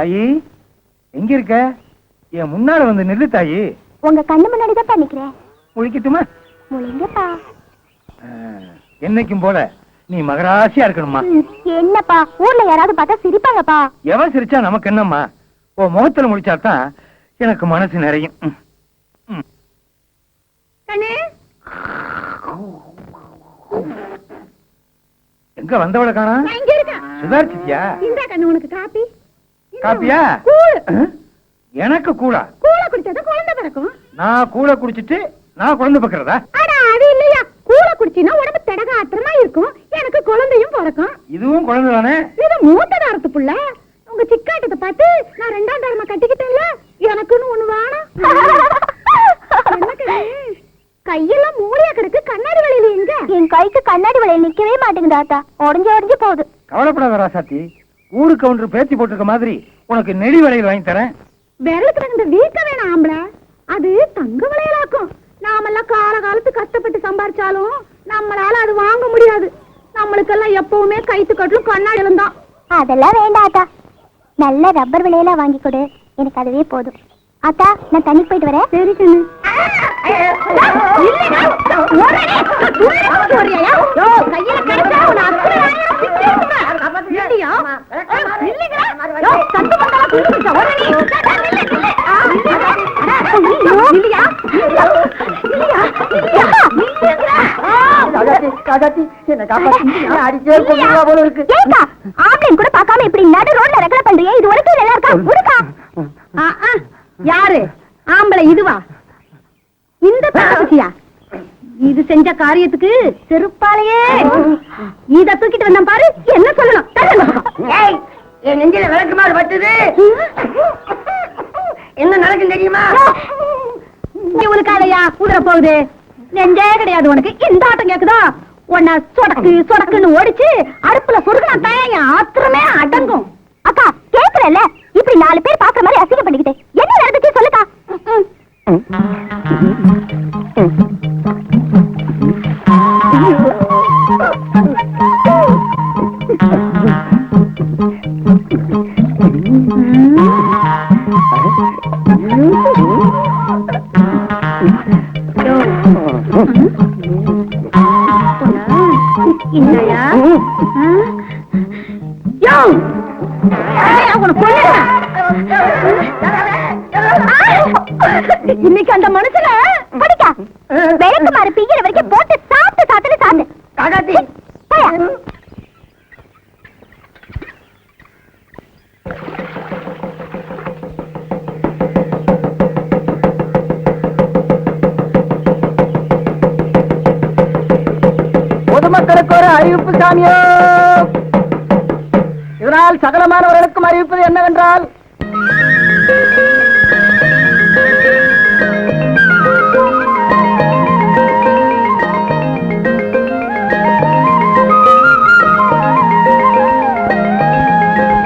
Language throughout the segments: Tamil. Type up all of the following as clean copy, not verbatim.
தாயி எங்க இருக்க? என் முன்னால வந்து நில்லு தாயி. உங்க கண்ணு முன்னாடி தான் பண்ணிக்கிறேன். முழிக்கட்டுமா? முழிங்கப்பா. என்னைக்கும் போல நீ மகராசியா இருக்கணுமா? என்னப்பா ஊர்ல யாராவது பார்த்தா சிரிப்பாங்கப்பா. எவன் சிரிச்சா நமக்கு என்னம்மா? ஓ முகத்துல முடிச்சாதான் எனக்கு மனசு நிறையும். எங்க வந்தவளை காணா? சுதாரிச்சியா? இந்த கண்ணு உனக்கு காப்பி. காப்பியா? எனக்கு கூழா? கூழ குடிச்சா குழந்தை பிறக்கும். நான் கூழ குடிச்சிட்டு நான் குழந்தை பிறக்கிறதா? அட அது இல்லையா, கூழ குடிச்சினா உடம்பு தடகாத்திரமா இருக்கும், எனக்கு குழந்தையும் பிறக்கும். இதுவும் குழந்தை தானே? இது மூத்த தாரத்து புள்ள. உங்க சிக்காட்டத்தை பார்த்து நான் ரெண்டாம் தாரமா கட்டிக்கிட்டேன்ல, எனக்குன்னு ஒண்ணு வேணும். கையெல்லாம் மூளையா கிடக்கு, கண்ணாடி வளையல் எங்க? என் கைக்கு கண்ணாடி வளையல் நிக்கவே மாட்டேங்குது தாத்தா, உடஞ்சு போகுது. கவலைப்படாத ராசாத்தி, ஊருக்கு ஒன்று பேத்தி போட்டிருக்க மாதிரி உனக்கு நெடி வளையல் வாங்கி தரேன். விரலுக்கு இந்த வீக்க வேணாம் ஆம்பள, அது தங்க வளையலாக்கும். நாமெல்லாம் காலத்து கஷ்டப்பட்டு சம்பாரிச்சாலும் நம்மளால அது வாங்க முடியாது. நம்மளுக்கெல்லாம் எப்பவுமே கைத்து கட்டலும் கண்ணாடியிலும் தான். அதெல்லாம் வேண்டாம் ஆத்தா, நல்ல ரப்பர் வளையலா வாங்கி கொடு, எனக்கு அதுவே போதும். ஆத்தா நான் தண்ணி போயிட்டு வரேன். சரி கண்ணு. கூட பாக்காம இப்படி நடு ரோட்ல ரெக்கல பண்றியா? இது வரைக்கும் நல்லா இருக்கா? யாரு ஆம்பளை? இதுவா? இந்த தங்கச்சியா? இது செஞ்ச காரியத்துக்கு செருப்பாலையே இத தூக்கிட்டு வந்தா பாரு. என்ன சொல்லணும்? என் நெஞ்சில விளக்குமாறு பட்டுது. என்ன நடக்கும் தெரியுமா? உனக்காலையா உதற போகுது? நெஞ்சே கிடையாது உனக்கு. இந்த ஆட்டம் கேக்குதா? உன்ன சொடக்கு சொடக்குன்னு ஓடிச்சு அடுப்புல சொருக்குனா தான் ஆத்திரமே அடங்கும். அக்கா கேக்குறல்ல, இப்படி 4 பேர் பாக்குற மாதிரி அசிங்க பண்ணிக்கிட்டு என்ன நடந்துச்சு சொல்லுக்கா? இல்லையா? இன்னைக்கு அந்த மனுஷன படிக்கா விளக்கு மாறு பிங்கிற வரைக்கும் போட்டு சாப்பிட்டு சாப்பிட்டு காகாத்தி பொதுமக்களுக்கு ஒரு அறிவிப்பு சாமியோ. இதனால் சகலமானவர்களுக்கும் அறிவிப்பது என்னவென்றால்,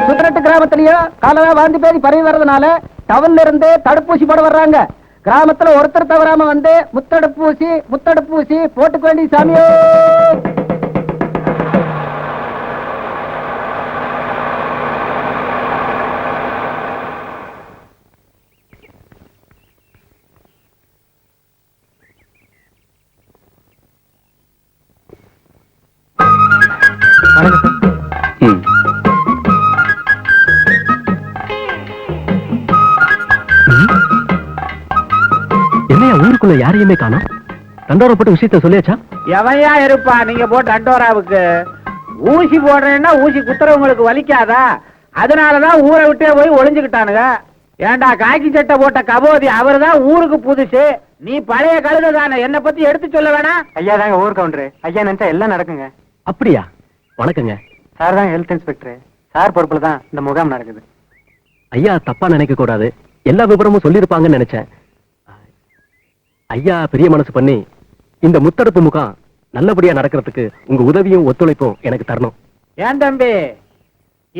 சுத்தரட்டு கிராமத்திலேயோ காலரா வாந்தி பேதி பரவி வர்றதுனால டவுன்ல இருந்து தடுப்பூசி போட வர்றாங்க. கிராமத்துல ஒருத்தர் தவறாம வந்து முத்தடுப்பூசி போட்டுக்க வேண்டிய சாமியோ. என்னையா ஊருக்குள்ள யாரையுமே காணோம்? தண்டோரப்பட்ட விஷயத்த சொல்லியாச்சா? எவையா இருப்பா நீங்க போட்டு தண்டோராவுக்கு? ஊசி போடுறேன்னா ஊசி குத்துறவங்களுக்கு வலிக்காதா? அதனாலதான் ஊரை விட்டே போய் ஒளிஞ்சுக்கிட்டானுங்க. ஏண்டா காக்கி சட்டை போட்ட கபோதி அவர்தான் ஊருக்கு புதுசு, நீ பழைய கழுத தானே, என்ன பத்தி எடுத்து சொல்ல வேணா? ஐயா தாங்க ஊர் கவுண்டரு. ஐயா நினைச்சா எல்லாம் நடக்குங்க. அப்படியா? வணக்கங்க. சார் தான் ஹெல்த் இன்ஸ்பெக்டர். சார் பொறுப்புல தான் இந்த முகாம் நடக்குது. ஐயா தப்பா நினைக்க கூடாது, எல்லா விவரமும் சொல்லிருப்பாங்கன்னு நினைச்சேன். ஐயா பெரிய மனசு பண்ணி இந்த முத்தடுப்பு முகாம் நல்லபடியா நடக்கிறதுக்கு உங்க உதவியும் ஒத்துழைப்பும் எனக்கு தரணும். ஏன் தம்பி,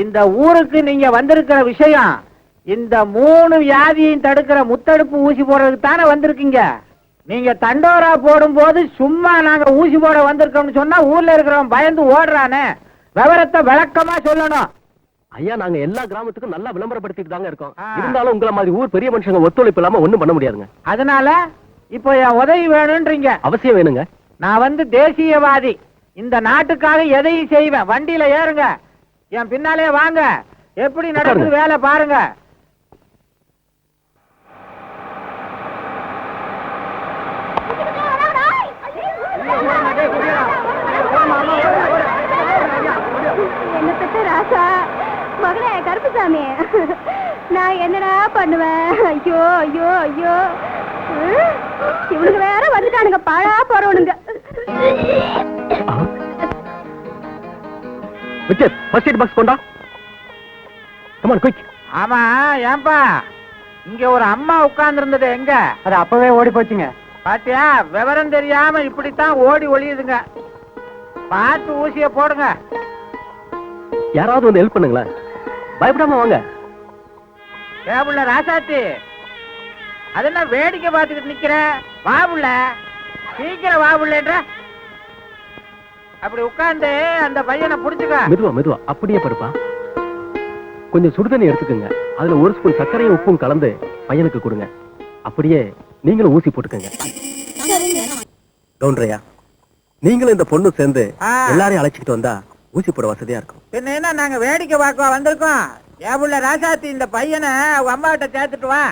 இந்த ஊருக்கு நீங்க வந்திருக்கிற விஷயம் இந்த 3 வியாதியையும் தடுக்கிற முத்தடுப்பு ஊசி போடுறதுக்கு தானே வந்திருக்கீங்க. நீங்க தண்டோரா போடும் போது சும்மா நாங்க ஊசி போட வந்திருக்கோம்னு சொன்னா ஊர்ல இருக்கிறவன் பயந்து ஓடுறானே. விவரத்தை விளக்கமா சொல்லணும். ஐயா நாங்க எல்லா கிராமத்துக்கும் நல்லா விளம்பரப்படுத்திட்டு தாங்க இருக்கோம். ஆ. இருந்தாலும் உங்களை மாதிரி ஊர் பெரிய மனுஷங்க ஒத்துழைப்பு இல்லாம ஒண்ணும் பண்ண முடியாதுங்க. அதனால இப்போ என் உதவி வேணும்ன்றீங்க. அவசியம் வேணுங்க. நான் வந்து தேசியவாதி, இந்த நாட்டுக்காக எதையும் செய்வேன். வண்டியில ஏறுங்க, என் பின்னாலே வாங்க, எப்படி நடக்குது வேலை பாருங்க. என்ன பெற்ற ராசா மகளே கருப்புசாமி, நான் என்னடா பண்ணுவேன்? ஐயோ ஐயோ ஐயோ, இவனுக்கு வேற வந்துட்டானுங்க, பாழா போறவனுங்க. விக்கெட் ஃபர்ஸ்ட் எய்ட் பாக்ஸ் கொண்டா. Come on quick. ஆமா ஏன்பா, இங்க ஒரு அம்மா உட்கார்ந்து இருந்தது எங்க? அது அப்பவே ஓடி போச்சுங்க. பாத்தியா, விவரம் தெரியாம இப்படித்தான் ஓடி ஒளியுதுங்க. பார்த்து ஊசிய போடுங்க. யாராவது வந்து ஹெல்ப் பண்ணுங்களேன். பயப்படாம வாங்க. ஏபுள்ள ராசாத்தி, அது என்ன வேடிக்கை பார்த்துக்கிட்டு நிக்கிற? வாபுள்ள, சீக்கிரம் வாபுள்ளன்ற. அப்படி உட்கார்ந்து அந்த பையனை புடிச்சுக்க. மெதுவா மெதுவா அப்படியே படுப்பா. கொஞ்சம் சுடுதண்ணி எடுத்துக்கோங்க. அதுல ஒரு ஸ்பூன் சர்க்கரையும் உப்பும் கலந்து பையனுக்கு கொடுங்க. அப்படியே நீங்களும் ஊசி போட்டுக்கோங்க. கவுண்டரையா, நீங்களும் இந்த பொண்ணு சேர்ந்து எல்லாரையும் அழைச்சிக்கிட்டு வந்தா ஊசி போட வசதியா இருக்கும். பின்ன என்ன, நாங்க வேடிக்கை பார்க்க வந்திருக்கோம். ஏபுள்ள ராசாத்தி, இந்த பையனை அவங்க அம்மா கிட்ட சேர்த்துட்டு வா.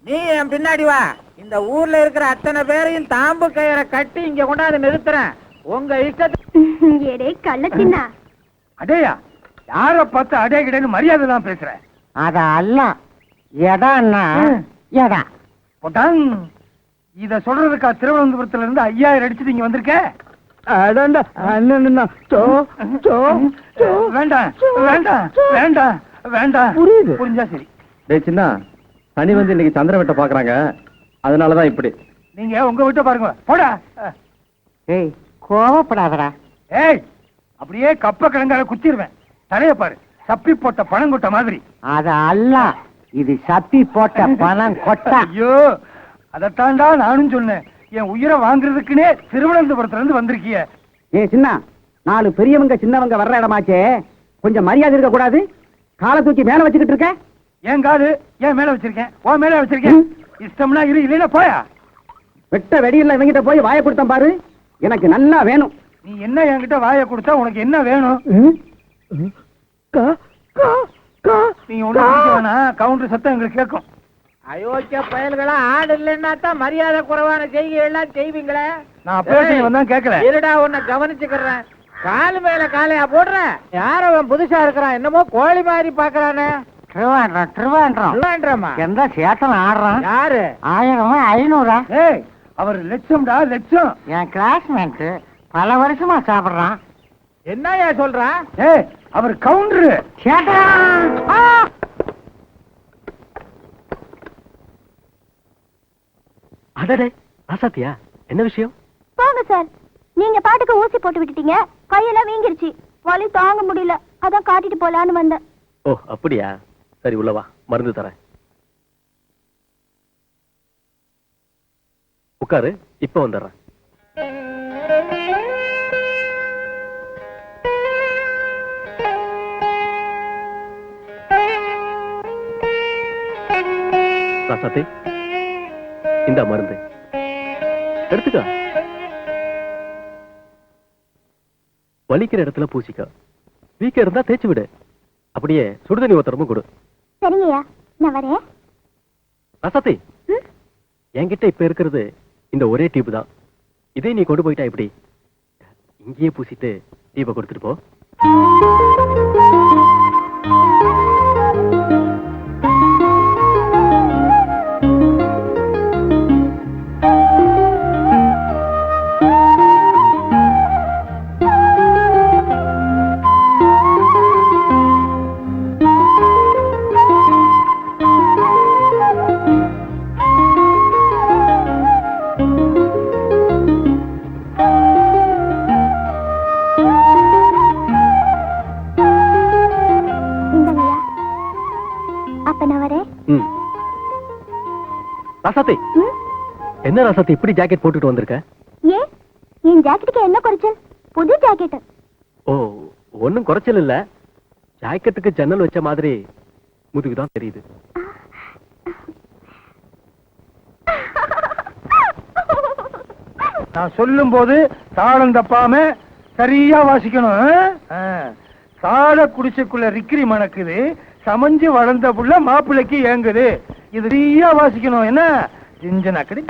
நீ என் பின்னாடி வா. இந்த ஊர்ல இருக்கிற அத்தனை பேரையும் தாம்பு கயிறை கட்டி இங்க கொண்டாந்து நிறுத்துறேன். உங்க இஷ்டத்துக்கு. ஏடே கள்ளத்தின்னா, அடேயா, யார பார்த்து அடே கிடன்னு மரியாதை தான் பேசுறேன். அத அல்ல எடான்னா எடா போட்டான். இத சொல்றதுக்கா திருவனந்தபுரத்துல இருந்து 5000 அடிச்சுட்டு இங்க வந்திருக்க? வேண்டாம் வேண்டாம் வேண்டாம் வேண்டாம். புரியுது. புரிஞ்சா சரி. டேய் சின்ன, சனி வந்து இன்னைக்கு சந்திர வெட்ட பாக்குறாங்க. அதனாலதான் இப்படி. நீங்க உங்க வீட்டை பாருங்க. போடா. ஏய், கோவப்படாதடா. ஏய், அப்படியே கப்ப கிழங்கால குத்திடுவேன். தலைய பாரு, சப்பி போட்ட பணங்கொட்ட மாதிரி. அத அல்ல, இது சப்பி போட்ட பணம் கொட்டா. ஐயோ, அதத்தாண்டா நானும் சொன்னேன். என் உயிரை வாங்குறதுக்குன்னே திருவனந்தபுரத்துல இருந்து வந்திருக்கிய. ஏ சின்ன, 4 பெரியவங்க சின்னவங்க வர்ற இடமாச்சே, கொஞ்சம் மரியாதை இருக்க கூடாது? காலை தூக்கி மேல வச்சுக்கிட்டு இருக்க. என் காது ஏன் மேல வச்சிருக்கேன்? ஓ மேல வச்சிருக்கேன். இஷ்டம்னா இரு, இல்லைன்னா போயா. வெட்ட வெடியில் இவங்கிட்ட போய் வாயை கொடுத்தேன் பாரு, எனக்கு நல்லா வேணும். நீ என்ன என்கிட்ட வாயை கொடுத்தா உனக்கு என்ன வேணும்? நீங்க ஒண்ணு வேணா, கவுண்டர் சத்தம் எங்களுக்கு கேட்கும். அயோக்கிய பயல்களா, ஆடு இல்லைன்னா தான் மரியாதை குறைவான செய்கை எல்லாம் செய்வீங்களே. நான் அப்பவே வந்தா கேட்கல. இருடா, உன்னை கவனிச்சுக்கிறேன். காலு மேல காலையா போடுறேன். யார அவன் புதுசா இருக்கிறான், என்னமோ கோழி மாதிரி பாக்குறானே. திருவாண்டம் எந்த சேட்டன் ஆடுறான்? யாரு? 1000 500. ஏய், அவர் லட்சம்டா லட்சம். என் கிளாஸ்மேட் பல வருஷமா சாப்பிடுறான். என்னையா சொல்றான்? ஏய், அவர் கவுண்டரு. அடடே ராசாத்தியா, என்ன விஷயம்? போங்க சார், நீங்க பாட்டுக்கு ஊசி போட்டு விட்டுட்டீங்க. கையெல்லாம் வீங்கிருச்சு, வலி தாங்க முடியல, அதான் காட்டிட்டு போலான்னு வந்தேன். ஓ அப்படியா? சரி உள்ளவா, மருந்து தரேன். உட்காரு, இப்ப வந்துடுறேன். ராசாத்தி, இந்த மருந்து எடுத்துக்க. வலிக்கிற இடத்துல பூசிக்க. வீக்க இருந்தா தேய்ச்சி விடு. அப்படியே சுடுதண்ணி ஒத்தரமும் கொடு. சரிங்கய்யா, நான் வரேன். ராசாத்தி, என்கிட்ட இப்ப இருக்கிறது இந்த ஒரே டியூப் தான். இதே நீ கொண்டு போயிட்டா எப்படி? இங்கேயே பூசிட்டு டியூபை கொடுத்துட்டு போ. ராசாத்தி, என்ன ராசாத்தி இப்படி ஜாக்கெட் போட்டுட்டு வந்திருக்க? ஏன், என் ஜாக்கெட்டுக்கு என்ன குறைச்சல்? புது ஜாக்கெட். ஓ, ஒண்ணும் குறைச்சல் இல்ல. ஜாக்கெட்டுக்கு ஜன்னல் வச்ச மாதிரி முதுகுதான் தெரியுது. நான் சொல்லும் போது தாளம் தப்பாம சரியா வாசிக்கணும். சால குடிசைக்குள்ள ரிக்கிரி மணக்குது, சமைஞ்சு வளர்ந்த புள்ள மாப்பிள்ளைக்கு ஏங்குது. இது சரியா வாசிக்கணும். என்ன ஜிஞ்சனக்கடி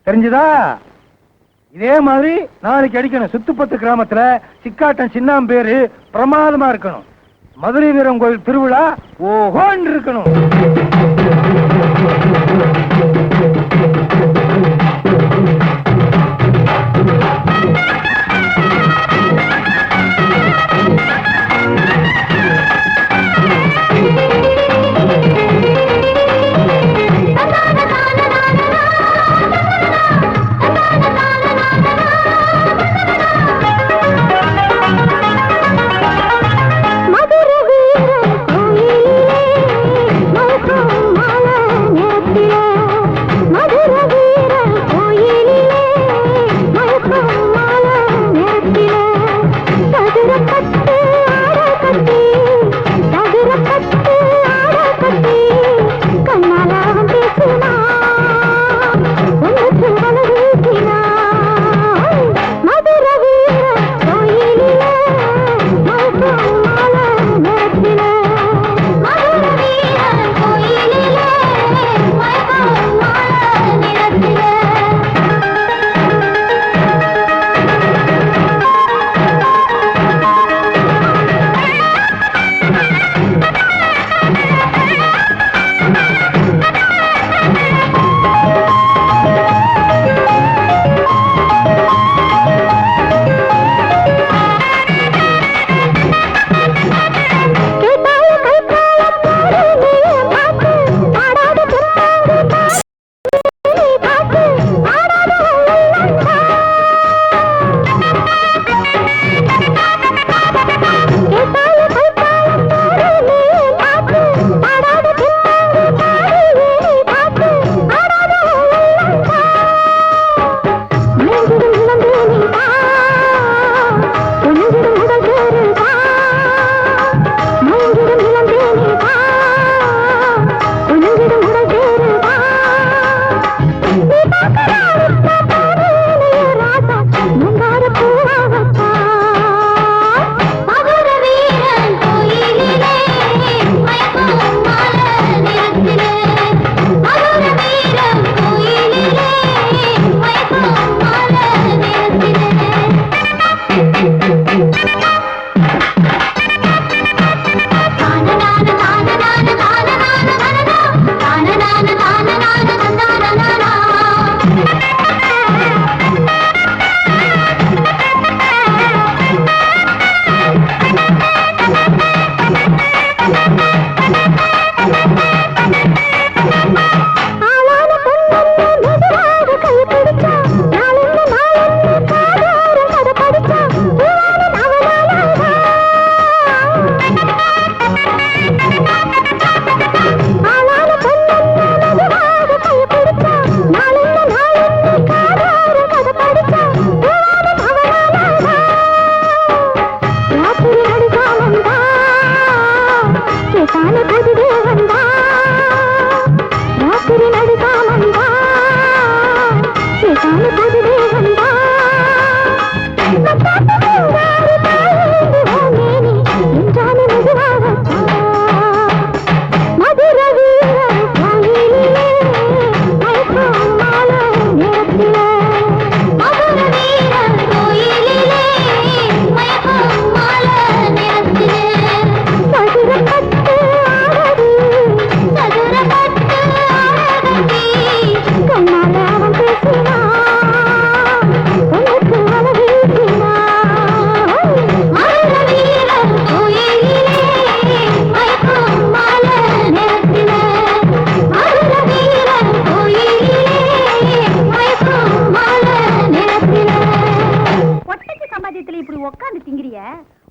தெரிஞ்சுதா? இதே மாதிரி நாளைக்கு அடிக்கணும். சுத்துப்பத்து கிராமத்துல சிக்காட்டம் சின்னாம் பேரு பிரமாதமா இருக்கணும். மதுரை வீரம் கோயில் திருவிழா ஓஹோன்னு இருக்கணும்.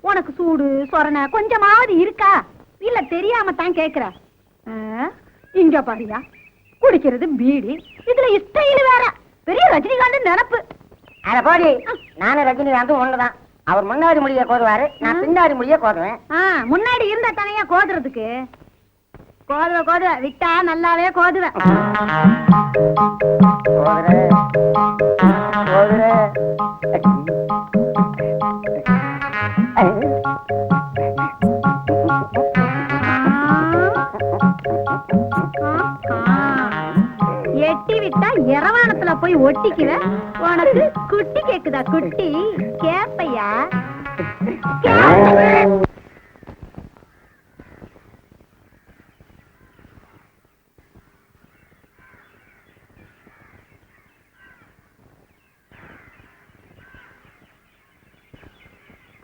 உனக்கு சூடு சொரணை கொஞ்சமாவது இருக்கா? இல்ல தெரியாம தான் கேக்குற. இங்க பாரியா, குடிக்கிறது பீடி, இதுல ஸ்டைல் வேற, பெரிய ரஜினிகாந்த் நினப்பு. அட போடி, நானும் ரஜினிகாந்தும் ஒண்ணுதான். அவர் முன்னாடி முடிய கோதுவாரு, நான் பின்னாடி முடிய கோதுவேன். முன்னாடி இருந்தா தானையா கோதுறதுக்கு. கோதுவ விட்டா நல்லாவே கோதுவேன். எட்டி விட்டா இரவானத்துல போய் ஒட்டிக்குவ. உனக்கு குட்டி கேக்குதா? குட்டி கேப்பையா?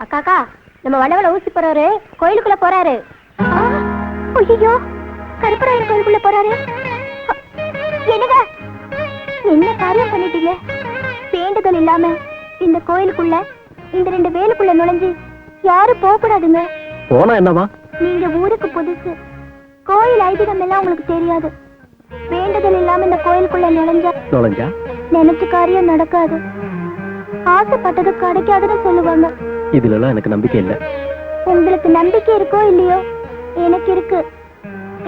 அக்காக்கா, நம்ம வளவல ஊசி போறாரு, கோயிலுக்குள்ள போறாரு. ஐயோ, கருப்பராயர் கோயிலுக்குள்ள போறாரு. என்னங்க, என்ன காரியம் பண்ணிட்டீங்க? வேண்டுதல் இல்லாம இந்த கோயிலுக்குள்ள, இந்த 2 வேலுக்குள்ள நுழைஞ்சு யாரும் போக கூடாதுங்க. போனா என்னவா? நீங்க ஊருக்கு புதுசு, கோயில் ஐதீகம் எல்லாம் உங்களுக்கு தெரியாது. வேண்டுதல் இல்லாம இந்த கோயிலுக்குள்ள நுழைஞ்சா நினைச்ச காரியம் நடக்காது, ஆசைப்பட்டது கிடைக்காதுன்னு சொல்லுவாங்க. இதுல எல்லாம் எனக்கு நம்பிக்கை இல்ல. உங்களுக்கு நம்பிக்கை இருக்கோ இல்லையோ, எனக்கு இருக்கு,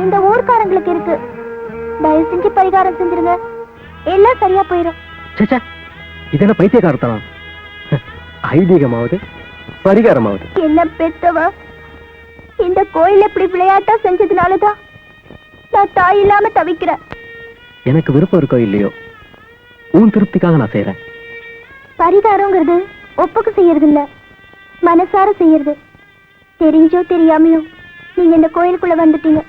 இந்த ஊர்க்காரங்களுக்கு இருக்கு. தயவு செஞ்சு பரிகாரம் செஞ்சிருங்க, எல்லாம் சரியா போயிடும். இதெல்லாம் பைத்தியக்காரத்தனம். ஐதீகமாவது பரிகாரமாவது. என்ன பெத்தவா, இந்த கோயில் இப்படி விளையாட்டா செஞ்சதுனாலதான் நான் தாய் இல்லாம தவிக்கிறேன். எனக்கு விருப்பம் இருக்கோ இல்லையோ, உன் திருப்திக்காக நான் செய்யறேன். பரிகாரங்கிறது ஒப்புக்கு செய்யறது இல்ல, மனசார செய்யறது. தெரிஞ்சோ தெரியாமையோ நீங்க இந்த கோயிலுக்குள்ள வந்துட்டீங்க.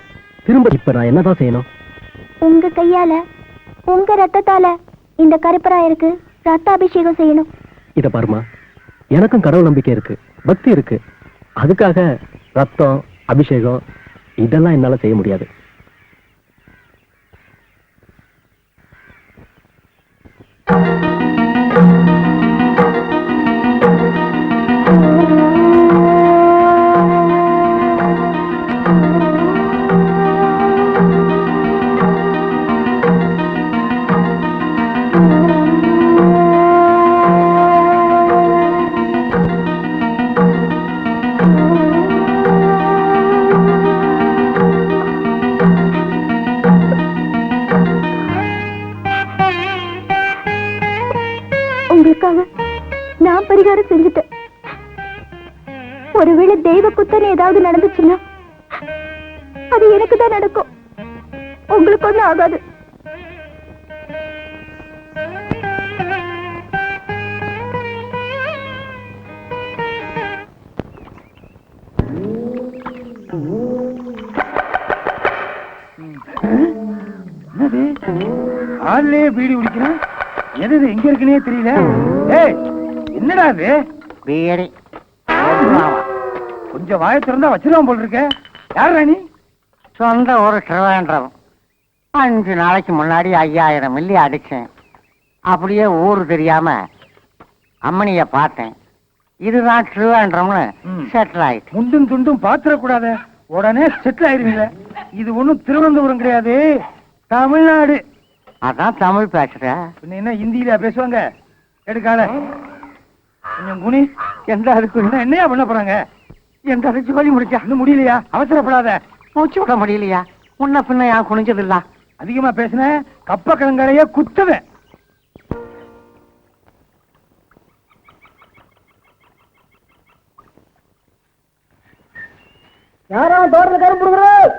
திரும்ப இப்ப நான் என்னதான் செய்யணும்? உங்க கையால, உங்க ரத்தத்தால இந்த கருப்பராயருக்கு ரத்தாபிஷேகம் செய்யணும். இத பாருமா, எனக்கும் கடவுள் நம்பிக்கை இருக்கு, பக்தி இருக்கு. அதுக்காக ரத்தம், அபிஷேகம் இதெல்லாம் என்னால செய்ய முடியாது. உங்களுக்காக நான் பரிகாரம் செஞ்சுட்டேன். ஒருவேளை தெய்வ குத்தனை ஏதாவது நடந்துச்சுன்னா அது எனக்கு தான் நடக்கும், உங்களுக்கு ஒன்றும் ஆகாது. ஆள்லயே பீடி குடிக்கிறேன். எது எங்க இருக்குன்னே தெரியல. ஏய், என்னடா இது? பீடி கொஞ்சம் வாயை திறந்தா வச்சிருவான் போல் இருக்க. யார் ராணி? சொந்த ஒரு திருவேண்டரம். 5 நாளைக்கு முன்னாடி 5000 மில்லி அடிச்சேன். அப்படியே ஊரு தெரியாம அம்மனிய பார்த்தேன். இதுதான் திருவேண்டரம்னு செட்டில் ஆயிட்டு. முண்டும் துண்டும் பாத்திரக்கூடாத, உடனே செட்டில் ஆயிருவீங்க. இது ஒண்ணும் திருவனந்தபுரம் கிடையாது, தமிழ்நாடு. அதான் தமிழ் பேசுற. என்ன ஹிந்தியில பேசுவாங்க? எடுக்கால கொஞ்சம் குனி. எந்த அதுக்கு என்னையா பண்ண போறாங்க? எந்த அடிச்சு வழி முடிச்சா? இன்னும் முடியலையா? அவசரப்படாத. மூச்சு விட முடியலையா? முன்ன பின்ன யான் குனிஞ்சதில்ல. அதிகமா பேசின கப்ப கிழங்கரைய குத்துவேன். யாரா தோட்டத்துல கரும்பு கொடுக்குறோம்?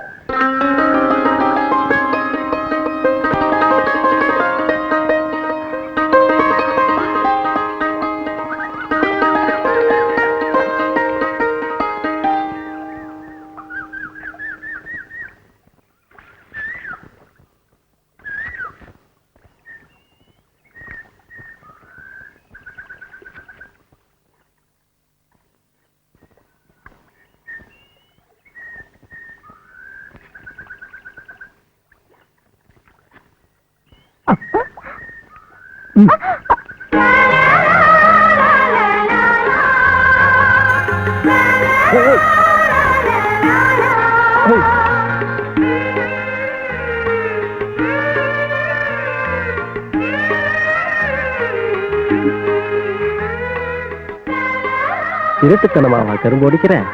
திருட்டுத்தனமாவா கரும்பு ஒடிக்கிறேன்?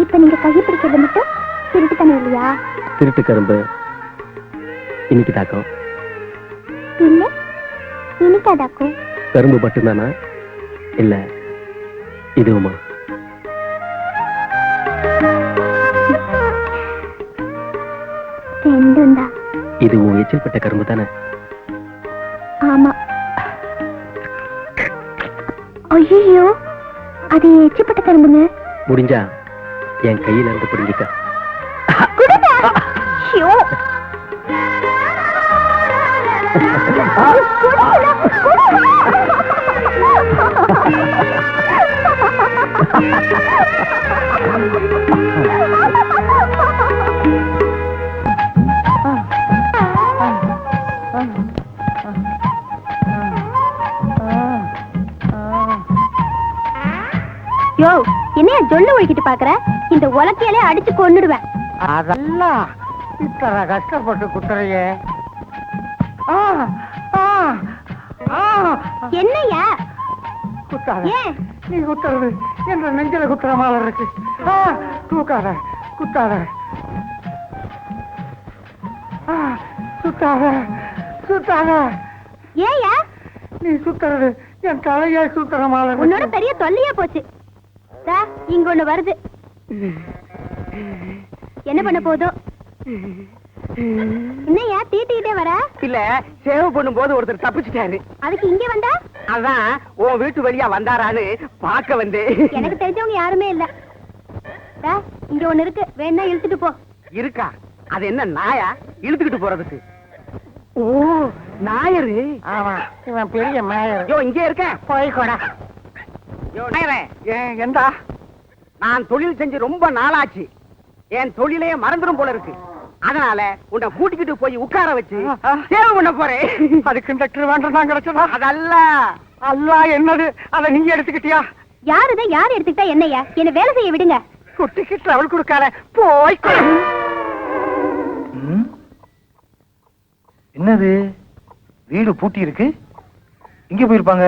இப்ப நீங்க கையை பிடிக்கிறது மட்டும் திருட்டுத்தனம் இல்லையா? திருட்டு கரும்பு இன்னைக்கு தாக்கம் இல்ல இனிக்காதாக்கும். கரும்பு மட்டும்தானா இல்ல இதுவுமா? ரெண்டும் தான். இது உன் எச்சில் பட்ட கரும்பு தானே? ஆமா. ஐயோ, அது எச்சப்பட்ட கரும்புங்க. முடிஞ்சா என் கையில இருந்து பிடிங்கிக்க. யோ, என்னைய ஜொல்லு ஒழிக்கிட்டு பாக்குற? இந்த உலக்கையிலே அடிச்சு கொன்னுடுவேன். அதெல்லாம் இத்தனை கஷ்டப்பட்டு குத்துறையே. என்னையா குத்தாத, ஏன்? நீ குத்துறது என்ற நெஞ்சில குத்துற மாதிரி இருக்கு. தூக்காத, குத்தாத, சுத்தாத, சுத்தாத. ஏயா நீ சுத்துறது என் தலையே சுத்துற மாதிரி உன்னோட இருக்கு. பெரிய தொல்லையா போச்சு. தா, இங்க ஒண்ணு வருது. என்ன பண்ண போதோ? என்னையா தீட்டிக்கிட்டே வர? இல்ல, சேவ் பண்ணும் போது ஒருத்தர் தப்பிச்சுட்டாரு. அதுக்கு இங்க வந்தா? அதான் உன் வீட்டு வழியா வந்தாரான்னு பார்க்க வந்து. எனக்கு தெரிஞ்சவங்க யாருமே இல்ல. தா, இங்க ஒண்ணு இருக்கு, வேணா இழுத்துட்டு போ. இருக்கா? அது என்ன நாயா இழுத்துக்கிட்டு போறதுக்கு? ஓ, நாயரு. ஆமா, இவன் பெரிய மேயர். யோ, இங்கே இருக்க. போய் கூட. யோ, நாயரே, எந்தா? நான் தொழில் செஞ்சு ரொம்ப நாளாச்சு. என் தொழிலே மறந்துடும் போல இருக்கு. அதனால உன்னை கூட்டிக்கிட்டு போய் உட்கார வச்சு சேவ் பண்ண போறேன். அதுக்கு இந்த ட்ரிவாண்டர் தான் கிடைச்சதா? அதல்ல. அல்லா, என்னது? அதை நீங்க எடுத்துக்கிட்டியா? யாருதான் யார் எடுத்துக்கிட்டா என்னையா? என்ன வேலை செய்ய விடுங்க. குட்டிக்கு டிராவல் கொடுக்காத, போய். என்னது? வீடு பூட்டி இருக்கு. இங்க போயிருப்பாங்க.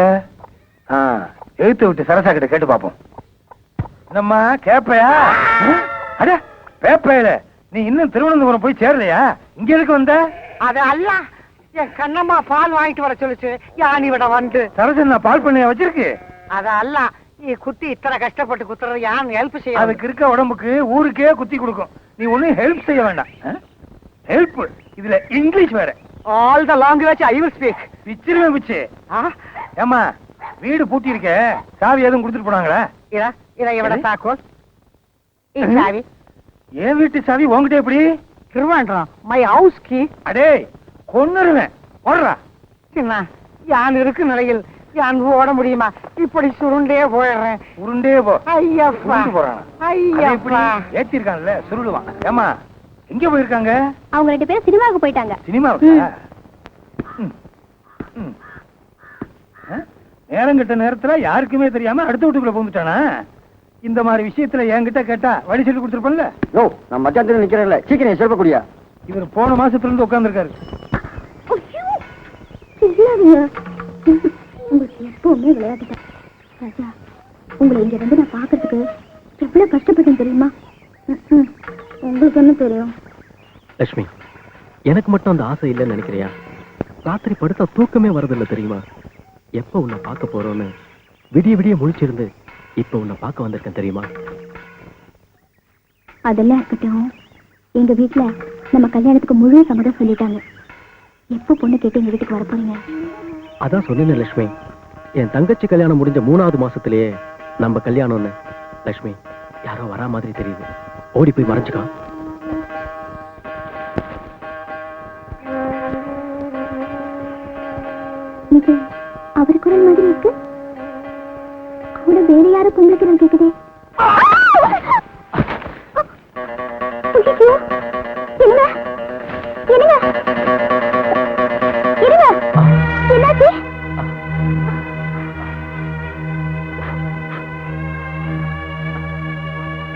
எழுத்து விட்டு சரசா கிட்ட கேட்டு பாப்போம். நம்ம கேப்பையா? அட பேப்பையில நீ இன்னும் திருவனந்தபுரம் போய் சேரலையா? இங்க எதுக்கு வந்த? அது அல்ல, என் கண்ணம்மா பால் வாங்கிட்டு வர சொல்லுச்சு. யானி விட வந்து சரசன் பால் பண்ணையா வச்சிருக்கு. அது அல்ல, நீ குத்தி இத்தனை கஷ்டப்பட்டு குத்துறது யான் ஹெல்ப் செய்ய. அதுக்கு இருக்க உடம்புக்கு ஊருக்கே குத்தி கொடுக்கும். நீ ஒண்ணும் ஹெல்ப் செய்ய வேண்டாம். ஹெல்ப் இதுல இங்கிலீஷ் வேற. All the language I will speak. பிச்சிருவே பிச்சு. ஏமா, வீடு பூட்டி இருக்க, சாவி எதுவும் கொடுத்துட்டு போனாங்களா? இவட தாக்கோல் சாவி. என் வீட்டு சாவி உங்ககிட்ட எப்படி? திருவாண்டம் மை ஹவுஸ் கீ. அடே, கொன்னுருவேன். ஓடுறா. சின்ன யான் இருக்கு நிலையில் யான் ஓட முடியுமா? இப்படி சுருண்டே போயிடுறேன். உருண்டே போ. ஐயப்பா போறான். ஐயப்பா ஏத்திருக்கான்ல, சுருளுவான். ஏமா, எங்க போயிருக்காங்க? அவங்க 2 பேரும் சினிமாவுக்கு போயிட்டாங்க. சினிமாவுக்கு? நேரம் கிட்ட நேரத்துல யாருக்குமே தெரியாம அடுத்த வீட்டுக்குள்ள போந்துட்டானா? இந்த மாதிரி விஷயத்துல என்கிட்ட கேட்டா வழி சொல்லி கொடுத்துருப்பேன்ல. யோ, நான் மத்தியானத்துல நிக்கிறேன்ல, சீக்கிரம் சொல்லக்கூடியா? இவர் போன மாசத்துல இருந்து உட்கார்ந்து இருக்காரு. உங்களுக்கு எப்பவுமே விளையாட்டு. ராஜா, உங்களை இங்க வந்து நான் பாக்குறதுக்கு எவ்வளவு கஷ்டப்பட்டேன் தெரியுமா? உங்களுக்கு என்ன தெரியும்? லட்சுமி, எனக்கு மட்டும் அந்த ஆசை இல்லைன்னு நினைக்கிறியா? ராத்திரி படுத்தா தூக்கமே வரதில்லை தெரியுமா? எப்ப உன்னை பார்க்க போறோன்னு விடிய விடிய முழிச்சிருந்து இப்ப உன்னை பார்க்க வந்திருக்கேன் தெரியுமா? அதெல்லாம் இருக்கட்டும். எங்க வீட்டுல நம்ம கல்யாணத்துக்கு முழு சம்மதம் சொல்லிட்டாங்க. எப்ப பொண்ணு கேட்டு எங்க வீட்டுக்கு வர போறீங்க? அதான் சொன்னேன் லட்சுமி, என் தங்கச்சி கல்யாணம் முடிஞ்ச 3வது மாசத்திலேயே நம்ம கல்யாணம்னு. லட்சுமி, யாரோ வரா மாதிரி தெரியுது. ஓடி போய் மறைஞ்சுக்கா. இது அவர் குரல் மாதிரி இருக்கு. கூட வேற யாரும் பொம்பளை குரல் கேக்குதே. என்னாச்சு?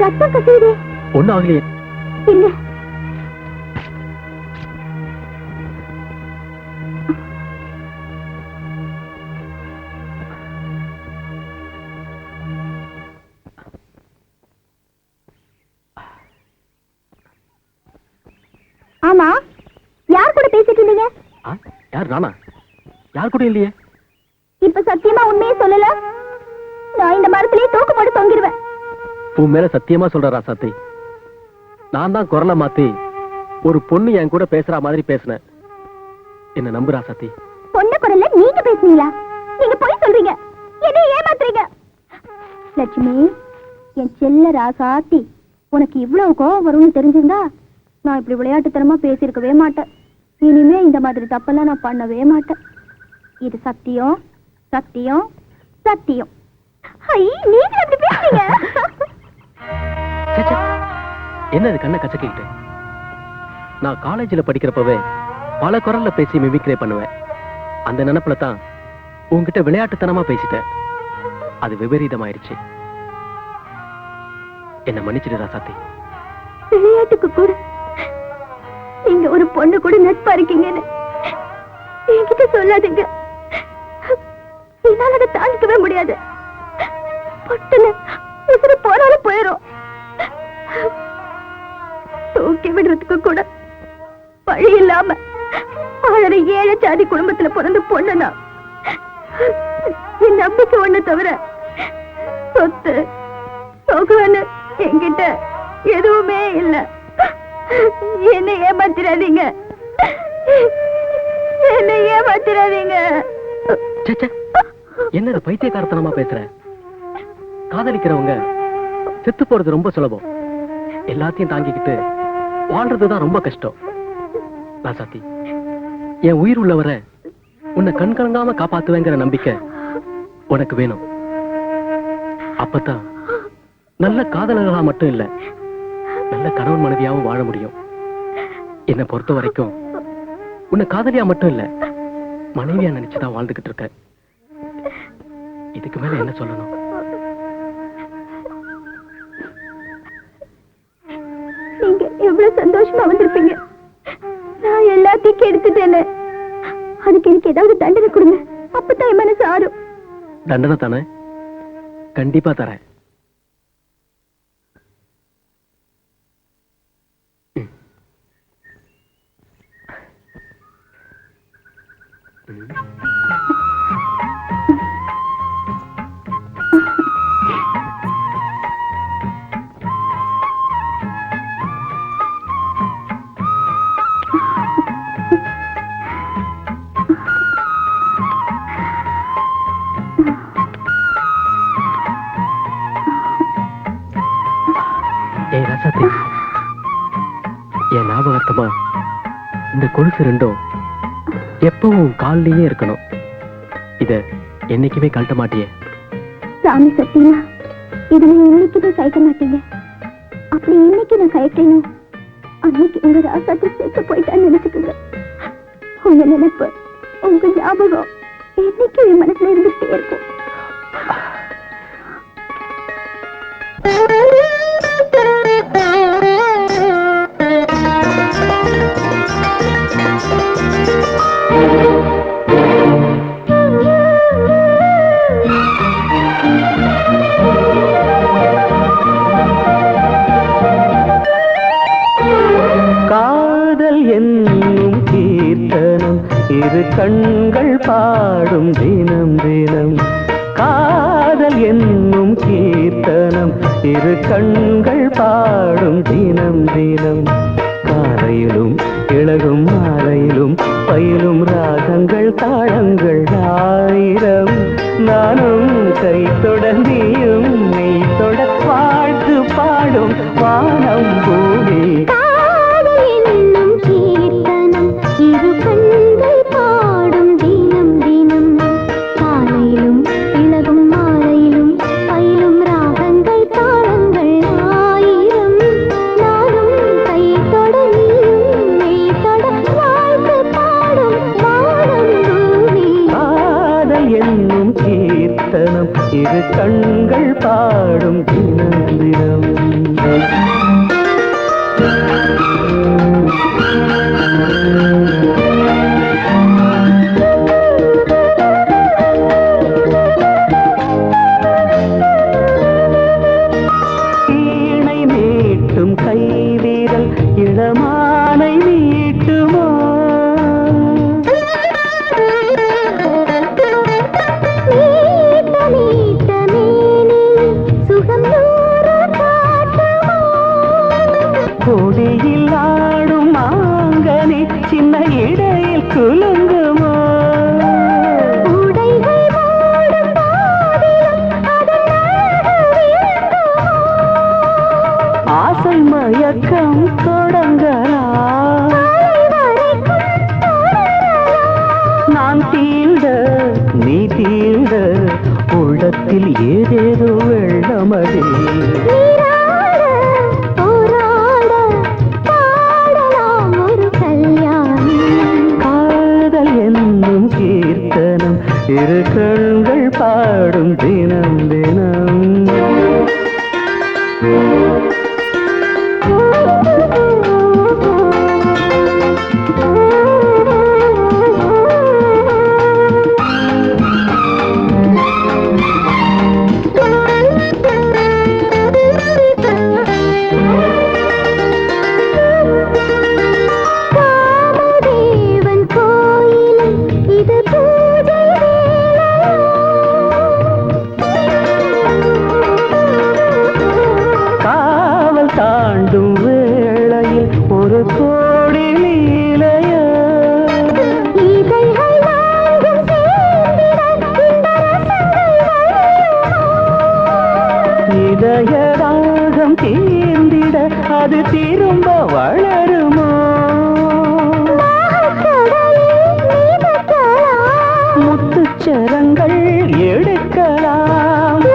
ரத்தம் கசியுதே. ஒண்ணும் ஆகலையே. இல்ல. ஆமா, யார் கூட பேசிட்டு இருந்தீங்க? யார்? நானா? யார் கூட இல்லையே. இப்ப சத்தியமா உண்மையே சொல்லல, நான் இந்த மரத்திலேயே தூக்கு போட்டு தொங்கிடுவேன். உன் மேல சத்தியமா சொல்ற ராசாத்தி, நான் தான் குரலை மாத்தி ஒரு பொண்ணு என் கூட பேசுற மாதிரி பேசினேன். என்ன நம்பு ராசாத்தி. பொண்ணு குரல்ல நீங்க பேசுனீங்களா? நீங்க போய் சொல்றீங்க, என்ன ஏமாத்துறீங்க. லட்சுமி, என் செல்ல ராசாத்தி, உனக்கு இவ்வளவு கோவம் வரும்னு தெரிஞ்சிருந்தா நான் இப்படி விளையாட்டுத்தனமா பேசியிருக்கவே மாட்டேன். இனிமே இந்த மாதிரி தப்பெல்லாம் நான் பண்ணவே மாட்டேன். இது சத்தியம், சத்தியம், சத்தியம். நீங்க எப்படி பேசுறீங்க? என்னது கண்ணை கச்சக்கிட்டு? நான் காலேஜ்ல படிக்கிறப்பவே பல குரல்ல பேசி மிமிக்ரே பண்ணுவேன். அந்த நினைப்புல தான் உங்ககிட்ட விளையாட்டுத்தனமா பேசிட்டேன். அது விபரீதமாயிருச்சு. என்ன மன்னிச்சிடு ராசாத்தி. விளையாட்டுக்கு கூட நீங்க ஒரு பொண்ணு கூட நட்பா இருக்கீங்கன்னு என்கிட்ட சொல்லாதீங்க. என்னால அதை தாண்டிக்கவே முடியாது. பட்டுன்னு உசுறு போனாலும் போயிடும். தூக்கி விடுறதுக்கு கூட வழி இல்லாம ஆழற ஏழை ஜாதி குடும்பத்துல பிறந்த பொண்ணுனா என் நம்பிக்கை ஒண்ணு தவிர சொத்து சொகுன்னு என்கிட்ட எதுவுமே இல்ல. என்ன ஏமாத்திராதீங்க, என்ன ஏமாத்திராதீங்க. என்னது பைத்தியக்காரத்தனமா பேசுற? காதலிக்கிறவங்க செத்து போறது ரொம்ப சுலபம். எல்லாத்தையும் தாங்கிக்கிட்டு வாழ்றதுதான் ரொம்ப கஷ்டம். ராசாத்தி, என் உயிர் உள்ளவரை உன்னை கண்கலங்காம காப்பாத்துவேங்கிற நம்பிக்கை உனக்கு வேணும். அப்பதான் நல்ல காதலர்களா மட்டும் இல்ல, நல்ல கணவன் மனைவியாவும் வாழ முடியும். என்னை பொறுத்த வரைக்கும் உன்னை காதலியா மட்டும் இல்ல, மனைவியா நினைச்சுதான் வாழ்ந்துகிட்டு இருக்க. இதுக்கு மேல என்ன சொல்லணும்? நீங்க எவ்வளவு சந்தோஷமா வந்திருப்பீங்க. நான் எல்லாத்தையும் கெடுத்துட்டேன்னு அதுக்கு எனக்கு ஏதாவது தண்டனை கொடுங்க. அப்பதான் என் மனசு ஆறும். தண்டனை தானே? கண்டிப்பா தரேன். ஏய் ராசாத்தி, என் ஞாபகத்தமா இந்த கொலுசு ரெண்டும் எப்பவும் காலிலேயே இருக்கணும். இத என்னைக்குமே கழட்ட மாட்டியே? சாமி சத்தியமா இதுல என்னைக்குமே கயக்க மாட்டீங்க. அப்படி இன்னைக்கு நான் கயக்கணும், அன்னைக்கு உங்க ராசாத்தி சேர்த்து போயிட்டான்னு நினைச்சுக்குங்க. உங்க நினைப்பு, உங்க ஞாபகம் என்னைக்கும் என் மனசுல இருந்துட்டே இருக்கும். காதல் என்னும் கீர்த்தனம் இரு கண்கள் பாடும் தினம் தினம். காதல் என்னும் கீர்த்தனம் இரு கண்கள் பாடும் தினம் தினம். காலையிலும் இளகும் மாலையிலும் பயிலும் ராகங்கள் தாளங்கள் ஆயிரம். நானும் கை தொடர்ந்தியும் மெய் தொட வாழ்த்து பாடும் வானம் பூமி. இரு கண்கள் பாடும் தினம் தினம். காலையிலும் இளகும் மாலையிலும் பயிலும் ராகங்கள் தாளங்கள் ஆயிரம். நானும் கை தொட நீயும் மெய் தொட வாழ்த்து பாடும் வானம் பூமி. காதல் என்னும் கீர்த்தனம் இரு கண்கள் பாடும் தினம் தினம். வீணை மீட்டும் கைவிரல் இளமானை மீட்டுமோ? கொடியில் ஆடும் மாங்கனி சின்ன இடையில் குலுங்குமோ? ஆசை மயக்கம் தொடங்கலாம். நான் தீண்ட நீ தீண்ட உள்ளத்தில் ஏதேதோ வெள்ளமடி. காதல் என்னும் கீர்த்தனம் இரு கண்கள் பாடும் தினம் தினம். காவல் தாண்டும் வேளையில் ஒரு கோடி லீலைய. இதயராகம் தீர்ந்திட அது திரும்ப வளருமோ? முத்துச்சரங்கள் எடுக்கலாம்.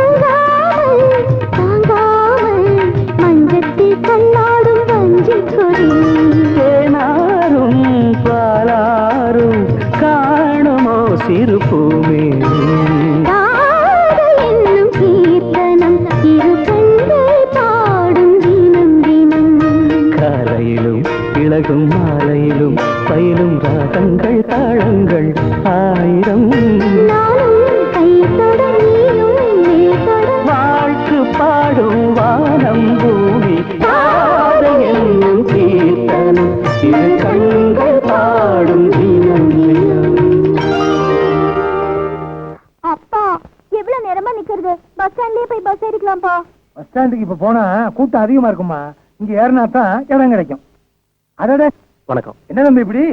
தேனாரும் பாலாரும் காணுமோ சிறு பூமே? காலையிலும் இளகும் மாலையிலும் பயிலும் ராகங்கள் தாளங்கள் ஆயிரம். வாழ்த்து பாடும் வானம் பூமி என்னும் கீர்த்தனம் இரு கண்கள் பாடும் தினம் தினம். அப்பா எவ்வளவு நேரமா நிக்கிறது? பஸ் ஸ்டாண்ட்லயே போய் பஸ் ஏறிக்கலாம்ப்பா. பஸ் ஸ்டாண்டுக்கு இப்ப போனா கூட்டம் அதிகமா இருக்குமா? இங்க ஏறினா தான் இடம் கிடைக்கும். அடடே, வணக்கம். என்ன தம்பி இப்படி?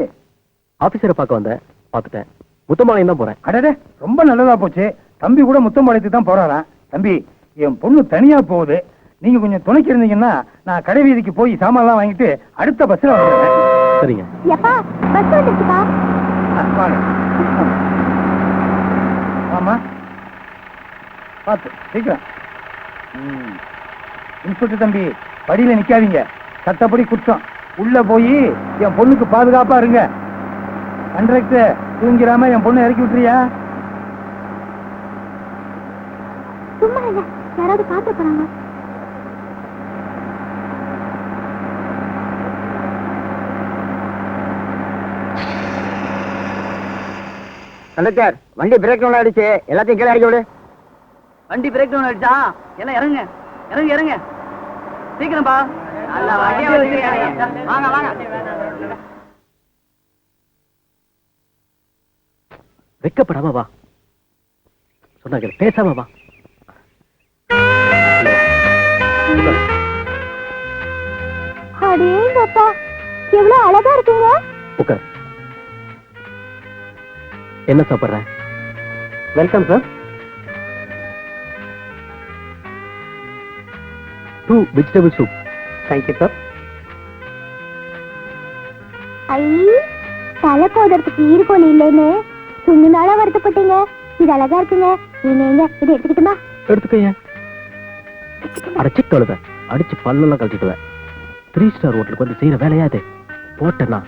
ஆபீசரை பார்க்க வந்தேன், பார்த்துட்டேன். முத்தமாலையும் தான் போறேன். அடடே, ரொம்ப நல்லதா போச்சு. தம்பி கூட முத்தம்பாளையத்துக்கு தான் போறாராம். தம்பி, என் பொண்ணு தனியா போகுது. நீங்க கொஞ்சம் துணைக்கு இருந்தீங்கன்னா நான் கடை வீதிக்கு போய் சாமான்லாம் வாங்கிட்டு அடுத்த பஸ்ல வந்துடுறேன். சரிங்க. எப்பா பஸ் வந்துச்சுப்பா. வாங்க. ஆமா, பார்த்து சீக்கிரம். இன்ஸ்பெக்டர் தம்பி, படியில நிக்காதீங்க. சட்டப்படி குற்றம். உள்ள போய் என் பொண்ணுக்கு பாதுகாப்பா இருங்க. கண்டக்டர் தூங்கிராம என் பொண்ணு இறக்கி விட்டுறியா? சும்மா இல்ல, யாராவது பார்த்து போறாங்க. கண்டக்டர், வண்டி பிரேக் டவுன் ஆயிடுச்சு. எல்லாத்தையும் கீழே இறக்கி விடு. வண்டி பிரேக் டவுன் ஆயிடுச்சா? எல்லாம் இறங்குங்க, இறங்கு இறங்க, சீக்கிரம்பா. வாங்க வாங்க. வெக்கப்படாம வா. சொன்னாங்க பேசாம வா. அடேங்கப்பா, எவ்வளவு அழகா இருக்கீங்க. உட்கார். என்ன சாப்பிடுற? Welcome sir. 2 vegetable soup. Thank you sir. ஐ, தலை கோதறதுக்கு ஈர்க்கோல் இல்லைன்னு சுண்ணு நாளா வருத்தப்பட்டீங்க. இது அழகா இருக்குங்க. நீங்க எங்க இது எடுத்துக்கிட்டுமா? எடுத்துக்கங்க. அடைச்சி தொழுத அடிச்சு பல்லெல்லாம் கழட்டிட்டுவேன். 3 ஸ்டார் ஹோட்டலுக்கு வந்து செய்யற வேலையாது போட்டேன்னா.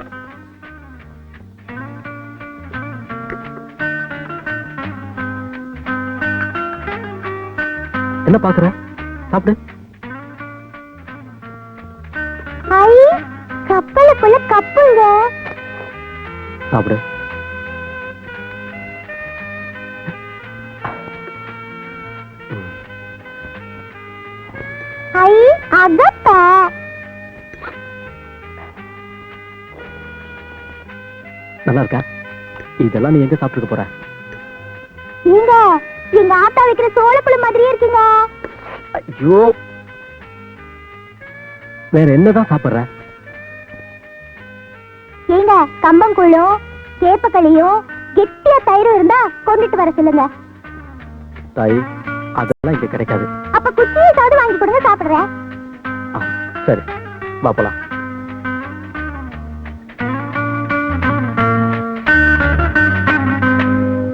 என்ன பாக்குற? சாப்பிடு. ஐ, கப்பலுக்குள்ள கப்புங்க. சாப்பிடு. ஐ, அதப்பா. நல்லா இருக்கா? இதெல்லாம் நீ எங்க சாப்பிட்டு போற? நீங்க எங்க ஆத்தா வைக்கிற சோளப்புழு மாதிரியே இருக்கீங்க. ஐயோ, வேற என்னதான் சாப்பிடுற? ஏங்க கம்பங்கூழும் கேப்பக்களியும் கெட்டியா தயிரும் இருந்தா கொண்டுட்டு வர சொல்லுங்க. தாய், அதெல்லாம் இங்க கிடைக்காது. அப்ப குச்சியை சாடு வாங்கி கொடுங்க, சாப்பிடுறேன். சரி, வா போலாம்.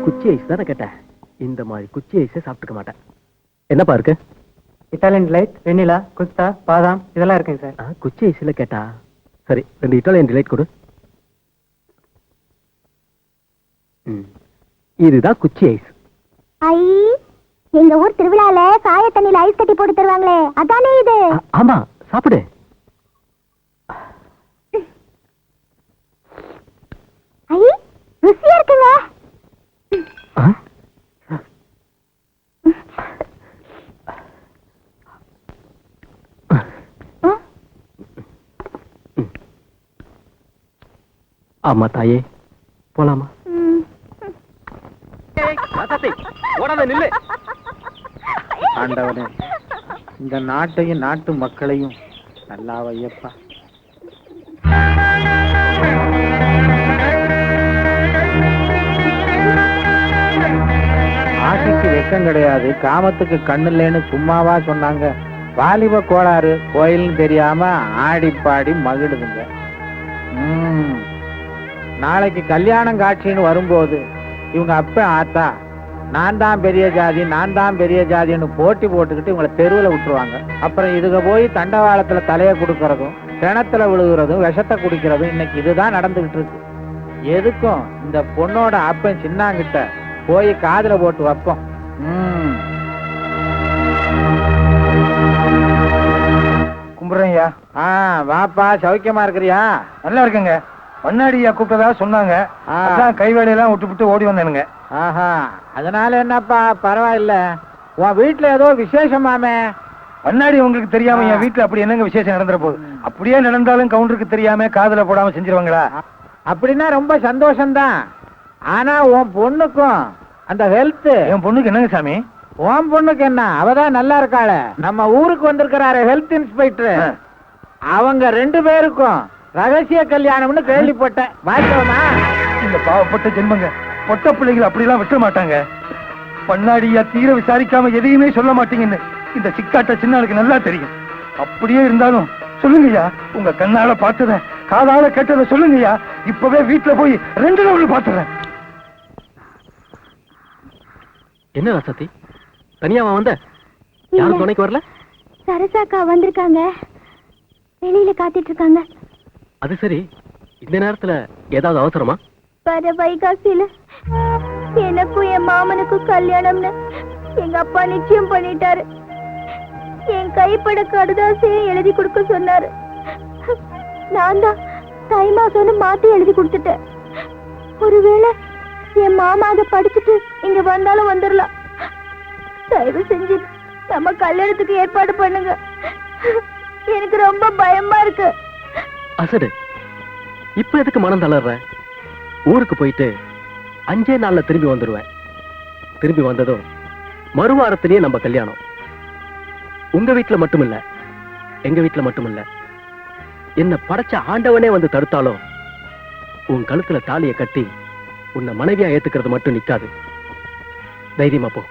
குச்சி ஐஸ் தானே கேட்டேன். இந்த மாதிரி குச்சி ஐஸே சாப்பிட்டுக்க மாட்டேன். என்னப்பா இருக்கு? இட்டாலியன் டிலைட், வெண்ணிலா, குஸ்தா, பாதாம் இதெல்லாம் இருக்குங்க சார். குச்சி ஐஸ்ல கேட்டா. சரி, 2 இட்டாலியன் டிலைட் கொடு. இதுதான் குச்சி ஐஸ். ஐ, எங்க ஊர் திருவிழால சாய தண்ணியில ஐஸ் கட்டி போட்டு தருவாங்களே, அதானே இது? ஆமா, சாப்பிடு. ஐ, ருசியா இருக்குங்க. ஆமா தாயே, போலாமா? ஆண்டவனே, இந்த நாட்டையும் நாட்டு மக்களையும் நல்லா வையப்பா. ஆசைக்கு வெக்கம் கிடையாது, காமத்துக்கு கண்ணு இல்லைன்னு சும்மாவா சொன்னாங்க? வாலிப கோளாறு கோயில்னு தெரியாம ஆடி பாடி மகிழுதுங்க. நாளைக்கு கல்யாணம் காட்சின்னு வரும்போது இவங்க அப்ப ஆத்தா நான் தான் பெரிய ஜாதி, நான் தான் பெரிய ஜாதின்னு போட்டி போட்டுக்கிட்டு இவங்களை தெருவில் விட்டுருவாங்க. அப்புறம் இதுக போய் தண்டவாளத்துல தலையை கொடுக்கறதும் கிணத்துல விழுகிறதும் விஷத்தை குடிக்கிறதும் இன்னைக்கு இதுதான் நடந்துகிட்டு இருக்கு. எதுக்கும் இந்த பொண்ணோட அப்பன் சின்னாங்கிட்ட போய் காதுல போட்டு வைப்போம். கும்பிடுறேன்யா. வாப்பா, சௌக்கியமா இருக்கிறியா? நல்லா இருக்குங்க. பண்ணாடியா கூப்பிட்டதா சொன்னாங்க. அதான் கை வேலையெல்லாம் விட்டு ஓடி வந்தேனுங்க. ஆஹா, அதனால என்னப்பா, பரவாயில்ல. உன் வீட்டுல ஏதோ விசேஷமாமே. பண்ணாடி உங்களுக்கு தெரியாம என் வீட்டுல அப்படி என்னங்க விசேஷம் நடந்துற போகுது? அப்படியே நடந்தாலும் கவுண்டருக்கு தெரியாம காதுல போடாம செஞ்சிருவாங்களா? அப்படின்னா ரொம்ப சந்தோஷம்தான். ஆனா உன் பொண்ணுக்கும் அந்த ஹெல்த். என் பொண்ணுக்கு என்னங்க சாமி? உன் பொண்ணுக்கு என்ன, அவதான் நல்லா இருக்காள. நம்ம ஊருக்கு வந்திருக்கிறாரு ஹெல்த் இன்ஸ்பெக்டர். அவங்க 2 பேருக்கும் ரகசிய கல்யாணம்னு கேள்விப்பட்டேன். வாய்க்கவமா? இந்த பாவப்பட்ட ஜென்மங்க பொட்ட பிள்ளைகள் அப்படிலாம் விட்ட மாட்டாங்க. பண்ணாடியா தீர விசாரிக்காம எதையுமே சொல்ல மாட்டீங்கன்னு இந்த சிக்காட்ட சின்னாளுக்கு நல்லா தெரியும். அப்படியே இருந்தாலும் சொல்லுங்கய்யா, உங்க கண்ணால பார்த்தத காதால கேட்டத சொல்லுங்கய்யா. இப்பவே வீட்டுல போய் 2 நாள் பாத்துறேன். என்ன ரசத்தி, தனியாவா வந்த? யாரும் துணைக்கு வரல? சரசாக்கா வந்திருக்காங்க, வெளியில காத்திட்டு இருக்காங்க. அது சரி, இந்த நேரத்துல ஏதாவது அவசரமா? வர வைகாசியில எனக்கும் என் மாமனுக்கும் கல்யாணம்னு எங்க அப்பா நிச்சயம் பண்ணிட்டாரு. என் கைப்பட கடுதாசையை எழுதி கொடுக்க சொன்னாரு. நான் தான் தை மாசம்னு மாத்தி எழுதி கொடுத்துட்டேன். ஒருவேளை என் மாமா அதை படிச்சுட்டு இங்க வந்தாலும் வந்துடலாம். தயவு செஞ்சு நம்ம கல்யாணத்துக்கு ஏற்பாடு பண்ணுங்க. எனக்கு ரொம்ப பயமா இருக்கு. அசடு, இப்ப எதுக்கு மனம் தளர்ற? ஊருக்கு போயிட்டு 5 நாள்ல திரும்பி வந்துருவேன். திரும்பி வந்ததும் மறுவாரத்திலேயே நம்ம கல்யாணம். உங்க வீட்டுல மட்டும் இல்ல, எங்க வீட்டுல மட்டும் இல்ல, என்ன படைச்ச ஆண்டவனே வந்து தடுத்தாலும் உன் கழுத்துல தாலியை கட்டி உன்னை மனைவியா ஏத்துக்கிறது மட்டும் நிக்காது. தைரியமா போ.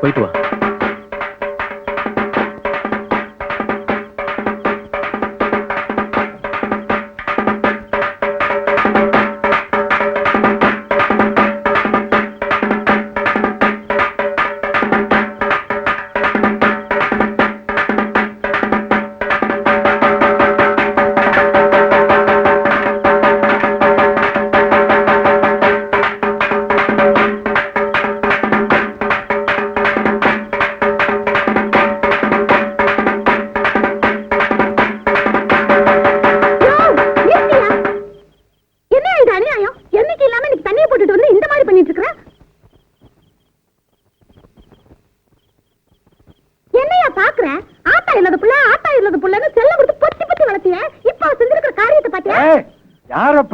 போயிட்டு வா.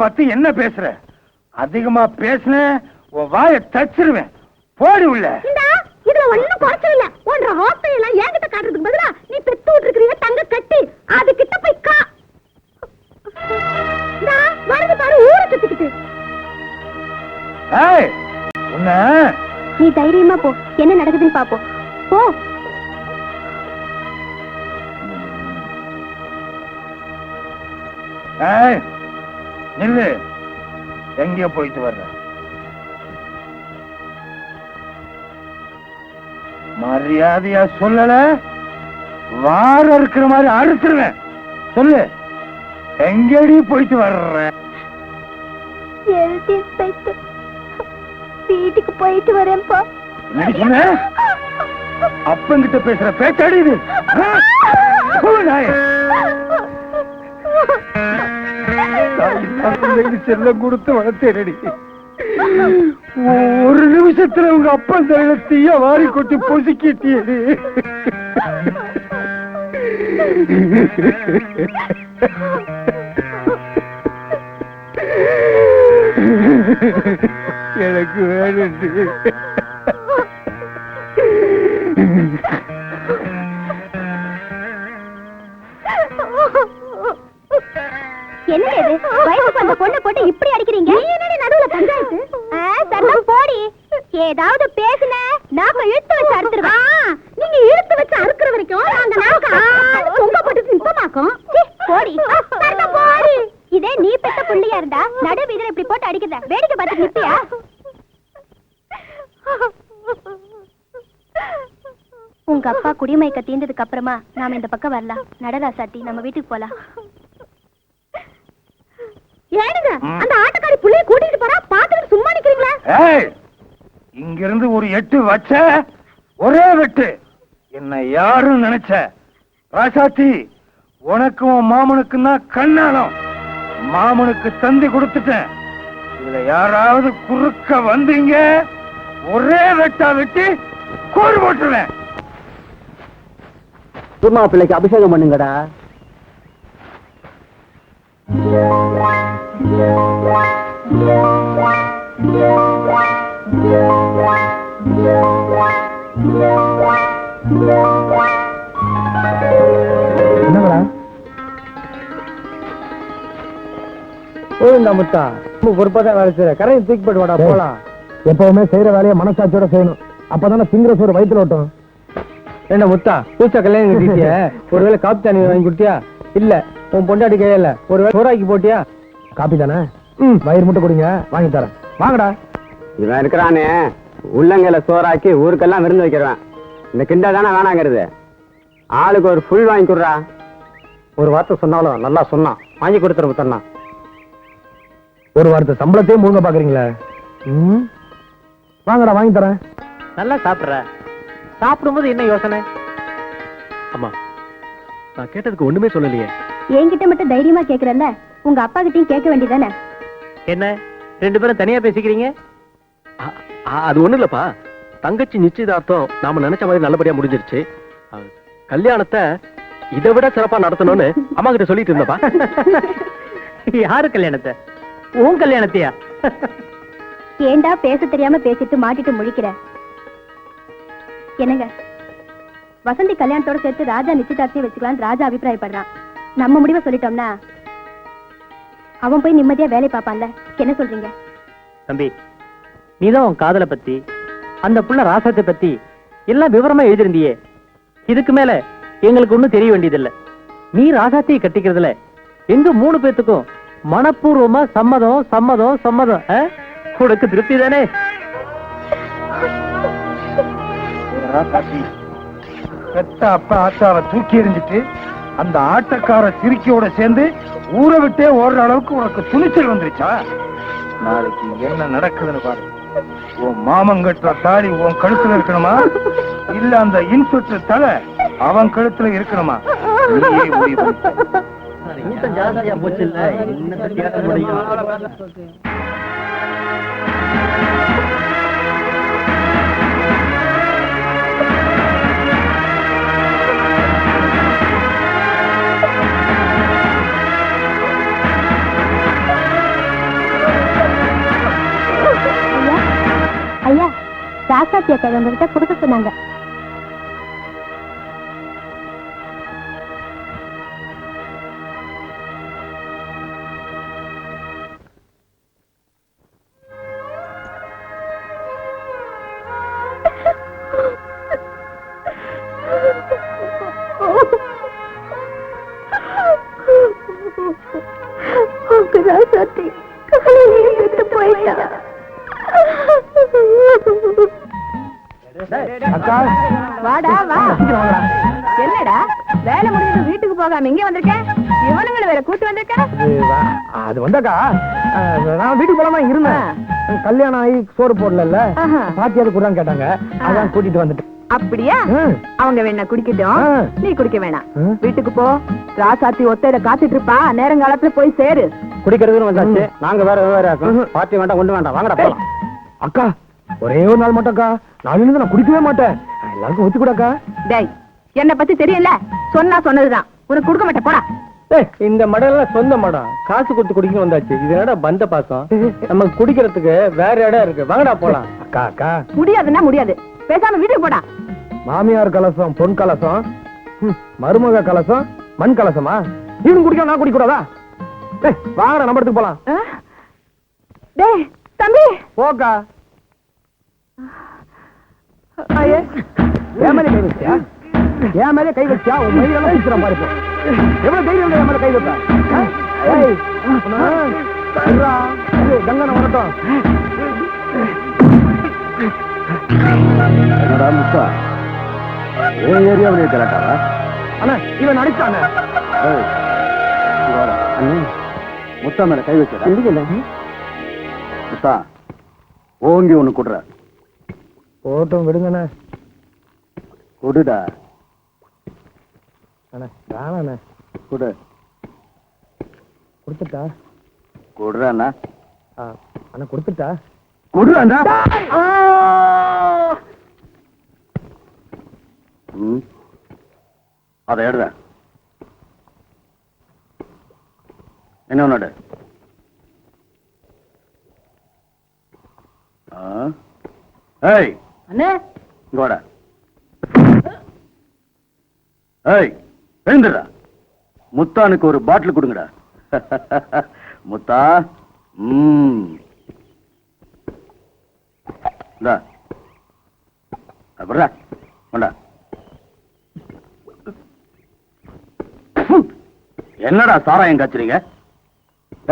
பார்த்து என்ன பேசுற? அதிகமா பேசுன உன் வாயை தச்சிருவேன். போடி உள்ள. இதுல ஒண்ணும் குறைச்சல் இல்ல. ஒன்ற ஹோட்டல் எல்லாம் என்கிட்ட காட்டுறதுக்கு பதிலா நீ பெத்து விட்டுருக்கிற தங்க கட்டி அது கிட்ட போய் கா. வருது பாரு ஊரை சுத்திக்கிட்டு. ஏய் உன்ன நீ தைரியமா போ, என்ன நடக்குதுன்னு பாப்போம். போ. ஏய் நில்லு. எங்கேயோ போயிட்டு வர்ற? மரியாதையா சொல்லல வார இருக்கிற மாதிரி அறுத்துருவேன். சொல்லு, எங்கடி போயிட்டு வர்ற? வீட்டுக்கு போயிட்டு வரேன்ப்பா. என்னடி சொன்ன? அப்பங்கிட்ட பேசுற பேச்சாடி இது? செல்லம் கொடுத்து வளர்த்தேனடி. ஒரு நிமிஷத்துல உங்க அப்பா தலையில தீய வாரி கொட்டி பொசுக்கிட்டியடி. எனக்கு வேணும். என்ன இது? வயசுக்கு அந்த பொண்ணை போட்டு இப்படி அடிக்கிறீங்க? என்னடி நடுவுல பஞ்சாயத்து? சத்தம் போடி. ஏதாவது பேசுன நாம இழுத்து வச்சு அறுத்துருவோம். நீங்க இழுத்து வச்சு அறுக்கிற வரைக்கும் நாங்க நாக்க தொங்க போட்டு நிப்பமாக்கும். போடி போடி. இதே நீ பெத்த புள்ளியா இருந்தா நடு வீதியில இப்படி போட்டு அடிக்கிறத வேடிக்கை பார்த்து நிப்பியா? உங்க அப்பா குடிமயக்க தீர்ந்ததுக்கு அப்புறமா நாம இந்த பக்கம் வரலாம். நடராசாட்டி நம்ம வீட்டுக்கு போலாம். ஏனுங்க அந்த ஆட்டக்காரி புள்ளைய கூட்டிட்டு போறா, பாத்துட்டு சும்மா நிக்கிறீங்களா? ஏய் இங்கிருந்து ஒரு 8 வச்ச ஒரே வெட்டு. என்ன யாரும் நினைச்ச? ராசாத்தி உனக்கும் உன் மாமனுக்கும் தான் கண்ணாலம். மாமனுக்கு தந்தி கொடுத்துட்டேன். இதுல யாராவது குறுக்க வந்தீங்க ஒரே வெட்டா வெட்டி கோடு போட்டுருவேன். சும்மா பிள்ளைக்கு அபிஷேகம் பண்ணுங்கடா. என்னங்களா போதுண்டா முத்தா, பொறுப்பாதான் வேலை செய்யற. கரையை தூக்கி போட்டு வாடா போலாம். எப்பவுமே செய்யற வேலையை மனசாட்சியோட செய்யணும். அப்பதானே திங்கிற சோறு வயிற்றுல ஓட்டும். என்ன முத்தா, பூச்சா கல்யாணம் கட்டிட்டிய? ஒருவேளை காப்பி தண்ணி வாங்கி கொடுத்தியா? இல்ல உன் பொண்டாடி கையில ஒருவேளை சோறாக்கி போட்டியா? காப்பி தானே? வயிறு முட்டை குடிங்க, வாங்கி தரேன். வாங்கடா. இவன் இருக்கிறானே உள்ளங்கையில சோறாக்கி ஊருக்கெல்லாம் விருந்து வைக்கிறவன். இந்த கிண்டா தானே வேணாங்கிறது. ஆளுக்கு ஒரு ஃபுல் வாங்கி கொடுறா. ஒரு வார்த்தை சொன்னாலும் நல்லா சொன்னான். வாங்கி கொடுத்துற முத்தண்ணா. ஒரு வார்த்தை சம்பளத்தையும் முழுங்க பாக்குறீங்களே. வாங்கடா, வாங்கி தரேன். நல்லா சாப்பிடுற. சாப்பிடும்போது என்ன யோசனை? அம்மா, நான் கேட்டதுக்கு ஒண்ணுமே சொல்லலையே. என்கிட்ட மட்டும் தைரியமா கேக்குறல்ல, உங்க அப்பா கிட்டயும் கேட்க வேண்டியதானே? என்ன 2 பேரும் தனியா பேசிக்கிறீங்க? அது ஒண்ணு இல்லப்பா. தங்கச்சி நிச்சயதார்த்தம் நாம நினைச்ச மாதிரி நல்லபடியா முடிஞ்சிருச்சு. கல்யாணத்தை இதை விட சிறப்பா நடத்தணும்னு அம்மா கிட்ட சொல்லிட்டு இருந்தப்பா. யாரு கல்யாணத்தை? உன் கல்யாணத்தையா? ஏண்டா பேச தெரியாம பேசிட்டு மாட்டிட்டு முழிக்கிற? என்னங்க, வசந்தி கல்யாணத்தோட சேர்த்து ராஜா நிச்சயதார்த்தியை வச்சுக்கலாம் ராஜா அபிப்பிராயப்படுறான். நம்ம முடிவை சொல்லிட்டோம்னா அவன் போய் நிம்மதியா வேலை பார்ப்பான்ல. என்ன சொல்றீங்க? தம்பி, நீதான் உன் காதலை பத்தி அந்த புள்ள ராசத்தை பத்தி எல்லாம் விவரமா எழுதிருந்தியே. இதுக்கு மேல எங்களுக்கு ஒண்ணும் தெரிய வேண்டியதில்லை. நீ ராசாத்தியை கட்டிக்கிறதுல எங்க 3 பேத்துக்கும் மனப்பூர்வமா சம்மதம் சம்மதம் சம்மதம். உனக்கு திருப்தி தானே? பெத்த அப்பா ஆத்தாவை தூக்கி எறிஞ்சிட்டு அந்த ஆட்டக்கார சிரிக்கையோட சேர்ந்து ஊரை விட்டே ஓடுற அளவுக்கு உனக்கு துணிச்சல் வந்துருச்சா? நாளைக்கு என்ன நடக்குதுன்னு பாரு. உன் மாமங்கட்டுற தாடி உன் கழுத்துல இருக்கணுமா, இல்ல அந்த இன்ஸ்பெக்டர் தலை அவன் கழுத்துல இருக்கணுமா? நீயே முடிவு போச்சு. ராசாத்தி அக்கா உங்ககிட்ட கொடுக்க சொன்னாங்க. ராசாத்தி காலையிலேயே செத்து போயிட்டா. வாடா வா. என்னடா வேலை முடிஞ்சு வீட்டுக்கு போகாம இங்க வந்திருக்கேன்? இவனுங்களை வேற கூட்டு வந்திருக்கேன். அது வந்தாக்கா நான் வீட்டுக்கு போலாமா இருந்தேன். கல்யாணம் ஆகி சோறு போடல பாத்தியாவது கூட கேட்டாங்க, அதான் கூட்டிட்டு வந்துட்டேன். அப்படியா? அவங்க வேணா குடிக்கட்டும், நீ குடிக்க வேணாம். வீட்டுக்கு போ. ராசாத்தி ஒத்தையில காத்துட்டு இருப்பா, நேரங்காலத்துல போய் சேரு. குடிக்கிறதுன்னு வந்தாச்சு. நாங்க வேற வேற பாத்தி வேண்டாம், ஒண்ணு வேண்டாம், வாங்கடா போலாம். அக்கா ஒரே ஒரு நாள் மட்டும் அக்கா, நாளையிலிருந்து நான் குடிக்கவே மாட்டேன். எல்லாருக்கும் ஒத்து கூடக்கா. டேய், என்ன பத்தி தெரியல, சொன்னா சொன்னதுதான். உனக்கு கொடுக்க மாட்டேன், போடா. இந்த மடம் சொந்த மடம், காசு கொடுத்து குடிக்கணும் வந்தாச்சு. இது என்னடா பந்த பாசம்? நம்ம குடிக்கிறதுக்கு வேற இடம் இருக்கு, வாங்கடா போலாம். அக்கா அக்கா முடியாதுன்னா முடியாது, பேசாம வீட்டுக்கு போடா. மாமியார் கலசம் பொன் கலசம், மருமக கலசம் மண் கலசமா? இவன் குடிக்க நான் குடிக்க கூடாதா? வாங்கடா நம்ம இடத்துக்கு போலாம். டேய் தம்பி போக்கா. என் மேலே கை வச்சியா? என் மேலே கை வச்சியா? உன் மயிலெல்லாம் வச்சுக்கிறேன் பாரு. எவ்வளவு தைரியம் என் மேலே கை வைப்பேன்? கங்கனை வரட்டும். என்னடா முத்தா, ஏன் ஏரியாவிலே கரெக்டாவா? அண்ணா இவன் அடிச்சானே. முத்தா மேல கை வச்சா முத்தா, ஓங்கி ஒண்ணு குடுற. போட்டும் விடுங்கண்ணே. குடுடா. அண்ணா வேணாண்ணே. குடு. கொடுத்துட்டா? குடுறாண்ணா. அண்ணா கொடுத்துட்டா? குடுறாண்ணா. அதை எடுற. என்ன ஒண்ணு? ஏய் அண்ணே, இங்க வாடா. ஏய் எழுந்துடா. முத்தானுக்கு ஒரு பாட்டில் கொடுங்கடா. முத்தா. அப்புறம் வேண்டா. என்னடா சாராயம் காய்ச்சறீங்க?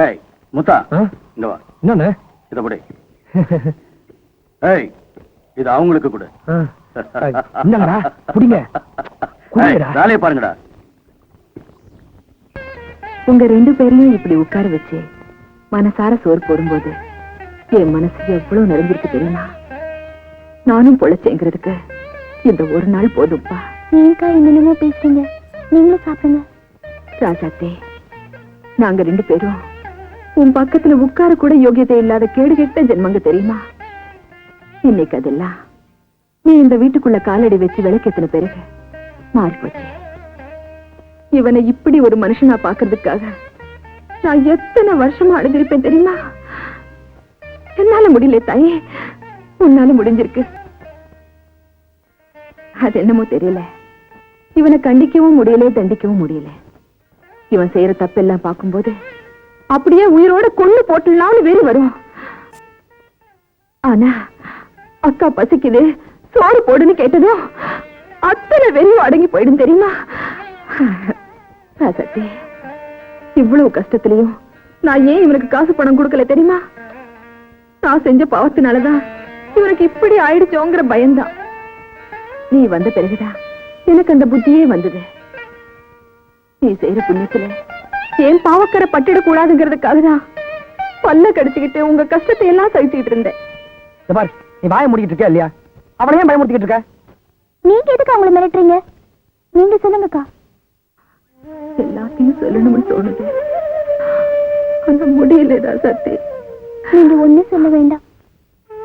ஏய் முத்தா, இங்க வா. என்னண்ணே? இத படி. ஏய் இது அவங்களுக்கு கொடு. என்னங்கடா குடிங்க. வேலையை பாருங்கடா. உங்க ரெண்டு பேரையும் இப்படி உட்கார வச்சு மனசார சோறு போடும்போது என் மனசு எவ்வளவு நிறைஞ்சிருக்கு தெரியுமா? நானும் பொழைச்சேங்கிறதுக்கு இந்த ஒரு நாள் போதும்பா. நீங்கக்கா என்னென்னமோ பேசுறீங்க, நீங்களும் சாப்பிடுங்க. ராசாத்தே, நாங்க ரெண்டு பேரும் உன் பக்கத்துல உட்கார கூட யோகியதை இல்லாத கேடு கெட்ட ஜென்மங்க தெரியுமா? இன்னைக்கு அதெல்லாம் நீ இந்த வீட்டுக்குள்ள காலடி வச்சு விளக்கெத்தின பிறகு மாறி போச்சு. இவனை இப்படி ஒரு மனுஷனா பாக்குறதுக்காக நான் எத்தனை வருஷமா அடைஞ்சிருப்பேன் தெரியுமா? என்னால முடியல தாயே, உன்னால முடிஞ்சிருக்கு. அது என்னமோ தெரியல, இவனை கண்டிக்கவும் முடியல, தண்டிக்கவும் முடியல. இவன் செய்யற தப்பெல்லாம் பார்க்கும்போது அப்படியே உயிரோட கொண்டு போட்டுலாம்னு வேறு வரும். ஆனா அக்கா பசிக்குது சோறு போடுன்னு கேட்டதும் அத்தனை வெறியும் அடங்கி போயிடும் தெரியுமா? ராசாத்தி, இவ்வளவு கஷ்டத்திலையும் நான் ஏன் இவனுக்கு காசு பணம் கொடுக்கல தெரியுமா? நான் செஞ்ச பாவத்தினாலதான் இவனுக்கு இப்படி ஆயிடுச்சோங்கிற பயம்தான். நீ வந்த பிறகுதான் எனக்கு அந்த புத்தியே வந்தது. நீ செய்யற புண்ணியத்துல ஏன் பாவக்கரை பட்டிடக் கூடாதுங்கிறதுக்காக தான் பல்ல கடிச்சுக்கிட்டு உங்க கஷ்டத்தை எல்லாம் சகிச்சுக்கிட்டு இருந்தேன். நீ வாய முடிக்கிட்டு இருக்க இல்லையா? அவளை ஏன் பயமுறுத்திக்கிட்டு இருக்க? நீங்க எதுக்கு அவங்கள மிரட்டுறீங்க? நீங்க சொல்லுங்கக்கா. எல்லாத்தையும் சொல்லணும்னு தோணுது, ஆனா முடியல ராசாத்தி. நீங்க ஒண்ணும் சொல்ல வேண்டாம்.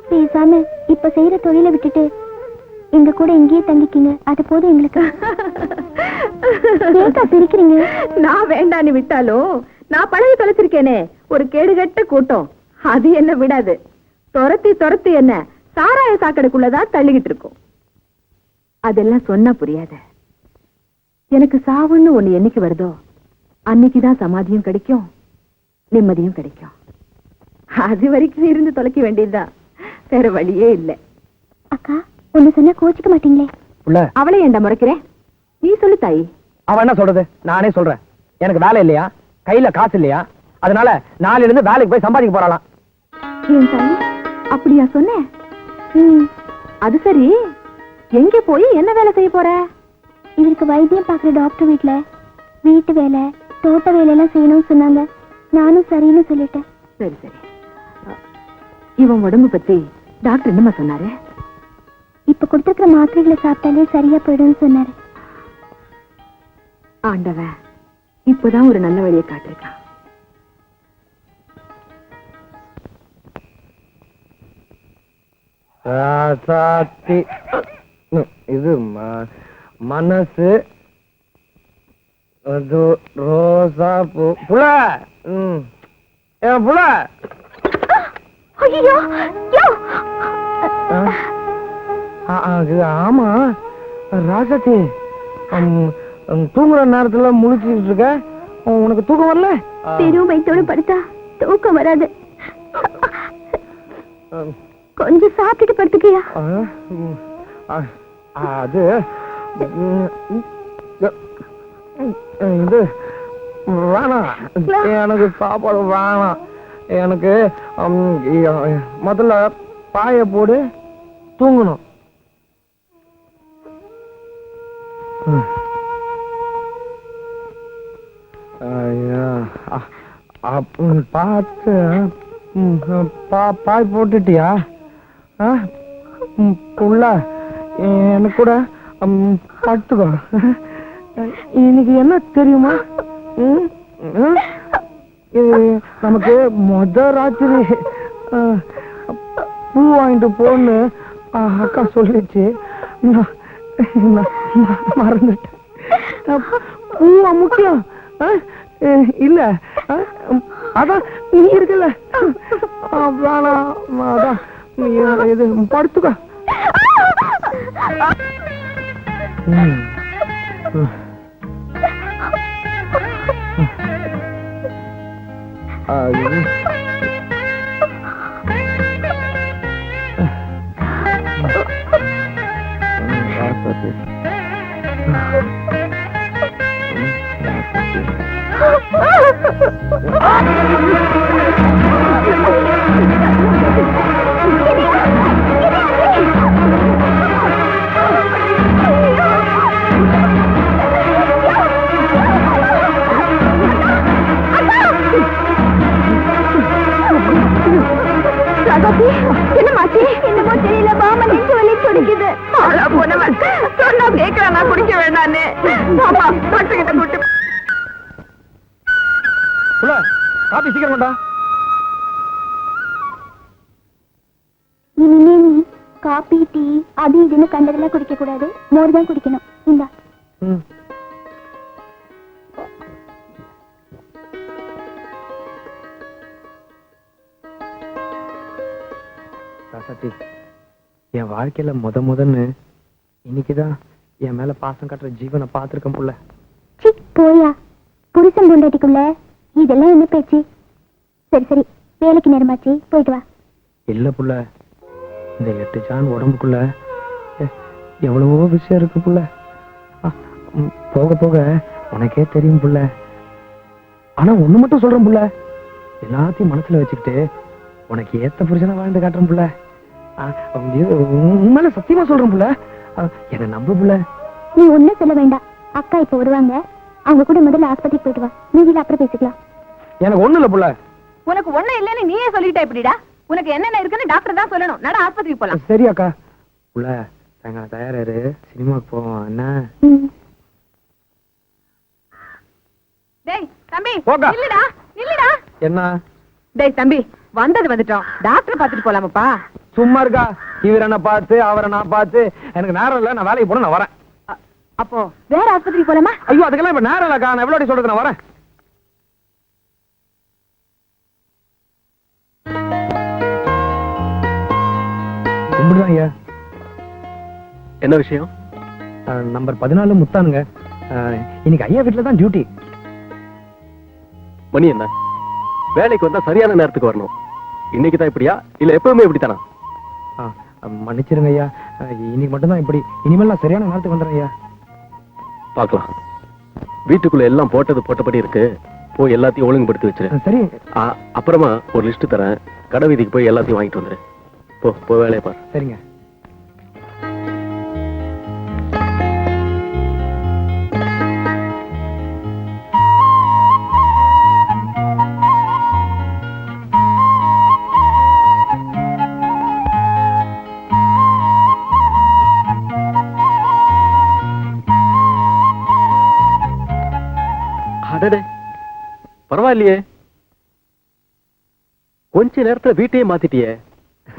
பேசாம இப்ப செய்யற தொழிலை விட்டுட்டு எங்க கூட இங்கேயே தங்கிக்கிங்க, அது போதும் எங்களுக்கு. ஏன்க்கா சிரிக்கிறீங்க? நான் வேண்டான்னு விட்டாலும் நான் பழகி தொலைச்சிருக்கேனே ஒரு கேடுகட்ட கூட்டம், அது என்ன விடாது. துரத்தி துரத்தி என்ன சாராய சாக்கடைக்குள்ளதான் தள்ளிக்கிட்டு இருக்கோம். அதெல்லாம் சொன்னா புரியாத. எனக்கு சாவுன்னு ஒண்ணு என்னைக்கு வருதோ அன்னைக்குதான் சமாதியும் கிடைக்கும், நிம்மதியும் கிடைக்கும். அது வரைக்கும் இருந்து தொலைக்க வேண்டியதுதான், வேற வழியே இல்லை. அக்கா ஒண்ணு சொன்னா கோச்சிக்க மாட்டீங்களே? அவளை ஏண்டா முறைக்கிறேன்? நீ சொல்லு தாயி. அவன் என்ன சொல்றது? நானே சொல்றேன். எனக்கு வேலை இல்லையா, கையில காசு இல்லையா, அதனால நாளையில இருந்து வேலைக்கு போய் சம்பாதிக்க போறாளாம். ஏன் தாயி அப்படியா சொன்னேன்? அது சரி, எங்க போய் என்ன வேலை செய்ய போற? இவருக்கு வைத்தியம் பாக்குற டாக்டர் வீட்டுல வீட்டு வேலை தோட்ட வேலையெல்லாம் செய்யணும்னு சொன்னாங்க. நானும் சரின்னு சொல்லிட்டேன். சரி சரி. இவன் உடம்பு பத்தி டாக்டர் என்னமா சொன்னாரு? இப்ப கொடுத்துருக்கிற மாத்திரைகளை சாப்பிட்டாலே சரியா போயிடும்னு சொன்னாரு. ஆண்டவன் இப்பதான் ஒரு நல்ல வழியை காட்டிருக்கான். இது மனசு அது ரோசா பூ புல புல. ஐயோ ஆமா ராசாத்தி, தூங்குற நேரத்துல முழிச்சுட்டு இருக்க, உனக்கு தூக்கம் வரல? பெரும் வயிற்றோட படுத்தா தூக்கம் வராது. கொஞ்சம் சாப்பிட்டுட்டு படுத்துக்கியா? அது இது வேணாம், எனக்கு சாப்பாடு வேணாம். எனக்கு முதல்ல பாய போடு, தூங்கணும். பார்த்து பாய் போட்டுட்டியா? புள்ள எனக்கு கூட படுத்துக்கோ. இன்னைக்கு என்ன தெரியுமா, நமக்கு ராத்திரி பூ வாங்கிட்டு போன்னு அக்கா சொல்லிச்சு. மறந்துட்டேன். பூவா முக்கியம் இல்ல, அதான் நீ இருக்கல, வேணாம், அதான் இது படுத்துக்கோ. என்னமாச்சு? என்னமோ தெரியல, மாமா நெஞ்சு வலி துடிக்குது. சொன்னா கேட்கறானா குடிக்க வேண்டான்னு டாக்டர் கிட்ட கூட்டு. காபி சீக்கிரம் கொண்டா. இனிமே நீ காபி டீ அது இதுன்னு கண்டதெல்லாம் குடிக்க கூடாது, மோர் தான் குடிக்கணும். இந்தா. என் வாழ்க்கையில முதன்னு இன்னைக்குதான் என் மேல பாசம் காட்டுற ஜீவனை பாத்துருக்கேன் புள்ள. போயா, புருஷன் பொண்டாட்டிக்குள்ள இதெல்லாம் என்ன பேச்சு? சரி சரி, வேலைக்கு நேரமாச்சு, போயிட்டு வா. இல்ல புள்ள, இந்த 8 ஜான் உடம்புக்குள்ள எவ்வளவோ விஷயம் இருக்கு புள்ள. போக போக உனக்கே தெரியும் புள்ள. ஆனா ஒண்ணு மட்டும் சொல்றேன் புள்ள, எல்லாத்தையும் மனசுல வச்சுக்கிட்டு உனக்கு ஏத்த புருஷனா வாழ்ந்து காட்டுறேன் புள்ள. உண்மையில சத்தியமா சொல்றேன் புள்ள, என்ன நம்ப புள்ள. நீ ஒண்ணும் சொல்ல வேண்டாம், அக்கா இப்ப வருவாங்க, அவங்க கூட முதல்ல ஆஸ்பத்திரிக்கு போயிட்டு வா, நீங்க அப்புறம் பேசிக்கலாம். எனக்கு ஒண்ணு இல்ல புள்ள. உனக்கு ஒண்ணு இல்லன்னு நீயே சொல்லிட்ட எப்படிடா? உனக்கு என்னென்ன இருக்குன்னு டாக்டர் தான் சொல்லணும். நட ஆஸ்பத்திரிக்கு போலாம். சரி அக்கா. புள்ள சாயங்காலம் தயாராரு, சினிமாக்கு போவோம் என்ன? டேய் தம்பி, போக்கா. நில்லுடா நில்லுடா. என்ன? டேய் தம்பி, வந்தது வந்துட்டோம், டாக்டர் பாத்துட்டு போலாமாப்பா? சும்மா இருக்கா? இவரை நான் பார்த்து அவரை நான் பார்த்து எனக்கு நேரம் இல்ல, நான் வேலைக்கு போன, நான் வரேன். அப்போ வேற ஆஸ்பத்திரிக்கு போலாமா? ஐயோ அதுக்கெல்லாம் இப்ப நேரம் இல்லக்கா, நான் எவ்வளவு சொல்றது, நான் வரேன். அப்படிதான் ஐயா. என்ன விஷயம்? நம்பர் 14 முத்தானுங்க. இன்னைக்கு ஐயா வீட்டுல தான் டியூட்டி. மணி என்ன? வேலைக்கு வந்தா சரியான நேரத்துக்கு வரணும். இன்னைக்கு தான் இப்படியா இல்ல எப்பவுமே இப்படித்தானா? மன்னிச்சிருங்க ஐயா, இன்னைக்கு மட்டும்தான் இப்படி. இனிமேல் நான் சரியான நேரத்துக்கு வந்துடுறேன் ஐயா. பார்க்கலாம். வீட்டுக்குள்ள எல்லாம் போட்டபடி இருக்கு. போய் எல்லாத்தையும் ஒழுங்குபடுத்தி வச்சிரு. சரி. அப்புறமா ஒரு லிஸ்ட் தரேன். கடை வீதிக்கு போய் எல்லாத்தையும் வாங்கிட்டு வந்துரு. போ வேலையை பாரு. சரிங்க. அடடே, பரவாயில்லையே, கொஞ்ச நேரத்துல வீட்டையே மாத்திட்டியே.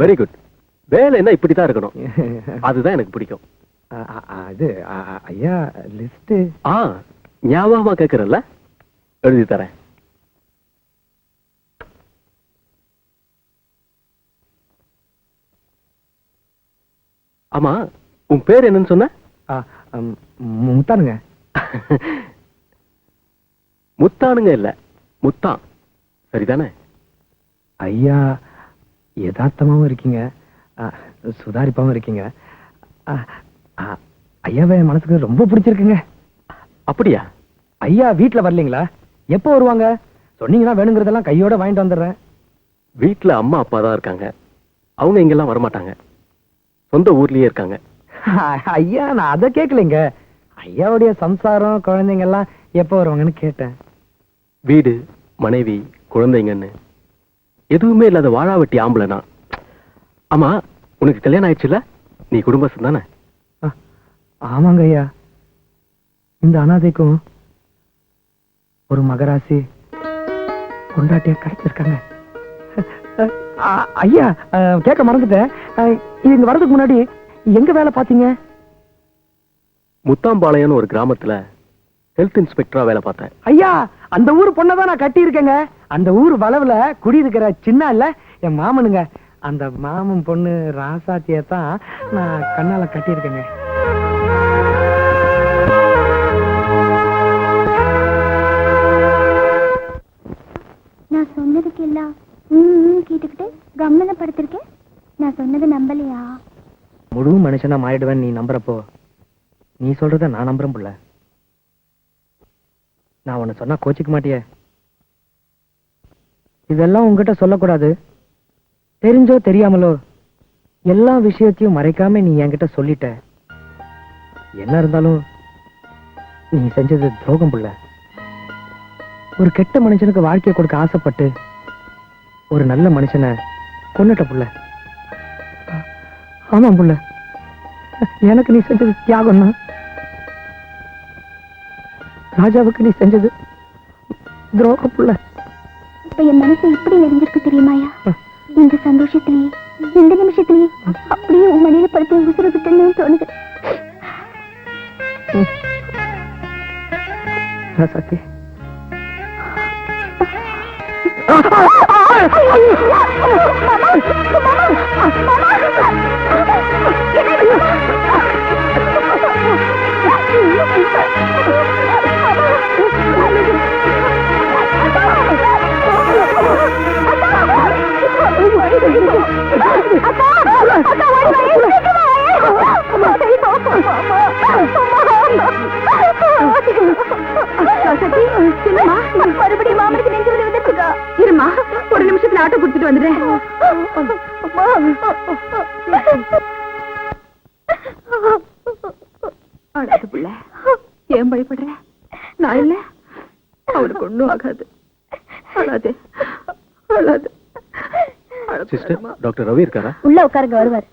Very good. வேலை என்ன இப்படித்தான் இருக்கணும். அதுதான் எனக்கு பிடிக்கும். அது ஐயா லிஸ்ட். ஞாபகமா கேக்குறல்ல, எழுதி தரேன். ஆமா, உன் பேர் என்னன்னு சொன்ன? முத்தானுங்க. முத்தானுங்க இல்ல, முத்தான். சரிதானே? ஐயா யதார்த்தமாவும் இருக்கீங்க, சுதாரிப்பாவும் இருக்கீங்க. ஐயாவை மனசுக்கு ரொம்ப பிடிச்சிருக்குங்க. அப்படியா? ஐயா வீட்டுல வரலீங்களா? எப்போ வருவாங்க சொன்னீங்கன்னா வேணுங்கிறதெல்லாம் கையோட வாங்கிட்டு வந்துடுறேன். வீட்டுல அம்மா அப்பா தான் இருக்காங்க. அவங்க இங்கெல்லாம் வரமாட்டாங்க. சொந்த ஊர்லயே இருக்காங்க. ஐயா நான் அதை கேட்கலைங்க. ஐயாவுடைய சம்சாரம் குழந்தைங்க எல்லாம் எப்போ வருவாங்கன்னு கேட்டேன். வீடு, மனைவி, குழந்தைங்கன்னு எதுவுமே இல்லாத வாழாவட்டி ஆம்பளைனா. ஆமா, உனக்கு கல்யாணம் ஆயிடுச்சுல? நீ குடும்பஸ்தன் தானே? ஆமாங்க ஐயா. இந்த அனாதைக்கும் ஒரு மகராசி கொண்டாட்டியா கிடைச்சிருக்காங்க. ஐயா கேட்க மறந்துட்டேன், இங்க வர்றதுக்கு முன்னாடி எங்க வேலை பாத்தீங்க? முத்தாம்பாளையம் ஒரு கிராமத்துல ஹெல்த் இன்ஸ்பெக்டரா வேலை பார்த்தேன். ஐயா அந்த ஊர் பொண்ணதான் நான் கட்டி இருக்கேங்க. அந்த ஊர் வளவுல குடியிருக்கிற சின்ன இல்ல என் மாமனுங்க. அந்த மாமன் பொண்ணு ராசாத்தியத்தான் நான் கண்ணால கட்டி இருக்கேங்க. நான் சொன்னதுக்கு எல்லாம் கேட்டுக்கிட்டு கம்மன படுத்திருக்கேன். நான் சொன்னது நம்பலையா? முழு மனுஷனா மாறிடுவேன் நீ நம்புறப்போ நீ சொல்றத நான் நம்புறேன் புள்ள. நான் உன்னை சொன்னா கோச்சிக்க மாட்டியே? இதெல்லாம் உங்ககிட்ட சொல்லக்கூடாது. தெரிஞ்சோ தெரியாமலோ எல்லா விஷயத்தையும் மறைக்காம நீ என்கிட்ட சொல்லிட்ட. என்ன இருந்தாலும் நீ செஞ்சது துரோகம் புள்ள. ஒரு கெட்ட மனுஷனுக்கு வாழ்க்கையை கொடுக்க ஆசைப்பட்டு ஒரு நல்ல மனுஷனை கொன்னுட்ட புள்ள. ஆமாம் புள்ள, எனக்கு நீ செஞ்சது தியாகம் தான். ராஜாவுக்கு நீ செஞ்சது துரோகம் புள்ள. இப்ப என் மனசு இப்படி நெறிஞ்சிருக்கு தெரியுமாயா? இந்த சந்தோஷத்திலேயே இந்த நிமிஷத்திலேயே அப்படியே உன் மனையில படுத்து உசுறு விட்டுன்னு தோணுது. சக்தி மறுபடியும் மாமனுக்கு நெஞ்சு வலி வந்துருக்கா? இருமா, ஒரு நிமிஷத்துல ஆட்டோ குடுத்துட்டு வந்துடுறேன். அழாது புள்ள, ஏன் பயப்படுற? நான் இல்ல, அவனுக்கு ஒண்ணும் ஆகாது. அழாதே, அழாது. சிஸ்டர், டாக்டர் ரவி இருக்காரா? உள்ள உட்காருங்க, வருவார்.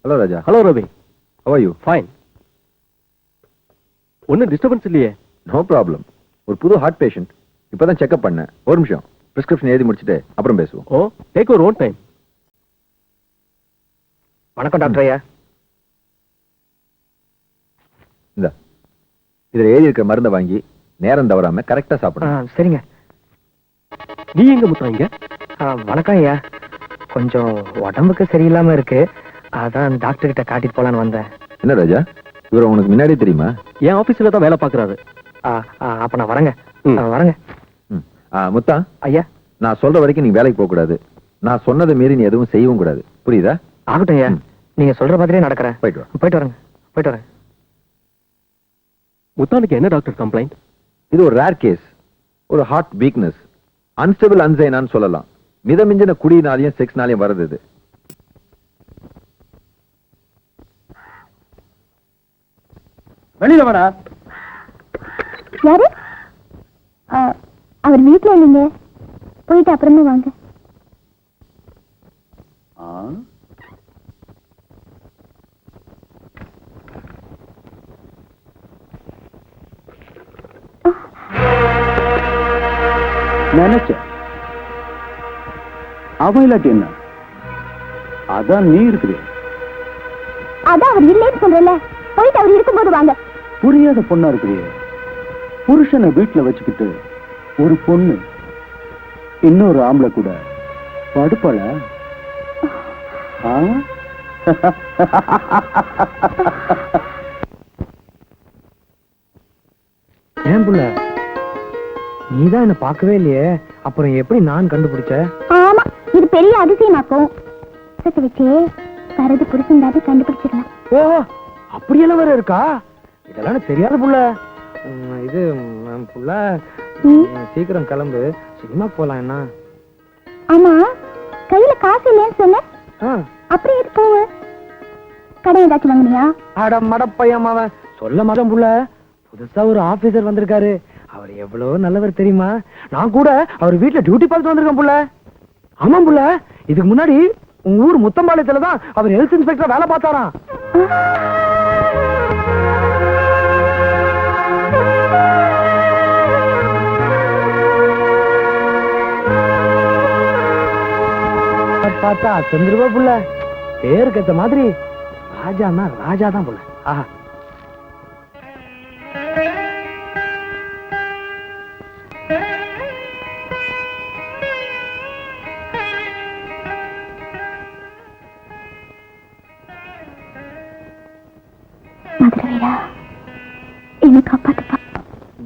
Hello Raja. Hello Ravi. How are you? Fine. ஒன்னும் டிஸ்டர்பன்ஸ் இல்லையே? No problem. ஒரு புது ஹார்ட் பேஷண்ட். இப்பதான் செக்அப் பண்ணேன். ஒரு நிமிஷம், பிரிஸ்கிரிப்ஷன் எழுதி முடிச்சிட்டு அப்புறம் பேசுவோம். ஓ, டேக் யுவர் ஓன் டைம். வணக்கம் டாக்டர் ஐயா. இந்த இதுல எழுதி இருக்கிற மருந்தை வாங்கி நேரம் தவறாம கரெக்டா சாப்பிடணும். சரிங்க. நீ எங்க முத்தா இங்க? வணக்கம் ஐயா. கொஞ்சம் உடம்புக்கு சரியில்லாம இருக்கு, அதான் டாக்டர் கிட்ட காட்டிட்டு போலான்னு வந்தேன். என்ன ராஜா, இவர் உனக்கு முன்னாடியே தெரியுமா? என் ஆபீஸ்ல தான் வேலை பாக்குறாரு. அப்ப நான் வரேங்க. வரேங்க. முத்தா ஐயா, நான் சொல்ற வரைக்கும் நீ வேலைக்கு போக கூடாது. நான் சொன்னதை மீறி நீ எதுவும் செய்யவும் கூடாது. புரியுதா? ஆகட்டும் ஐயா, நீங்க சொல்ற மாதிரியே நடக்கிறேன். போயிட்டு வா. போயிட்டு வரேங்க. போயிட்டு வரேன். முத்தானுக்கு என்ன டாக்டர் கம்ப்ளைண்ட்? இது ஒரு ரேர் கேஸ், ஒரு ஹார்ட் வீக்னஸ், அன்ஸ்டபிள் அன்சைனான்னு சொல்லலாம். மிதமிஞ்சின குடியினாலையும் செக்ஸ்னாலையும் வருது இது. வெளியில வாடா. யாரு? அவர் வீட்டுல இல்லைங்க, போயிட்டு அப்புறமா வாங்க. நினைச்ச அவன் இல்லாட்டி என்ன, அதான் நீ இருக்குது. அதான் அவர் இல்லைன்னு சொல்றல, போயிட்டு அவர் இருக்கும்போது வாங்க. புரியாத பொண்ணா இருக்குது. புருஷனை வீட்டுல வச்சுக்கிட்டு ஒரு பொண்ணு இன்னொரு ஆம்பளை கூட படுப்பல. ஏன் புள்ள, நீதான் என்ன பார்க்கவே இல்லையே, அப்புறம் எப்படி நான் கண்டுபிடிச்ச? ஆமா, இது பெரிய அதிசயமாக்கும். சத்து வச்சே வரது புருஷன் தான் கண்டுபிடிச்சிடலாம். ஓ, அப்படியெல்லாம் வேற இருக்கா? இதெல்லாம் எனக்கு தெரியாத புள்ள. இது புள்ள, சீக்கிரம் கிளம்பு, சினிமா போலாம். என்ன? ஆமா, கையில காசு இல்லைன்னு சொன்ன, அப்புறம் எது போவ? கடை ஏதாச்சும் வாங்கினியா? அட மடப்பையன் அவன் சொல்ல மாட்டான் புள்ள. புதுசா ஒரு ஆபீசர் வந்திருக்காரு, அவர் எவ்வளவு நல்லவர் தெரியுமா? நான் கூட அவர் வீட்டுல டியூட்டி பார்த்துட்டு வந்திருக்கேன் புள்ள. ஆமா புள்ள, இதுக்கு முன்னாடி உங்க ஊர் முத்தம்பாளையத்துல தான் அவர் ஹெல்த் இன்ஸ்பெக்டர் வேலை பார்த்தாராம். பார்த்தா சந்திரபா புள்ள, பேருக்கு ஏத்த மாதிரி ராஜானா ராஜா தான் புள்ள. ஆஹா,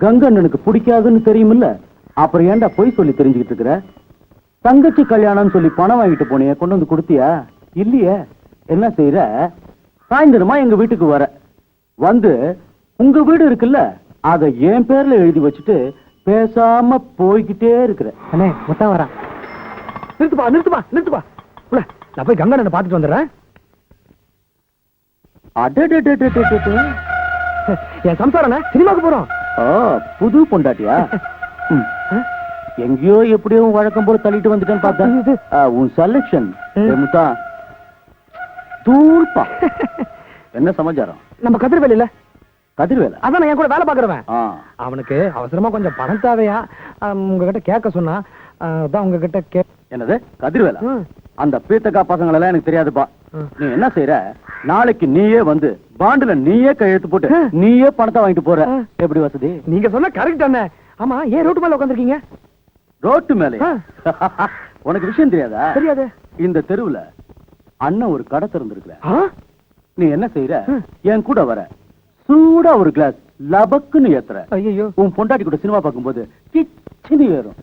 கங்கண்ணனுக்கு பிடிக்காதுன்னு தெரியுமில்ல, அப்புறம் ஏன்டா போய் சொல்லி தெரிஞ்சுக்கிட்டு இருக்கிற? தங்கச்சி கல்யாணம் சொல்லி பணம் வாங்கிட்டு போனிய, கொண்டு வந்து கொடுத்தியா? இல்லையே. என்ன செய்யற? சாயந்தரமா எங்க வீட்டுக்கு வர வந்து உங்க வீடு இருக்குல்ல, அத என் பேர்ல எழுதி வச்சுட்டு பேசாம போய்கிட்டே இருக்கிற. அண்ணே மொத்தம் வரா. நிறுத்துப்பா நிறுத்துப்பா நிறுத்துப்பா புள்ள, நான் போய் கங்கண்ணனை பார்த்துட்டு வந்துடுறேன். என் சம்சாரண்ணே சினிமாவுக்கு போறோம். புது பொண்டாட்டியா? எங்கேயோ எப்படியோ வழக்கம் போல தள்ளிட்டு வந்துட்டேன்னு பார்த்தேன். உன் செலக்ஷன் தூள்பா. என்ன சமாச்சாரம்? நம்ம கதிர்வேல் இல்ல, கதிர்வேல அதான் என் கூட வேலை பாக்குறவன். அவனுக்கு அவசரமா கொஞ்சம் பணம் தேவையா, உங்ககிட்ட கேட்க சொன்னா, அதான் உங்ககிட்ட என்னது கதிர்வேல? அந்த பீத்தக்கா பசங்களை எல்லாம் எனக்கு தெரியாதுப்பா. நீ என்ன செய்யற, நாளைக்கு நீயே வந்து பாண்டுல நீயே கையெழுத்து போட்டு நீயே பணத்தை வாங்கிட்டு போற. எப்படி வசதி? நீங்க சொன்ன கரெக்ட் அண்ணே. ஆமா, ஏன் ரோட்டு மேல உட்காந்துருக்கீங்க? ரோட்டு மேல? உனக்கு விஷயம் தெரியாதா? தெரியாது. இந்த தெருவுல அண்ணன் ஒரு கடை திறந்திருக்கிற. நீ என்ன செய்யற, என் கூட வர சூடா ஒரு கிளாஸ் லபக்குன்னு ஏத்துற. ஐயோ, உன் பொண்டாட்டி கூட சினிமா பார்க்கும்போது கிச்சினு ஏறும்.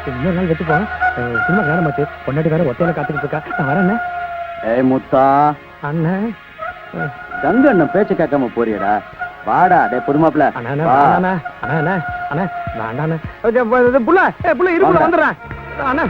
இன்னொரு நாள் வெட்டுப்போம், சினிமா நேரமாச்சு, பொண்டாட்டி வேற ஒத்தையில காத்துக்கிட்டு இருக்கா. நான் வரேன். ஏய் முத்தா அண்ணன், கங்க அண்ணன் பேச்ச கேட்காம போறியடா. வாடா டே புதுமாப்ல. புள்ள இருக்கு, வந்துடுறேன் அண்ணா.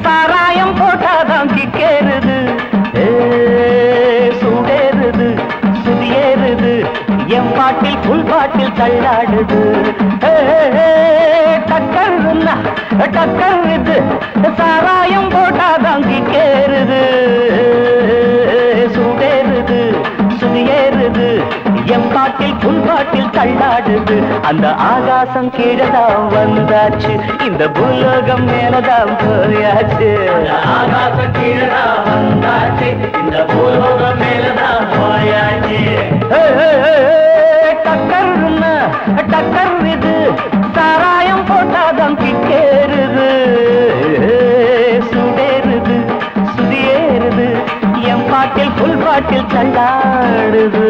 சாராயம் போட்டாதான் கிக்கேறுது சூடேறுது சுதியேறுது என் பாட்டில் புல் பாட்டில் தள்ளாடுது டக்கருன்னா டக்கருது சாராயம் போட்டாதான் கிக்கேறுது சூடேறுது சுதியேறுது என் பாட்டில் புல் பாட்டில் தள்ளாடுது அந்த ஆகாசம் கீழதான் வந்தாச்சு இந்த பூலோகம் மேலதான் போயாச்சு ஆகாசம் கீழதான் வந்தாச்சு இந்த பூலோகம் மேலதான் போயாச்சு டக்கர்னா டக்கர் இது சாராயம் போட்டாதான் கிக்கேறுது சுடேறுது சுதியேறுது என் பாட்டில் புல் பாட்டில் தள்ளாடுது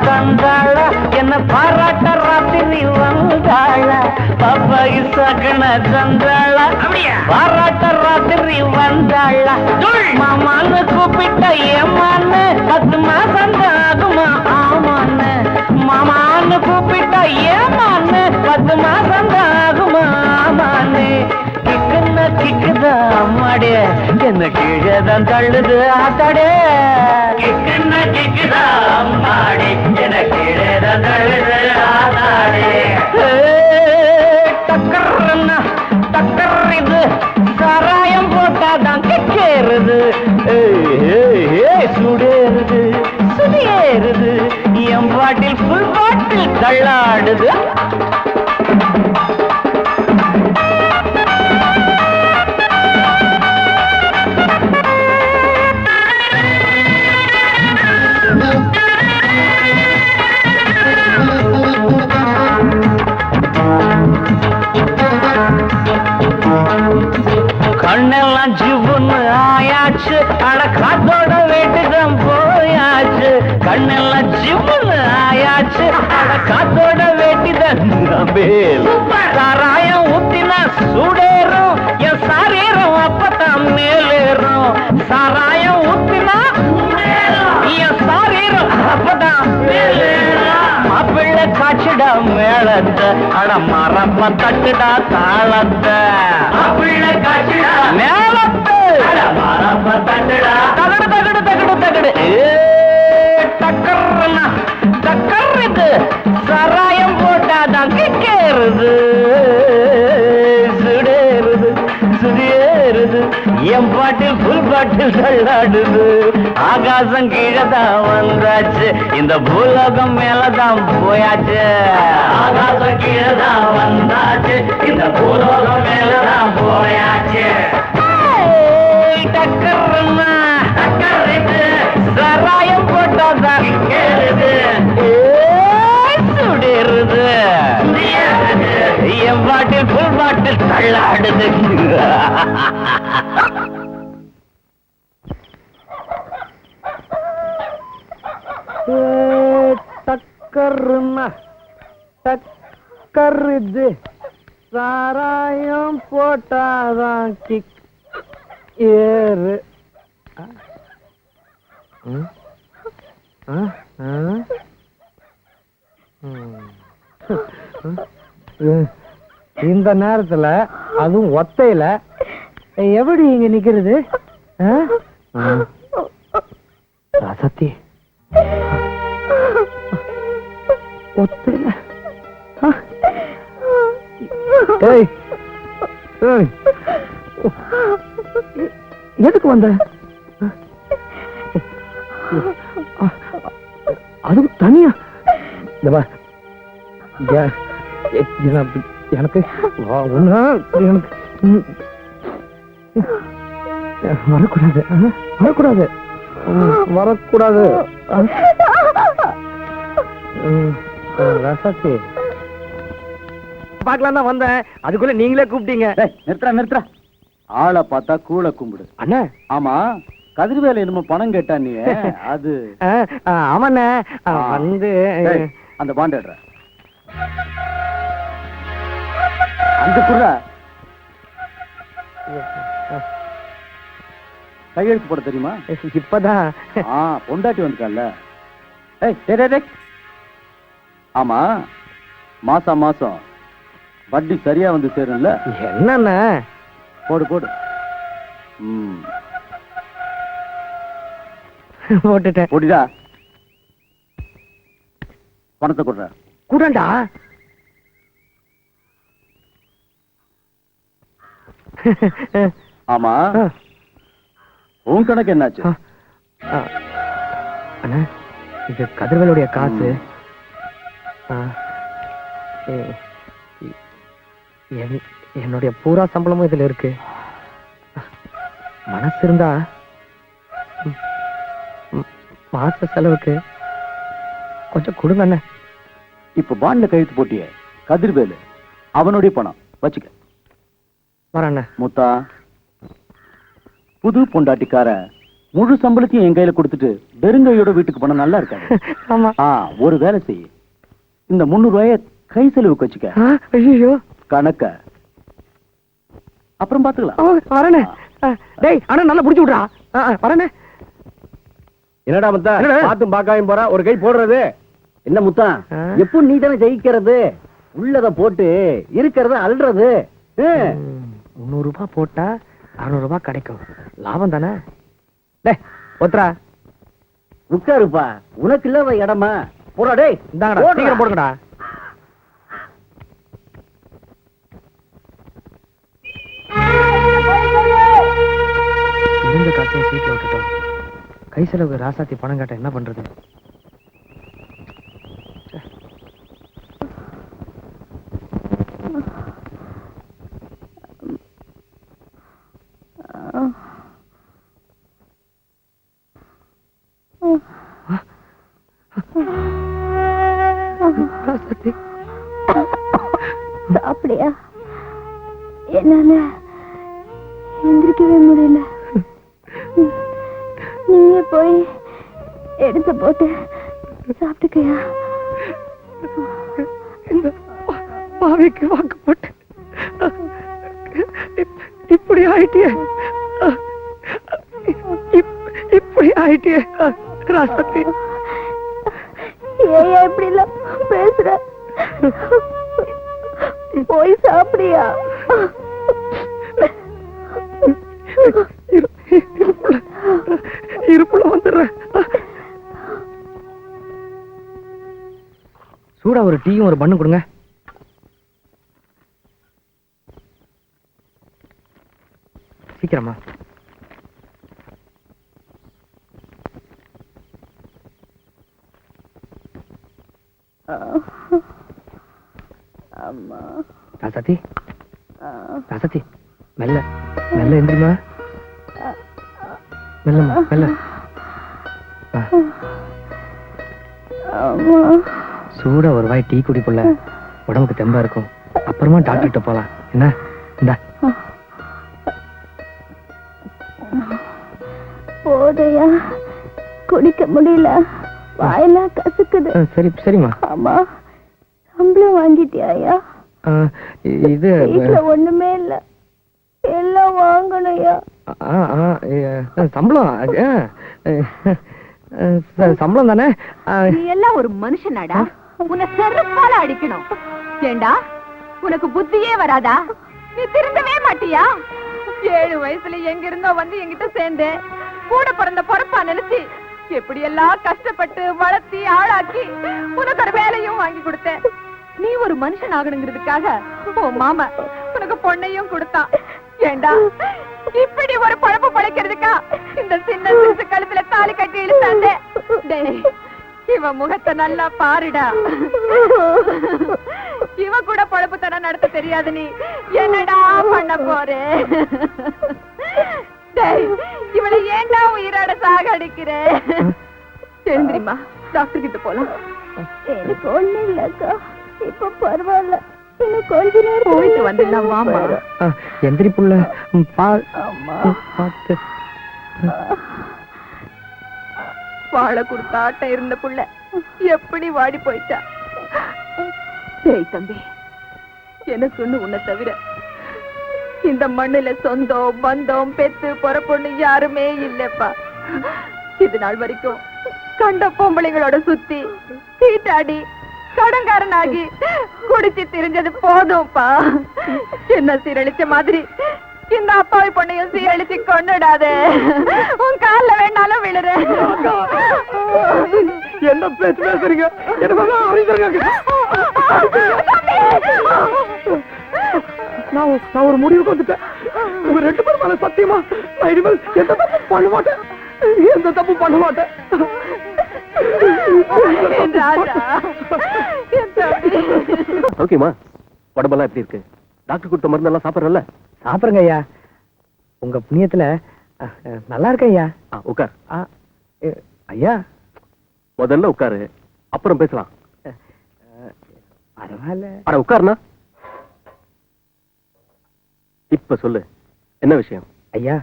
தந்தாள என்ன பாராட்ட ராத்திரி வந்தாள பாப்பாயி சகன தந்தாள பாராட்ட ராத்திரி வந்தாள மாமான்னு கூப்பிட்ட ஏமான்னு 10 மாசம் ஆகுமா ஆமான்னு மாமான்னு கூப்பிட்ட ஏமான்னு 10 மாசம் ஆகுமா ஆமான்னு கிக்குன்னா கிக்குதா அம்மாடே என்ன கீழதான் தள்ளுது ஆத்தாடே கிக்குன்னா கிக்குதா அம்மாடே என்ன கீழதான் தள்ளுது ஆத்தாடே டக்கர்னா டக்கர் இது சாராயம் போட்டாதான் கிக்கேறுது சுடேறுது சுதியேறுது என் பாட்டில் புல் பாட்டில் தள்ளாடுது கண்ணெல்லாம் ஜிவுன்னு ஆயாச்சு அட காத்தோட வேட்டுதான் போயாச்சு கண்ணெல்லாம் ஜிவுன்னு ஆயாச்சு அட காத்தோட வேட்டிதான் சாராயம் ஊத்தினா சூடேறும் என் சாரீரம் அப்பதான் மேலேறும் சாராயம் ஊத்தினா என் சாரீரம் அப்பதான் மாப்பிள்ளை காய்ச்சிடா மேளத்தை அட மரப்ப தட்டுடா தாளத்தை மாப்பிள்ளை காய்ச்சிடா மேளத்தை அட மரப்ப தட்டுடா தகடு தகடு தகடு தகடு டக்கர்னா டக்கர் இது சாராயம் போட்டாதான் கிக்கேறுது சுடேறுது சுதியேறுது என் பாட்டில் புல் பாட்டில் தள்ளாடுது ஆகாசம் கீழதான் வந்தாச்சு இந்த பூலோகம் மேலதான் போயாச்சு ஆகாசம் கீழதான் வந்தாச்சு இந்த பூலோகம் மேலதான் போயாச்சு டக்கர்னா டக்கர் இது சாராயம் போட்டாதான் கேளுது சுடேறுது என் பாட்டில் புல் பாட்டில் தள்ளாடுது டக்கர்னா டக்கர் இது சாராயம் போட்டாதான் கிக் ஏறு இந்த நேரத்துல அதுவும் ஒத்தையில எப்படி இங்க நிக்கிறது சத்தி ஒத்தையில எதுக்கு வந்த அதுவும் தனியா எனக்கு வரக்கூடாது வரக்கூடாது வரக்கூடாது ரசத்தி பார்க்கலாம் தான் வந்தேன், அதுக்குள்ள நீங்களே கூப்பிட்டீங்க. நிறுத்துற ஆளை பார்த்தா கூழ கும்பிடு. அண்ணா ஆமா, கதிர்வேலை என்னமோ பணம் கேட்டா நீ, அது ஆமாண்ணே வந்து அந்த பாண்ட் எடுற அந்த குர்ரா கையெழுத்து போட தெரியுமா? இப்பதான் பொண்டாட்டி வந்துட்டால. ஆமா, மாசம் மாசம் வட்டி சரியா வந்து சேரும்ல? என்னண்ணா போடு போடு. போட்டுட்டேன். போடிடா, பணத்தை கொடுற. கூடண்டா ஆமா, உன் கணக்கு என்னாச்சு? அண்ணா இது கதிர்வேலுடைய காசு. என்னுடைய பூரா சம்பளமும் இதுல இருக்கு. மனசு இருந்தா மாச செலவுக்கு கொஞ்சம் கொடுங்க அண்ணா. இப்ப பாண்ட்ல கையெழுத்து போட்டியே, கதிர்வேலு அவனுடைய பணம் வச்சுக்க. வரண்ண முத்தா, புது பொண்டாட்டிக்கார முழு சம்பளத்தையும் என் கையில கொடுத்துட்டு வெறுங்கையோட வீட்டுக்கு போனா நல்லா இருக்காது. ஆமா. ஒரு வேலை செய்ய, இந்த 300 ரூபாய கை செலவுக்கு வச்சுக்க. ஐயோ, கணக்க அப்புறம் பாத்துக்கலாம். வரண்ணே. டேய் அண்ணா நல்லா புடிச்சு விடுறா. வரண்ணே. என்னடா முத்தா, பாத்தும் பாக்காயும் போற, ஒரு கை போடுறது என்ன முத்தா? எப்போ நீ தானே ஜெயிக்கிறது, உள்ளத போட்டு இருக்கிறத அல்றது. 300 ரூபாய் போட்டா 600 ரூபாய் கிடைக்கும், லாபம் தானே? டேய் ஒத்துறா, உட்காருப்பா, உனக்கு இல்ல இடமா? போடா டேய், இந்தாங்கடா சீக்கிரம் போடுங்கடா. இருந்த காசையும் சீட்ல விட்டுட்டோம். கை செலவுக்கு ராசாத்தி பணம் கேட்ட என்ன பண்றது? அப்படியா? என்னால எந்திரிக்கவே முடியல. நீயே போய் எடுத்து போட்டு சாப்பிட்டுக்கையா? இந்த பாவிக்கு வாக்கு போட்டு இப்படி ஆயிட்டியே, இப்படி ஆயிட்டியே ராசாத்தி. ஏன் இப்படி எல்லாம் பேசுற? போய் சாப்பிடியா? இருப்புல வந்துடுறேன். சூடா ஒரு டீயும் ஒரு பண்ணு கொடுங்க. சீக்கிரமா. ராசாத்தி, ராசாத்தி மெல்ல மெல்ல எந்திரிமா, மெல்லமா மெல்ல. சூடா ஒரு வாய் டீ குடி போல, உடம்புக்கு தெம்பா இருக்கும். அப்புறமா டாக்டர் கிட்ட போலாம். என்ன இந்தா. போதையா, குடிக்க முடியல, வாயெல்லாம் கசுக்குது. சரி சரிம்மா. ஆமா, சம்பளம் வாங்கிட்டியாயா? இது வீட்டுல ஒண்ணுமே இல்ல, எல்லாம் வாங்கணும்யா. சம்பளம் சம்பளம் தானே? நீ எல்லாம் ஒரு மனுஷனாடா? உன்னை செருப்பால அடிக்கணும். ஏண்டா உனக்கு புத்தியே வராதா? நீ திருந்தவே மாட்டியா? 7 வயசுல எங்க இருந்தோ வந்து என்கிட்ட சேர்ந்து கூட பிறந்த பொறப்பா நினைச்சு எப்படி எல்லாம் கஷ்டப்பட்டு வளர்த்தி ஆளாக்கி உனக்கு ஒரு வேலையும் வாங்கி கொடுத்தேன். நீ ஒரு மனுஷன் ஆகணுங்கிறதுக்காக உன் மாமா உனக்கு பொண்ணையும் கொடுத்தான். ஏண்டா இப்படி ஒரு பழப்பு பழைக்கிறதுக்கா இந்த சின்ன சிசு கழுத்துல தாலி கட்டி இழுத்தாண்டே? இவ முகத்தை நல்லா பாருடா. இவ கூட பழப்பு தன நடத்த தெரியாது. நீ என்னடா பண்ண போற? இவளை ஏண்டா உயிரோட சாக அடிக்கிற? எழுந்திரிமா, டாக்டர் கிட்ட போலாம். எனக்கு ஒண்ணு இல்லக்கா, இப்ப பரவாயில்ல. இன்னும் கொஞ்ச நேரம் போயிட்டு வந்துடலாம் வாமா. எந்திரி புள்ள, பால் பார்த்து. வாழை கொடுத்த ஆட்டம் இருந்த புள்ள எப்படி வாடி போயிட்டா. டேய் தம்பி, எனக்குன்னு உன்னை தவிர இந்த மண்ணுல சொந்தம் பந்தம் பெத்து பொறப்பொண்ணு யாருமே இல்லப்பா. இது நாள் வரைக்கும் கண்ட பொம்பளைங்களோட சுத்தி சீட்டாடி கடங்காரனாகி குடிச்சு திரிஞ்சது போதும்ப்பா. என்ன சீரழிச்ச மாதிரி இந்த அப்பாவி பொண்ணையும் சீரழிச்சு கொண்டுடாதே. உன் கால்ல வேணாலும் விழுறேன். என்ன பேச்சு பேசுறீங்க? நான் ஒரு முடிவுக்கு வந்துட்டேன். உங்க 2 பேரும் மேல சத்தியமா நான் இனிமேல் எந்த தப்பு பண்ண மாட்டேன். எந்த தப்பு பண்ண மாட்டேன். ஓகேமா, உடம்பெல்லாம் எப்படி இருக்கு? டாக்டர் கொடுத்த மருந்தெல்லாம் சாப்பிட்றல்ல? சாப்பிடுங்க ஐயா. உங்க புண்ணியத்துல நல்லா இருக்க ஐயா. உட்கார். ஐயா முதல்ல உட்காரு, அப்புறம் பேசலாம். பரவாயில்ல. அட உட்காருண்ணா. இப்ப சொல்லு, என்ன விஷயம்? ஐயா,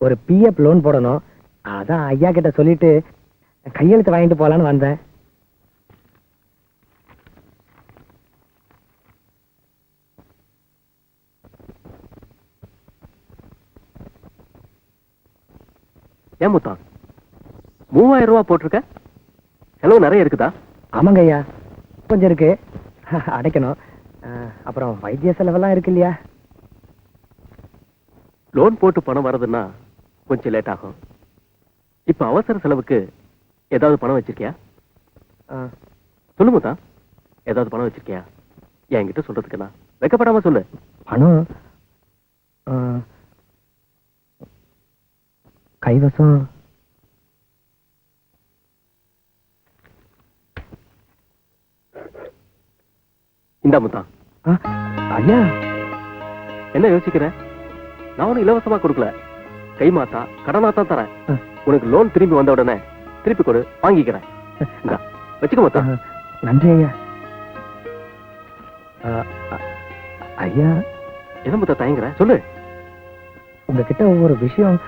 ஒரு பிஎஃப் லோன் போடணும். அதான் ஐயா கிட்ட சொல்லிட்டு கையெழுத்து வாங்கிட்டு போலான்னு வந்தேன். ஏன் முத்தா 3000 ரூபாய் போட்டிருக்க? செலவு நிறைய இருக்குதா? ஆமாங்க ஐயா, கொஞ்சம் இருக்கு, அடைக்கணும். அப்புறம் வைத்திய செலவெல்லாம் இருக்கு இல்லையா? லோன் போட்டு பணம் வர்றதுன்னா கொஞ்சம் லேட் ஆகும். இப்ப அவசர செலவுக்கு ஏதாவது பணம் வச்சிருக்கியா? சொல்லு முத்தா, ஏதாவது பணம் வச்சிருக்கியா? என்கிட்ட சொல்றதுக்கு நான் வெக்கப்படாம சொல்லு. பணம் கைவசம் இந்தா முத்தா. ஐயா, என்ன யோசிக்கிற? நான் ஒன்னும் இலவசமா கொடுக்கல, கை மாத்தா கடனாத்தான் தரேன். உனக்கு லோன் திரும்பி வந்த உடனே திருப்பி கொடு, வாங்கிக்கிறேன். வச்சுக்க முத்தா. நன்றி ஐயா. ஐயா, என்ன முத்தா தயங்குற? சொல்லு. உங்ககிட்ட ஒவ்வொரு விஷயம்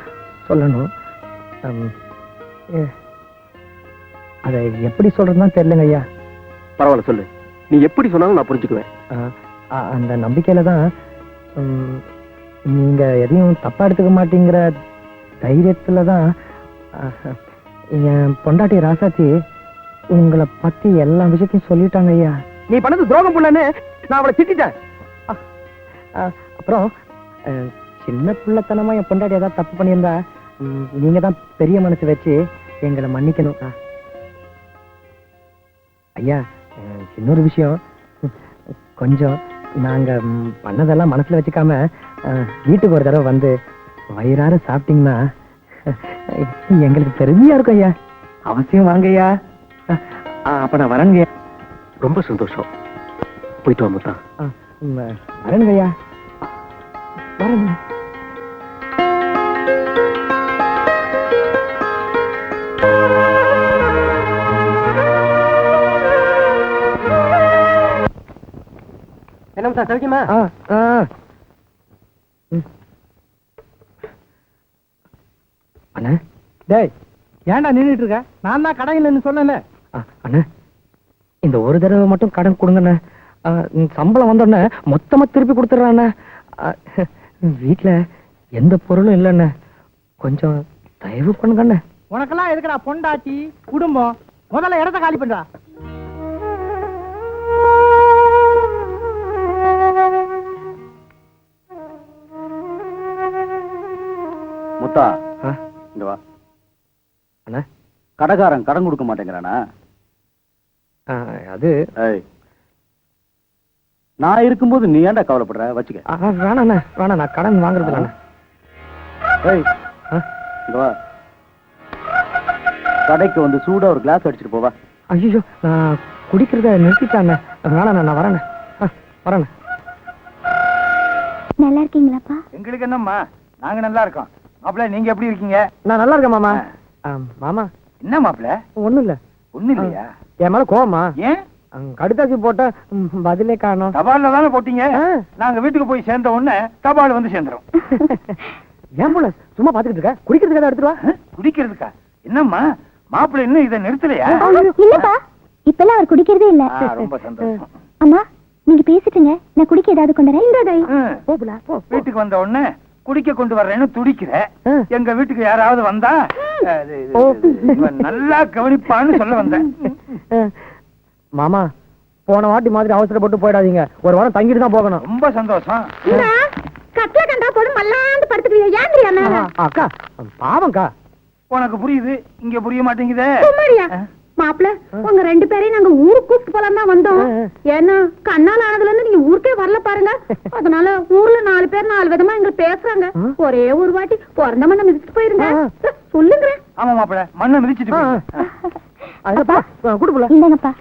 சொல்லணும். அதை எப்படி சொல்றதுன்னு தெரியலங்க ஐயா. பரவாயில்ல சொல்லு, நீ எப்படி சொன்னாலும் நான் புரிஞ்சுக்குவேன். அந்த நம்பிக்கையில தான் நீங்க எதையும் தப்பா எடுத்துக்க மாட்டீங்கிற தைரியத்துல தான் என் பொண்டாட்டி ராசாச்சி உங்களை பத்தி எல்லா விஷயத்தையும் சொல்லிட்டாங்க ஐயா. நீ பண்ணது துரோகம் புள்ளன்னு நான் அவளை திட்டிட்டேன். அப்புறம் சின்ன பிள்ளைத்தனமா என் பொண்டாட்டி ஏதாவது தப்பு பண்ணியிருந்தா நீங்க தான் பெரிய மனசு வச்சு எங்களை மன்னிக்கணும் ஐயா. இன்னொரு விஷயம், கொஞ்சம் நாங்க பண்ணதெல்லாம் மனசுல வச்சுக்காம வீட்டுக்கு ஒரு தடவை வந்து வயிறார சாப்பிட்டீங்கன்னா எங்களுக்கு பெருமையா இருக்கும் ஐயா. அவசியம் வாங்க ஐயா. அப்ப நான் வரேங்க. ரொம்ப சந்தோஷம். போயிட்டு வா முத்தா. வரேங்க ஐயா. வரேங்க. என்ன சார் சௌக்கியமா? அண்ணா, டேய் ஏன்டா நின்றுட்டு இருக்க? நான் தான் கடை இல்லைன்னு சொன்னேன்ல. அண்ணா, இந்த ஒரு தடவை மட்டும் கடன் கொடுங்கண்ணே. சம்பளம் வந்தோடனே மொத்தமா திருப்பி கொடுத்துட்றாண்ணே. வீட்டுல எந்த பொருளும் இல்லைண்ணே, கொஞ்சம் தயவு பண்ணுங்கண்ணே. உனக்கெல்லாம் எதுக்குடா பொண்டாட்டி குடும்பம்? முதல்ல இடத்த காலி பண்றா. முத்தா, இங்க வா. அண்ணா, கடைக்காரன் கடன் கொடுக்க மாட்டேங்கிறானா? அது நான் இருக்கும்போது நீ ஏன்டா கவலைப்படுற? வச்சுக்க. வேணாண்ணே, வேணாம், நான் கடன் வாங்குறது இல்லைண்ணே. இங்க வா. கடைக்கு வந்து சூடா ஒரு கிளாஸ் அடிச்சுட்டு போவா. ஐயோ, நான் குடிக்கிறத நிறுத்திட்டாண்ணே. வேணாண்ணே, நான் வரேண்ணே. வரேண்ணே. நல்லா இருக்கீங்களாப்பா? எங்களுக்கு என்னம்மா, நாங்க நல்லா இருக்கோம். மாப்பிள்ள நீங்க எப்படி இருக்கீங்க? நான் நல்லா இருக்கேன் மாமா. மாமா என்ன மாப்பிள்ள? ஒண்ணும் இல்ல. ஒண்ணு இல்லையா? என் மேல கோவமா? ஏன்? கடுதாசி போட்ட பதிலே காணோம். தபால்ல தானே போட்டீங்க. நாங்க வீட்டுக்கு போய் சேர்ந்த உடனே தபால் வந்து சேர்ந்துரும். ஏன் போல சும்மா பாத்துக்கிட்டு இருக்க? குடிக்கிறதுக்கு எடுத்துட்டு வா. குடிக்கிறதுக்கா? என்னம்மா மாப்பிள்ளை இன்னும் இதை நிறுத்தலையா? இல்லப்பா, இப்பெல்லாம் அவர் குடிக்கிறதே இல்ல. ரொம்ப சந்தோஷம். அம்மா நீங்க பேசிட்டுங்க, நான் குடிக்க ஏதாவது கொண்டு வரேன். வீட்டுக்கு வந்த உடனே குடிக்க கொண்டு வர்றேன்னு துடிக்கிற. எங்க வீட்டுக்கு யாராவது வந்தா நல்லா கவனிப்பான்னு சொல்ல வந்தேன். மாமா போன வாட்டி மாதிரி அவசரப்பட்டு போயிடாதீங்க. ஒரு வாரம் தங்கிட்டு தான் போகணும். ரொம்ப சந்தோஷம். கட்டில கண்டா போதும் மல்லாந்து படுத்துக்கிறியா? ஏந்திரியா மேல? அக்கா பாவம்க்கா. உனக்கு புரியுது, இங்க புரிய மாட்டேங்குதே. மாப்பிள்ள உங்க 2 பேரையும் நாங்க ஊருக்கு கூப்பிட்டு போலாம் தான் வந்தோம். ஏன்னா கண்ணால் ஆனதுல இருந்து நீங்க ஊருக்கே வரல பாருங்க. அதனால ஊர்ல 4 பேர் 4 விதமா எங்களை பேசுறாங்க. ஒரே ஒரு வாட்டி பிறந்த மண்ணை மிதிச்சுட்டு போயிருங்க சொல்லுங்க. ஆமா மாப்பிள்ள மண்ணை மிதிச்சுட்டு குடுப்பல. இந்தாங்கப்பா.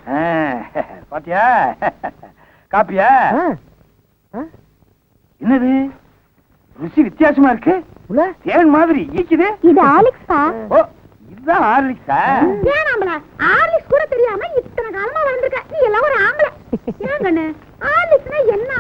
பாத்தியா காப்பியா? என்னது ருசி வித்தியாசமா இருக்கு. தேன் மாதிரி ஈக்குது. இது ஆலிக்ஸ்பா. ஓ இதுதான் ஆர்லிக்ஸா? ஏன் ஆம்பளை ஆர்லிக்ஸ் கூட தெரியாம இத்தனை காலமா வளர்ந்துருக்க நீ எல்லாம் ஒரு ஆம்பளை. ஏங்கண்ணு ஆர்லிக்ஸ்னா என்ன?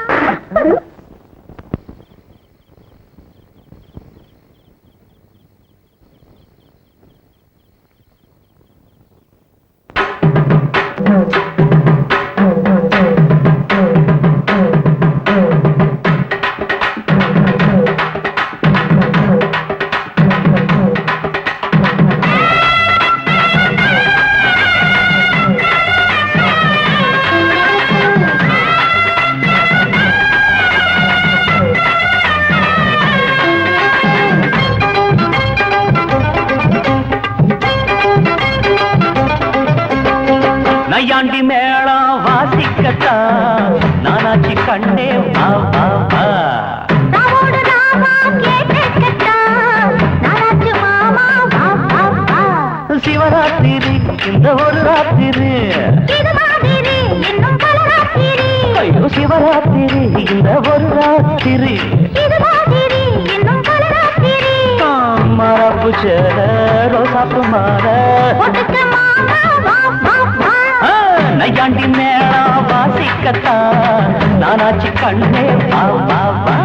நையாண்டி மேளம் வாசிக்கட்டா நானாச்சி கண்ணே வா வா வா. சிவராத்திரி இந்த ஒரு ராத்திரி. ஐயோ சிவராத்திரி இந்த ஒரு ராத்திரி. மரபு சேர ரோசாப்பு மாற நையாண்டி மேளம் வாசிக்கத்தா நானாச்சி கண்ணே வா வா வா.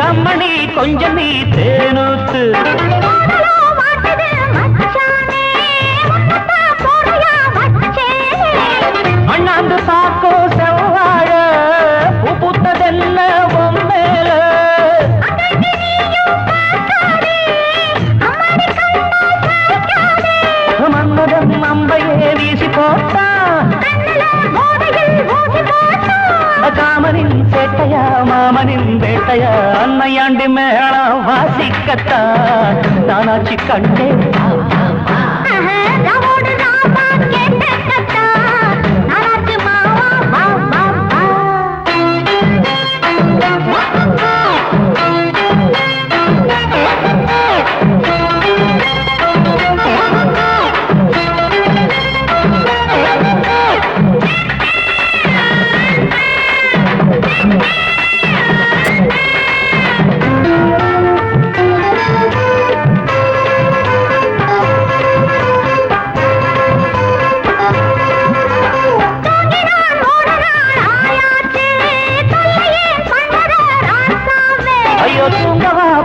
அம்மணி கொஞ்சம் நீ தேனூத்து. அண்ணாந்து பாக்கோ செவ்வாழ பூத்ததென்ன மேல. மன்மதன் அம்பையே வீசி போட்டா காமனின் சேட்டையா மாமனின் வேட்டையா. அன்னையாண்டி மேளம் வாசிக்கத்தா நானாச்சி கண்டே.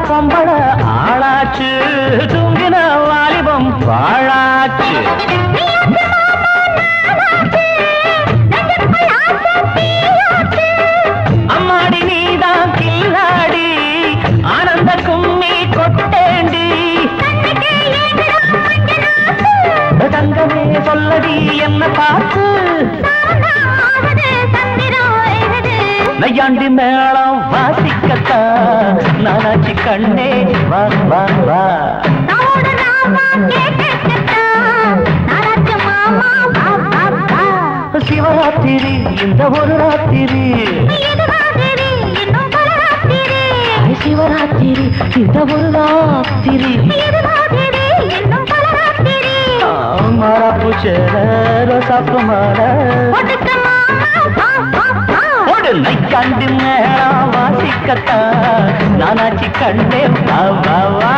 பொம்பள ஆளாச்சு தூங்கின வாலிபம் பாழாச்சு. அம்மாடி நீதான் கில்லாடி ஆனந்த கும்மி கொட்டேண்டி. தங்கமே சொல்லடி என்ன பார்த்து நையாண்டி மேளம் வாசிக்கத்தா நானாச்சி கண்ணே வா வா வா. சிவராத்திரி இந்த ஒரு ராத்திரி சிவராத்திரி இந்த ஒரு ராத்திரி மாறாப்பு சேர ரோசாப்பு மாற கண்டு மேளா வாசிக்கத்தா நானாச்சி கண்டே வா வா வா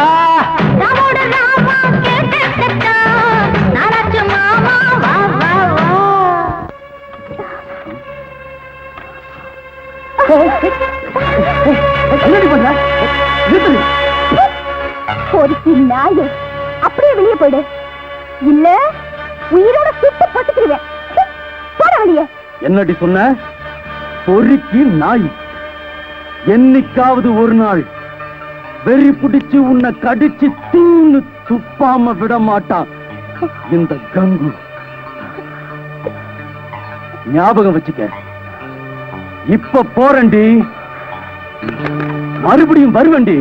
அப்படியே வெளியே போயிடு இல்ல உயிரோட சுட்டு பட்டுக்குருவேன். போட வெளியே. என்னடி சொன்ன? பொறுக்கி நாய். என்னைக்காவது ஒரு நாள் வெறி பிடிச்சு உன்னை கடிச்சு தூணு துப்பாம விட மாட்டான் இந்த கங்கு. ஞாபகம் வச்சுக்க. இப்ப போறண்டி, மறுபடியும் வருவண்டி.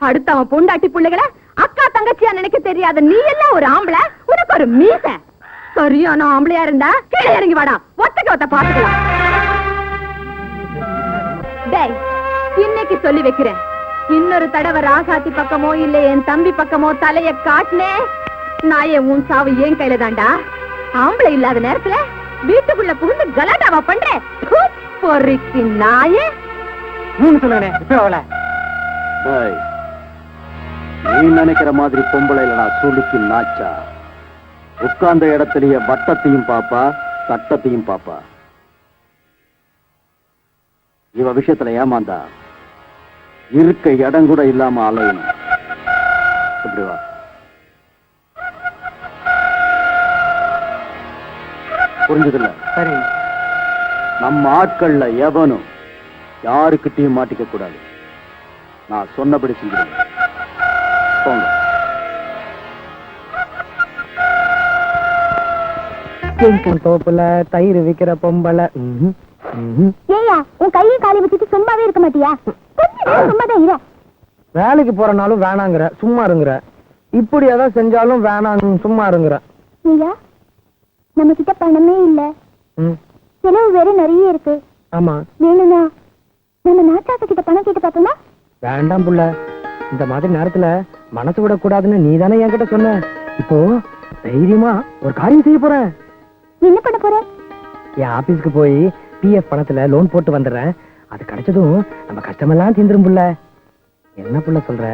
அடுத்த அவன் பொண்டாட்டி பிள்ளைகளை அக்கா தங்கச்சியா நினைக்க தெரியாத நீ எல்லாம் ஒரு ஆம்பளை, உனக்கு ஒரு மீச. சரியான ஆம்பளையா இருந்தா கீழே இறங்கி வாடா, ஒத்தக்க ஒத்த பாத்துக்கலாம். டேய், இன்னைக்கு சொல்லி வைக்கிறேன், இன்னொரு தடவை ராசாத்தி பக்கமோ இல்ல என் தம்பி பக்கமோ தலைய காட்டினே நாயே உன் சாவு ஏன் கையில தாண்டா. ஆம்பளை இல்லாத நேரத்துல வீட்டுக்குள்ள புகுந்து கலாட்டாவா பண்றேன். பொறுக்கி நாயே. சொல்லுங்க இப்ப அவள நீ நினைக்கிற மாதிரி பொம்பளை இல்லடா சுளுக்கி நாச்சா. உட்கார்ந்த இடத்துலயே வட்டத்தையும் பாப்பா சட்டத்தையும் பாப்பா. இவ விஷயத்துல ஏமாந்தா இருக்க இடம் கூட இல்லாம அலையணும். இப்படி வா. புரிஞ்சதில்ல? சரி. நம்ம ஆட்கள்ல எவனும் யாருக்கிட்டையும் மாட்டிக்க கூடாது. நான் சொன்னபடி செஞ்சிருங்க. போங்க. தோப்புல தயிர் விக்கிற பொம்பளை. ஏயா, உன் கையை காலி வச்சுட்டு சும்மாவே இருக்க மாட்டியா? சும்மாதான் இரு. வேலைக்கு போறனாலும் வேணாங்கிற, சும்மா இருங்குற. இப்படி ஏதாவது செஞ்சாலும் வேணாம், சும்மா இருங்குற. ஐயா, நம்ம கிட்ட பணமே இல்ல, செலவு வேற நிறைய இருக்கு. ஆமா, வேணும்னா நம்ம நாட்டாக்க கிட்ட பணம் கேட்டு பார்த்தோம்னா? வேண்டாம் புள்ள, இந்த மாதிரி நேரத்துல மனசு விட கூடாதுன்னு நீ தானே என்கிட்ட சொன்ன. இப்போ தைரியமா ஒரு காரியம் செய்ய போறேன். என்ன பண்ண போற? என் ஆபீஸ்க்கு போய் பிஎஃப் பணத்துல லோன் போட்டு வந்துடுறேன். அது கிடைச்சதும் நம்ம கஷ்டமெல்லாம் தீந்துரும் புள்ள. என்ன புள்ள சொல்ற?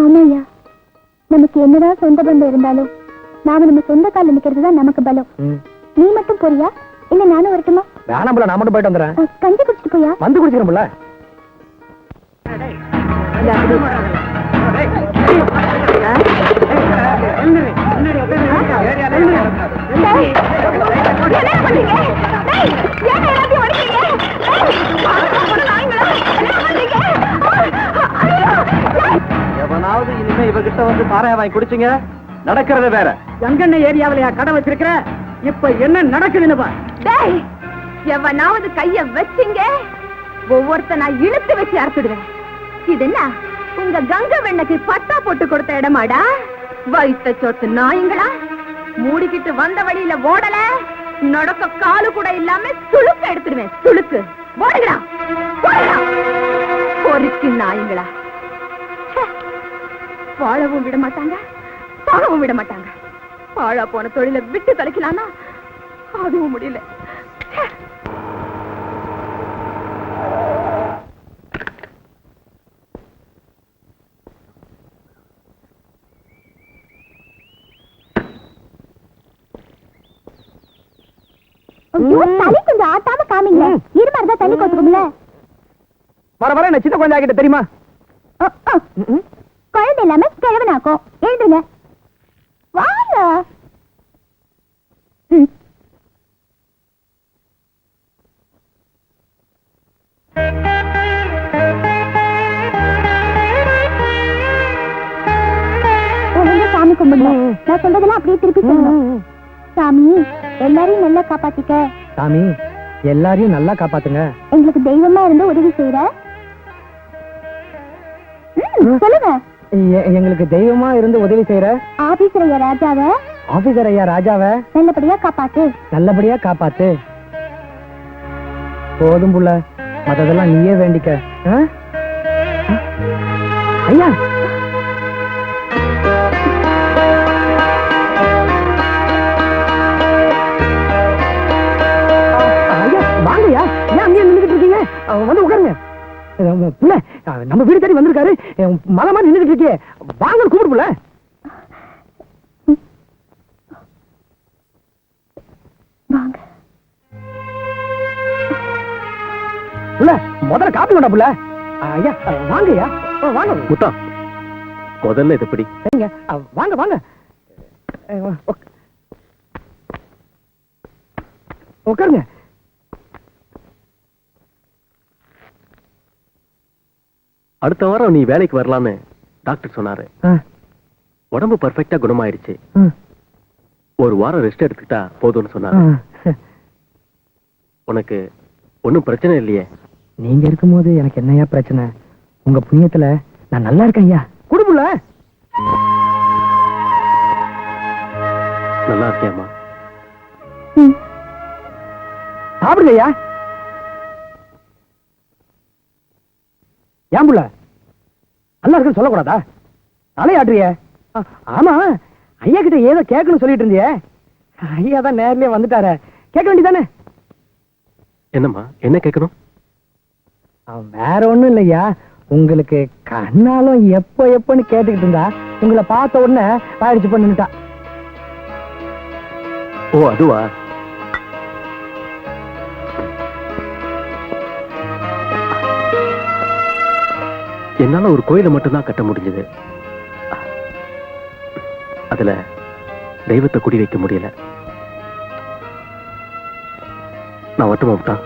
ஆமாய்யா, நமக்கு என்னதான் சொந்த பந்தம் இருந்தாலும் நாம நம்ம சொந்த கால நிக்கிறது தான் நமக்கு பலம். நீ மட்டும் போறியா இல்ல நானும் வரட்டுமா? வேணாம் புள்ள, நான் மட்டும் போயிட்டு வந்துடுறேன். கஞ்சி குடிச்சிட்டு போயா? வந்து குடிக்கிறேன் புள்ள. எவனாவது இனிமே இவகிட்ட வந்து சாராய வாங்கி குடிச்சுங்க, நடக்கிறது வேற. எங்கண்ண ஏரியாவிலையா கடை வச்சிருக்கிற? இப்ப என்ன நடக்குதுன்னு பா. டேய், எவனாவது கைய வச்சிங்க ஒவ்வொருத்த நான் இழுத்து வச்சு அறுத்துடுவேன். இது என்ன உங்க கங்க வெண்ணக்கு பட்டா போட்டு கொடுத்த இடமாடா? வைத்த சொட்டு நாய்ங்களா, மூடிக்கிட்டு வந்த வழியில ஓடல, நடக்க காலு கூட இல்லாம சுளுக்க எடுத்துடுவேன். சுளுக்கு ஓடுங்களா, பொறுக்கி நாய்ங்களா. வாழவும் விட மாட்டாங்க, சாகவும் விட மாட்டாங்க. வாழா போன தொழில விட்டு தொலைக்கலாம்னா அதுவும் முடியல. தண்ணி கொஞ்சம் ஆட்டாம காமிங்க. இருமாதிரி தான் தண்ணி கொத்துக்கும்ல. வர வர என்ன சின்ன குழந்தை ஆகிட்ட தெரியுமா? குழந்தை இல்லாம கிழவனாக்கும். எழுதுங்க வாங்க. சாமி கும்பிடணும். நான் சொல்றதெல்லாம் அப்படியே திருப்பி சொல்லணும். சாமி, எல்லாரையும் நல்லா காப்பாத்திக்க. சாமி, எல்லாரையும் நல்லா காப்பாத்துங்க. எங்களுக்கு தெய்வமா இருந்து உதவி செய்யற. சொல்லுங்க. எங்களுக்கு தெய்வமா இருந்து உதவி செய்யற ஆபீசர் ஐயா ராஜாவை ஆபீசர் ஐயா ராஜாவை நல்லபடியா காப்பாத்து. நல்லபடியா காப்பாத்து. போதும் புள்ள, மத்ததெல்லாம் நீயே வேண்டிக்க. ஐயா ஐயா வாங்கய்யா, ஏன் அங்கேயே நின்றுட்டு இருக்கீங்க? வந்து உட்காருங்க. புள்ள, நம்ம வீடு தேடி வந்திருக்காரு, மலமா நின்றுட்டு இருக்கே, வாங்க கூப்பிடு புள்ள. புள்ள முதல்ல காப்பி கொண்டா புள்ள. ஐயா வாங்கய்யா, வாங்க. முத்தா, முதல்ல இது எப்படி வாங்க வாங்க உட்காருங்க. அடுத்த வாரம் நீ வேலைக்கு வரலான்னு டாக்டர் சொன்னாரு. உடம்பு பர்ஃபெக்டா குணமாயிடுச்சு. ஒரு வாரம் ரெஸ்ட் எடுத்துக்கிட்டா போதும்னு சொன்னாரு. உனக்கு ஒன்னும் பிரச்சனை இல்லையே? நீங்க இருக்கும்போது எனக்கு என்னையா பிரச்சனை? உங்க புண்ணியத்துல நான் நல்லா இருக்கேன் ஐயா. குடும்பல நல்லா இருக்கேம்மா. சாப்பிடுங்க ஐயா. ஏன் புள்ள நல்லா இருக்குன்னு சொல்லக்கூடாதா? தலையாடுறிய? ஆமா, ஐயா கிட்ட ஏதோ கேட்கணும்னு சொல்லிட்டு இருந்தியே. ஐயா தான் நேர்லயே வந்துட்டார, கேட்க வேண்டியதானே? என்னம்மா, என்ன கேட்கணும்? வேற ஒண்ணும் இல்லையா, உங்களுக்கு கண்ணாலும் எப்போ எப்பன்னு கேட்டுக்கிட்டு இருந்தா உங்களை பார்த்த உடனே ஆயிடுச்சு பண்ணிட்டா. ஓ அதுவா? என்னால ஒரு கோயிலை மட்டும்தான் கட்ட முடிஞ்சது. அதுல தெய்வத்தை குடி வைக்க முடியல. நான் மட்டும் விட்டா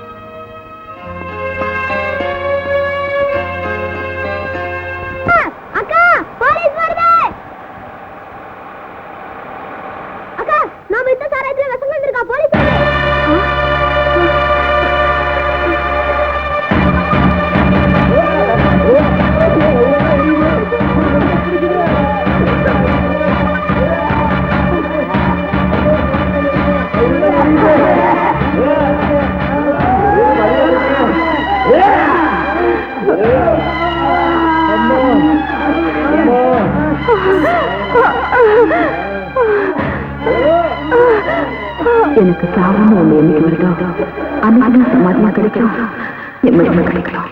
எனக்கு சாவணும் ஒண்ணு என்னைக்கு வருதோ அன்னைக்கு சமாதியா கிடைக்கும், நிம்மதியா கிடைக்கலாம்.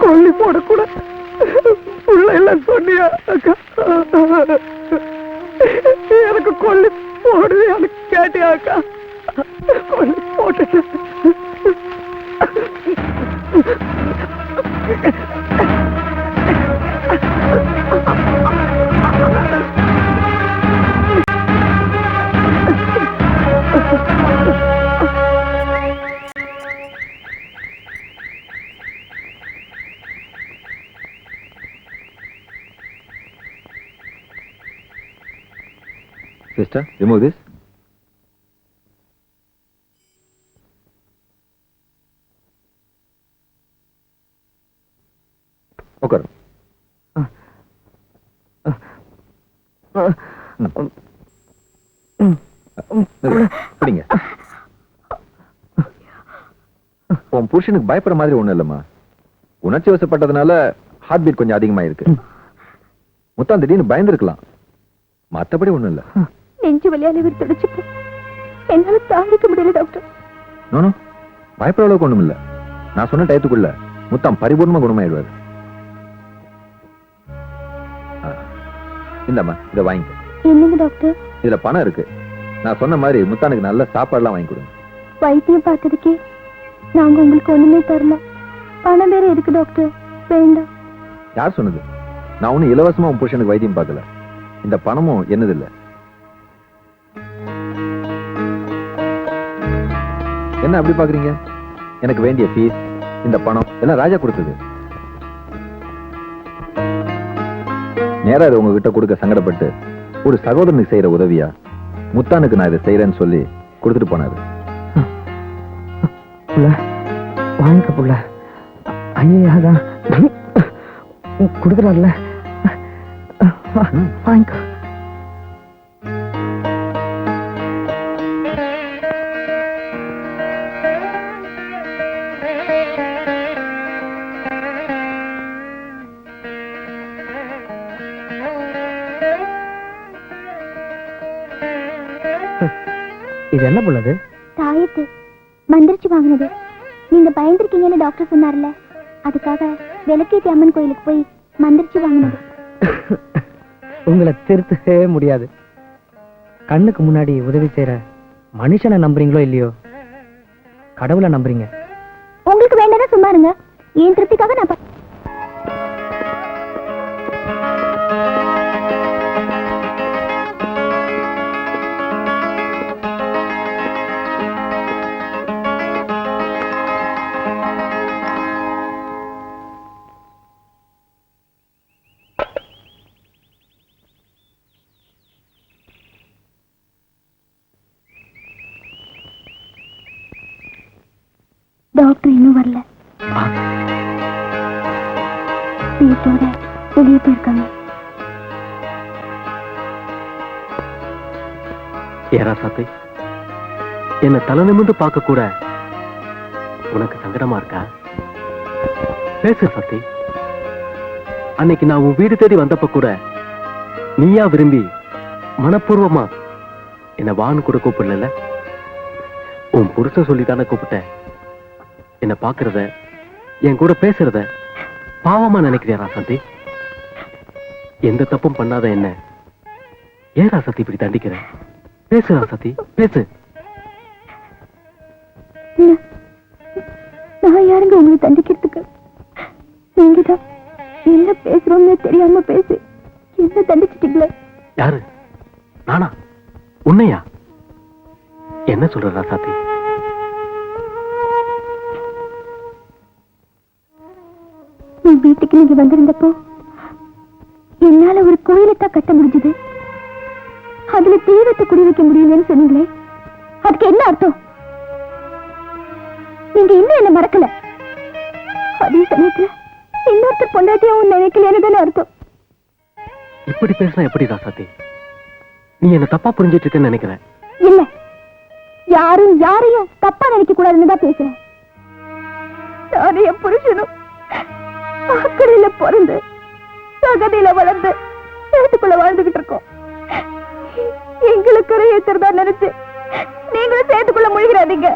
கொல்லி போடக்கூடாது உள்ள எல்லாம் சொன்னியா அக்கா? எனக்கு கொல்லி போடுவே எனக்கு கேட்டியா அக்கா? கொல்லி போட்டு Sister, remove this. Okay. பிடிங்க. உன் புருஷனுக்கு பயப்படுற மாதிரி ஒண்ணும் இல்லம்மா. உணர்ச்சி வசப்பட்டதுனால ஹார்ட் பீட் கொஞ்சம் அதிகமா இருக்கு. முத்தம் திடீர்னு பயந்துருக்கலாம், மத்தபடி ஒண்ணும் இல்ல. நெஞ்சு வலியால இவர் துடிச்சுட்டு என்னால தாங்கிக்க முடியல டாக்டர். நோ பயப்படுற அளவுக்கு ஒண்ணும் இல்ல. நான் சொன்ன டயத்துக்குள்ள முத்தம் பரிபூர்ணமா குணமாயிடுவாரு. இந்தம்மா இதை வாங்கிக்க. என்னங்க டாக்டர்? இதுல பணம் இருக்கு. நான் சொன்ன மாதிரி முத்தானுக்கு நல்ல சாப்பாடுலாம் வாங்கி கொடுங்க. வைத்தியம் பார்த்ததுக்கே நாங்க உங்களுக்கு ஒண்ணுமே தரல. பணம் வேற எதுக்கு டாக்டர்? வேண்டாம். யார் சொன்னது? நான் ஒன்னும் இலவசமா உன் புருஷனுக்கு வைத்தியம் பார்க்கல. இந்த பணமும் என்னதில்ல. என்ன அப்படி பாக்குறீங்க? எனக்கு வேண்டிய ஃபீஸ், இந்த பணம் எல்லாம் ராஜா கொடுத்தது. நேரா இதை உங்ககிட்ட கொடுக்க சங்கடப்பட்டு ஒரு சகோதரனுக்கு செய்யற உதவியா முத்தானுக்கு நான் இதை செய்யறேன்னு சொல்லி கொடுத்துட்டு போனாரு. வாங்கிக்க புள்ள. ஐயாதான் கொடுக்குறாருல, வாங்கிக்க. இது என்ன புள்ளது? தாயத்து மந்திரிச்சு வாங்கினது. நீங்க பயந்துருக்கீங்கன்னு டாக்டர் சொன்னார்ல, அதுக்காக விளக்கேத்தி அம்மன் கோயிலுக்கு போய் மந்திரிச்சு வாங்கினது. உங்களை திருத்தவே முடியாது. கண்ணுக்கு முன்னாடி உதவி செய்யற மனுஷனை நம்புறீங்களோ இல்லையோ, கடவுளை நம்புறீங்க. உங்களுக்கு வேண்டாம் சும்மா இருங்க. என் திருப்திக்காக நான் டாக்டர் இன்னும் வரல. வீட்டோட வெளியே போயிருக்காங்க. ஏரா சாத்தி, என்ன தலை நிமிர்ந்து பார்க்க கூட உனக்கு சங்கடமா இருக்கா? பேசு சத்தி. அன்னைக்கு நான் உன் வீடு தேடி வந்தப்ப கூட நீயா விரும்பி மனப்பூர்வமா என்ன வான்னு கூட கூப்பிடல. உன் புருஷன் சொல்லித்தானே கூப்பிட்டேன். என்ன பாக்குறத, என் கூட பேசுறத பாவமா நினைக்கிறியா ராசாந்தி? எந்த தப்பும் பண்ணாத என்ன ஏன் ராசாந்தி இப்படி தண்டிக்கிற? பேசு ராசாந்தி, பேசு. நான் யாருங்க உங்களை தண்டிக்கிறதுக்கு? நீங்கதான் என்ன பேசுறோம்னு தெரியாம பேசி என்ன தண்டிச்சிட்டீங்களே. யாரு? நானா? உன்னையா? என்ன சொல்ற ராசாந்தி? என் வீட்டுக்கு நீங்க வந்திருந்தப்போ என்னால ஒரு கோயிலைத்தான் கட்ட முடிஞ்சது, அதுல தீவிரத்தை குடி வைக்க முடியலன்னு சொன்னீங்களே, அதுக்கு என்ன அர்த்தம்? நீங்க இன்னும் என்ன மறக்கல. அதே சமயத்துல இன்னொருத்தர் பொண்டாட்டியாவும் நினைக்கலன்னு தானே அர்த்தம். இப்படி பேசினா எப்படி ராசாந்தி? நீ என்ன தப்பா புரிஞ்சிட்டு இருக்கேன்னு நினைக்கிறேன். இல்ல, யாரும் யாரையும் தப்பா நினைக்க கூடாதுன்னு தான் பேசுறேன். நானும் என் புருஷனும் அக்கறையில பிறந்து சகதியில வளர்ந்து சேர்த்துக்குள்ள வாழ்ந்துகிட்டு இருக்கோம். எங்களுக்கு ஏத்துறதா நினைச்சு நீங்களும் சேர்த்துக்குள்ள முழுகிறாதீங்க.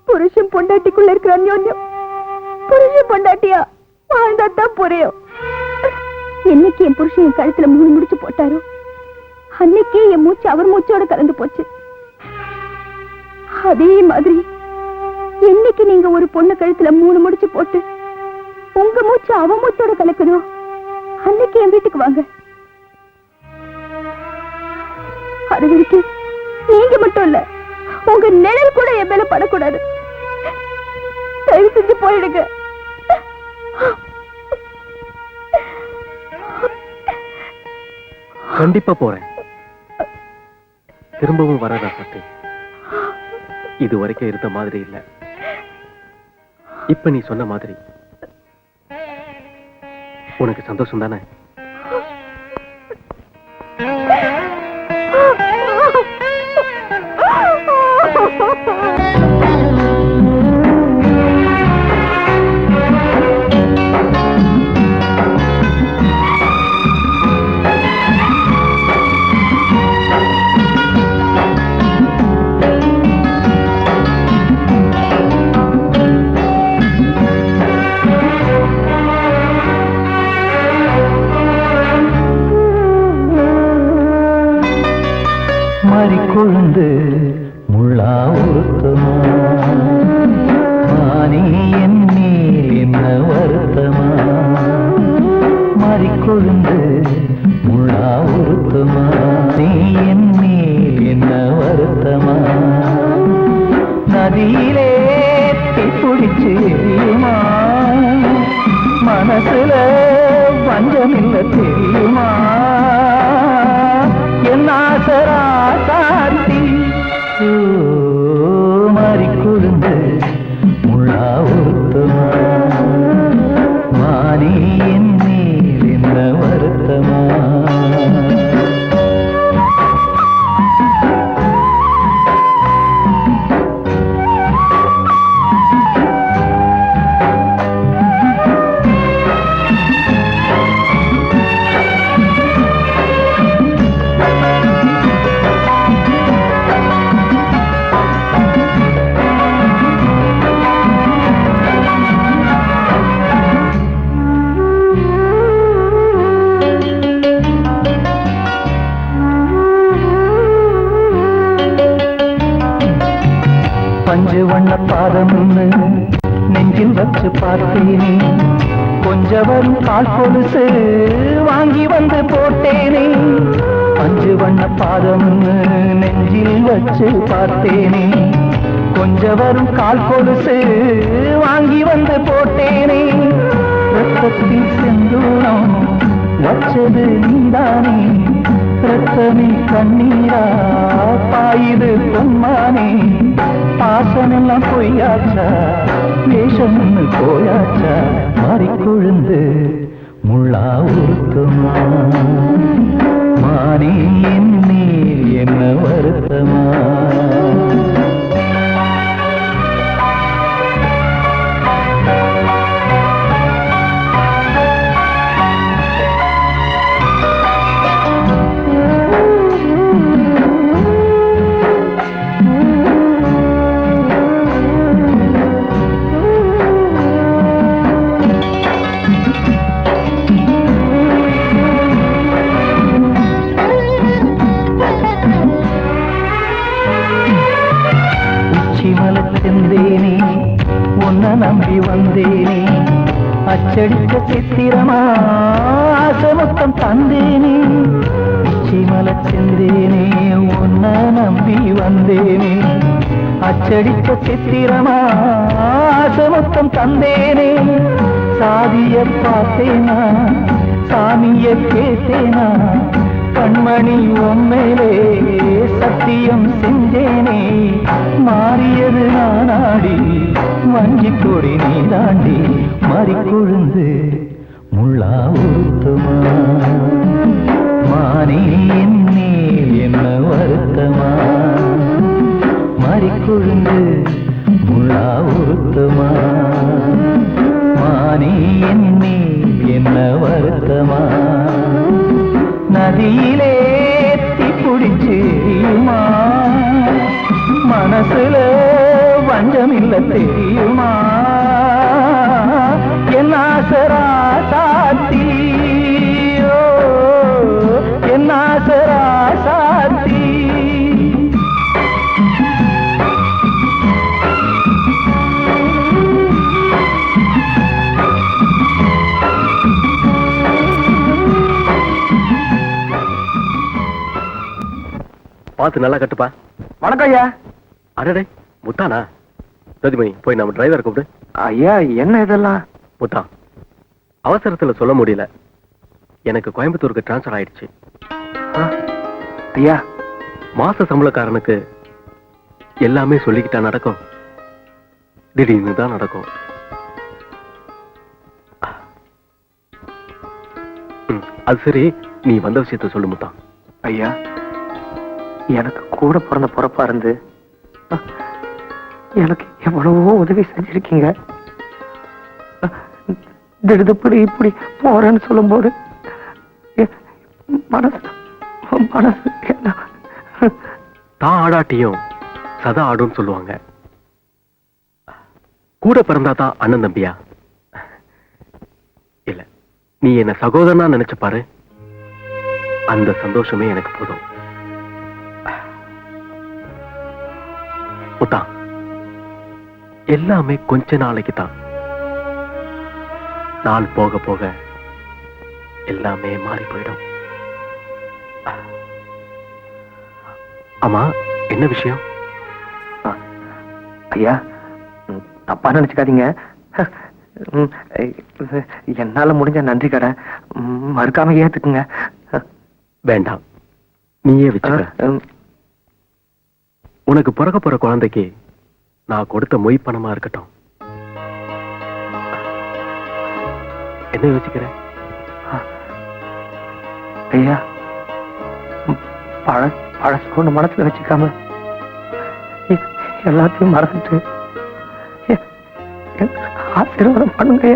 புருஷன் பொண்டாட்டிக்குள்ள இருக்கிற அந்யோன்யம் புருஷன் பொண்டாட்டியா வாழ்ந்தாத்தான் புரியும். என்னைக்கு என் புருஷன் என் கழுத்துல 3 முடிச்சு போட்டாரோ அன்னைக்கே என் மூச்சு அவர் மூச்சோட கலந்து போச்சு. அதே மாதிரி என்னைக்கு நீங்க ஒரு பொண்ணு கழுத்துல 3 முடிச்சு போட்டு உங்க மூச்சு அவ மூச்சோட கலக்குதோ அன்னைக்கு என் வீட்டுக்கு வாங்க. அது வரைக்கும் நீங்க மட்டும் இல்ல, உங்க நிழல் கூட என் மேல படக்கூடாது. தயவு செஞ்சு போயிடுங்க. கண்டிப்பா போறேன். திரும்பவும் வர ராசாந்தி. இது வரைக்கும் இருந்த மாதிரி இல்ல. இப்ப நீ சொன்ன மாதிரி உனக்கு சந்தோஷம் தானே? மாறிக்கொழுந்து முள்ளா உருத்தமா மானே என் மேல் என்ன வருத்தமா மாறிக்கொழுந்து முள்ளா உருத்தமா நீ என் மேல் என்ன வருத்தமா நதியிலே பிடிச்சு எரியுமா மனசுல வஞ்சமில்ல தெரியுமா என் ஆசரா சாந்தி மாறிக்கொழுந்து முள்ளா உருத்தமா மானே என் மேல் என்ன வருத்தமா பஞ்சு வண்ண பாதம் நெஞ்சில் வச்சு பார்த்தேனே கொஞ்சம் வரும் கால் கொலுசு வாங்கி வந்து போட்டேனே பஞ்சு வண்ண பாதம் நெஞ்சில் வச்சு பார்த்தேனே கொஞ்சம் வரும் கால் கொலுசு வாங்கி வந்து போட்டேனே ரத்தத்தில் செந்தூரம் வச்சது நீதானே ரத்தமே கண்ணீரா பாயுது பொன்மானே பாசமெல்லாம் பொய்யாச்சா வேஷம்னு போயாச்சா மாறிக்கொழுந்து முள்ளா உருத்தமா மானே என் மேல் என்ன வருத்தமா செந்தேனே உன்னை நம்பி வந்தேனே அச்சடித்த சித்திரமா ஆசமொத்தம் தந்தேனே உச்சிமல செந்தேனே உன்னை நம்பி வந்தேனே அச்சடித்த சித்திரமா ஆசமொத்தம் தந்தேனே சாதிய பார்த்தேனா சாமிய கேட்டேனா கண்மணி உம்மேலே சத்தியம் செஞ்சேனே மாறியது நானாடி வஞ்சி கொடி நீ தாண்டி மாறிக்கொழுந்து முள்ளா உருத்தமா மானே என் மேல் என்ன வருத்தமா மாறிக்கொழுந்து முள்ளா உருத்தமா மானே என் மேல் என்ன வருத்தமா நதியிலே பிடிச்சு எரியுமா மனசுல வஞ்சமில்ல தெரியுமா என் ஆசரா சாத்தி என் ஆசரா சாத்தி பார்த்து நல்லா கட்டுப்பா. வணக்கம் ஐயா. அடடே முத்தானா? ரதிமணி போய் நம்ம டிரைவர் கூப்பிடு. ஐயா என்ன இதெல்லாம்? முத்தா, அவசரத்துல சொல்ல முடியல, எனக்கு கோயம்புத்தூருக்கு டிரான்ஸ்பர் ஆயிடுச்சு. ஐயா, மாச சம்பளக்காரனுக்கு எல்லாமே சொல்லிக்கிட்டா நடக்கும்? திடீர்னு தான் நடக்கும். அது சரி, நீ வந்த விஷயத்த சொல்லு முத்தா. ஐயா, எனக்கு கூட பிறந்த பொறப்பா இருந்து எனக்கு எவ்வளவோ உதவி செஞ்சிருக்கீங்க. திடுதுப்படி இப்படி போறேன்னு சொல்லும் போது மனசு தான் ஆடாட்டியும் சதா ஆடும் சொல்லுவாங்க. கூட பிறந்தா தான் அண்ணன் தம்பியா? இல்ல, நீ என்ன சகோதரனா நினைச்சு பாரு, அந்த சந்தோஷமே எனக்கு போதும். எல்லாமே கொஞ்ச நாளைக்கு தான். நாள் போக போக எல்லாமே மாறி போயிடும். ஆமா, என்ன விஷயம்? ஐயா, தப்பா நினைச்சுக்காதீங்க. என்னால முடிஞ்ச நன்றி கடை மறுக்காம ஏத்துக்குங்க. வேண்டாம், நீயே வச்சுக்க. உனக்கு பிறக்க போற குழந்தைக்கு நான் கொடுத்த மொய் பணமா இருக்கட்டும். என்ன யோசிக்கிற? ஐயா, பழசு மனசுல வச்சுக்காம எல்லாத்தையும் மறந்துட்டு ஆசீர்வாதம் பண்ணுங்க.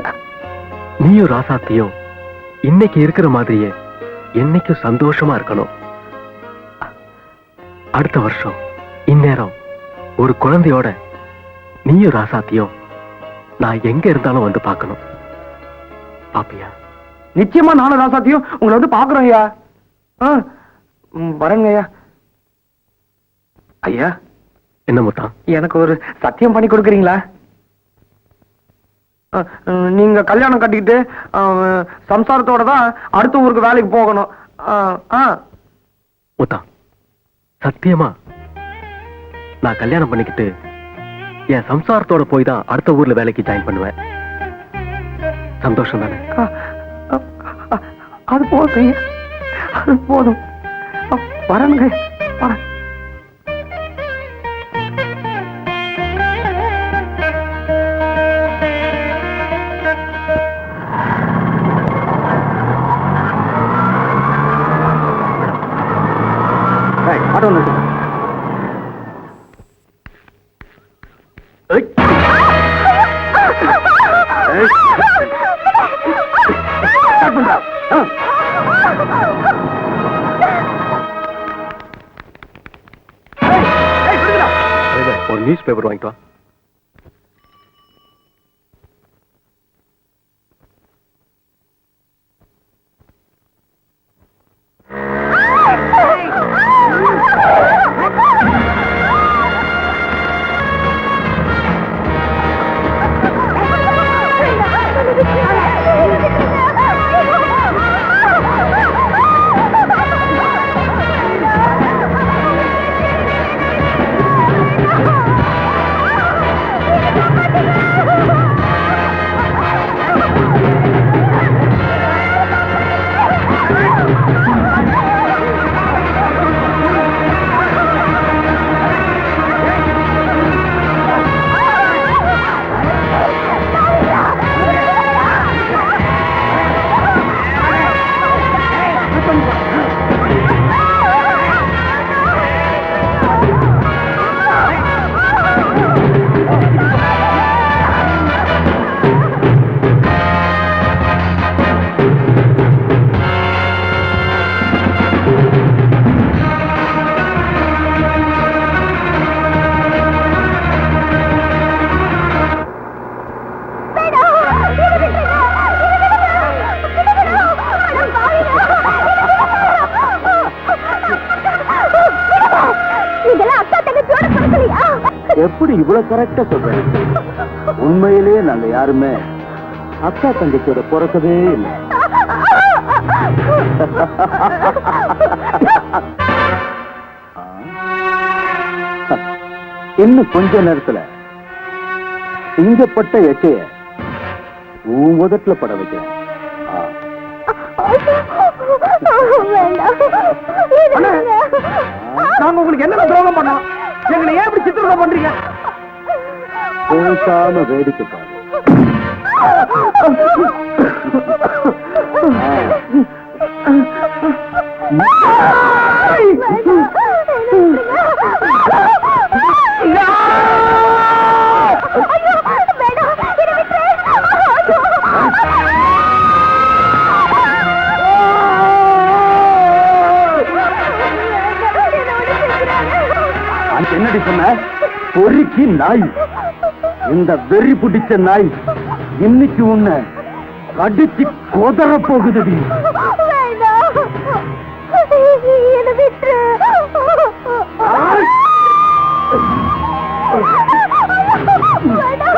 நீயும் ராசாத்தியும் இன்னைக்கு இருக்கிற மாதிரியே என்னைக்கும் சந்தோஷமா இருக்கணும். அடுத்த வருஷம் இந்நேரம் ஒரு குழந்தையோட நீயும் ராசாத்தியும் நான் எங்க இருந்தாலும் வந்து பார்க்கணும். பாப்பியா? நிச்சயமா நானும் ராசாத்தியும் உங்களை வந்து பாக்குறோம் ஐயா. வரேங்க ஐயா. ஐயா, என்ன முத்தா, எனக்கு ஒரு சத்தியம் பண்ணி கொடுக்குறீங்களா? நீங்க கல்யாணம் கட்டிக்கிட்டு சம்சாரத்தோட தான் அடுத்த ஊருக்கு வேலைக்கு போகணும். முத்தா, சத்தியமா நான் கல்யாணம் பண்ணிக்கிட்டு என் சம்சாரத்தோட போய் தான் அடுத்த ஊர்ல வேலைக்கு ஜாயின் பண்ணுவேன். சந்தோஷம் தானே? அது போதும், அது போதும். வரணுங்க. ஆட்டோ ஒரு நியூஸ் பேப்பர் வாங்கிட்டு வா. எப்படி இவ்வளவு கரெக்டா சொல்றேன்? உண்மையிலேயே நாங்க யாருமே அக்கா தங்கச்சியோட பிறக்கவே இல்லை. இன்னும் கொஞ்ச நேரத்துல இங்கப்பட்ட எச்சைய உன் முதட்ல பட வைக்கிறேன். நாங்க உங்களுக்கு என்ன துரோகம் பண்ணோம்? எங்களை ஏன் இப்படி சித்திரவதை பண்றீங்க? பேசாம வேடிக்கை பாரு. என்னடி சொன்ன? பொறுக்கி நாய். இந்த வெறி பிடிச்ச நாய் இன்னைக்கு உன்னை கடிச்சு கொதற போகுதுடி. வேண்டாம்.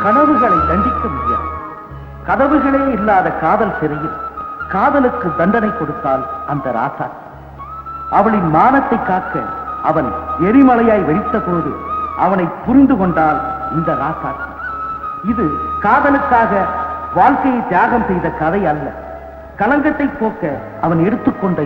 கனவுகளை தண்டிக்க முடியாது. கதவுகளே இல்லாத காதல் சிறையில் காதலுக்கு தண்டனை கொடுத்தால் அந்த ராசா. அவளின் மானத்தை காக்க அவன் எரிமலையாய் வெடித்த போது அவனை புரிந்து கொண்டால் இந்த ராசா. இது காதலுக்காக வாழ்க்கையை தியாகம் செய்த கதை அல்ல. கலங்கத்தை போக்க அவன் எடுத்துக்கொண்ட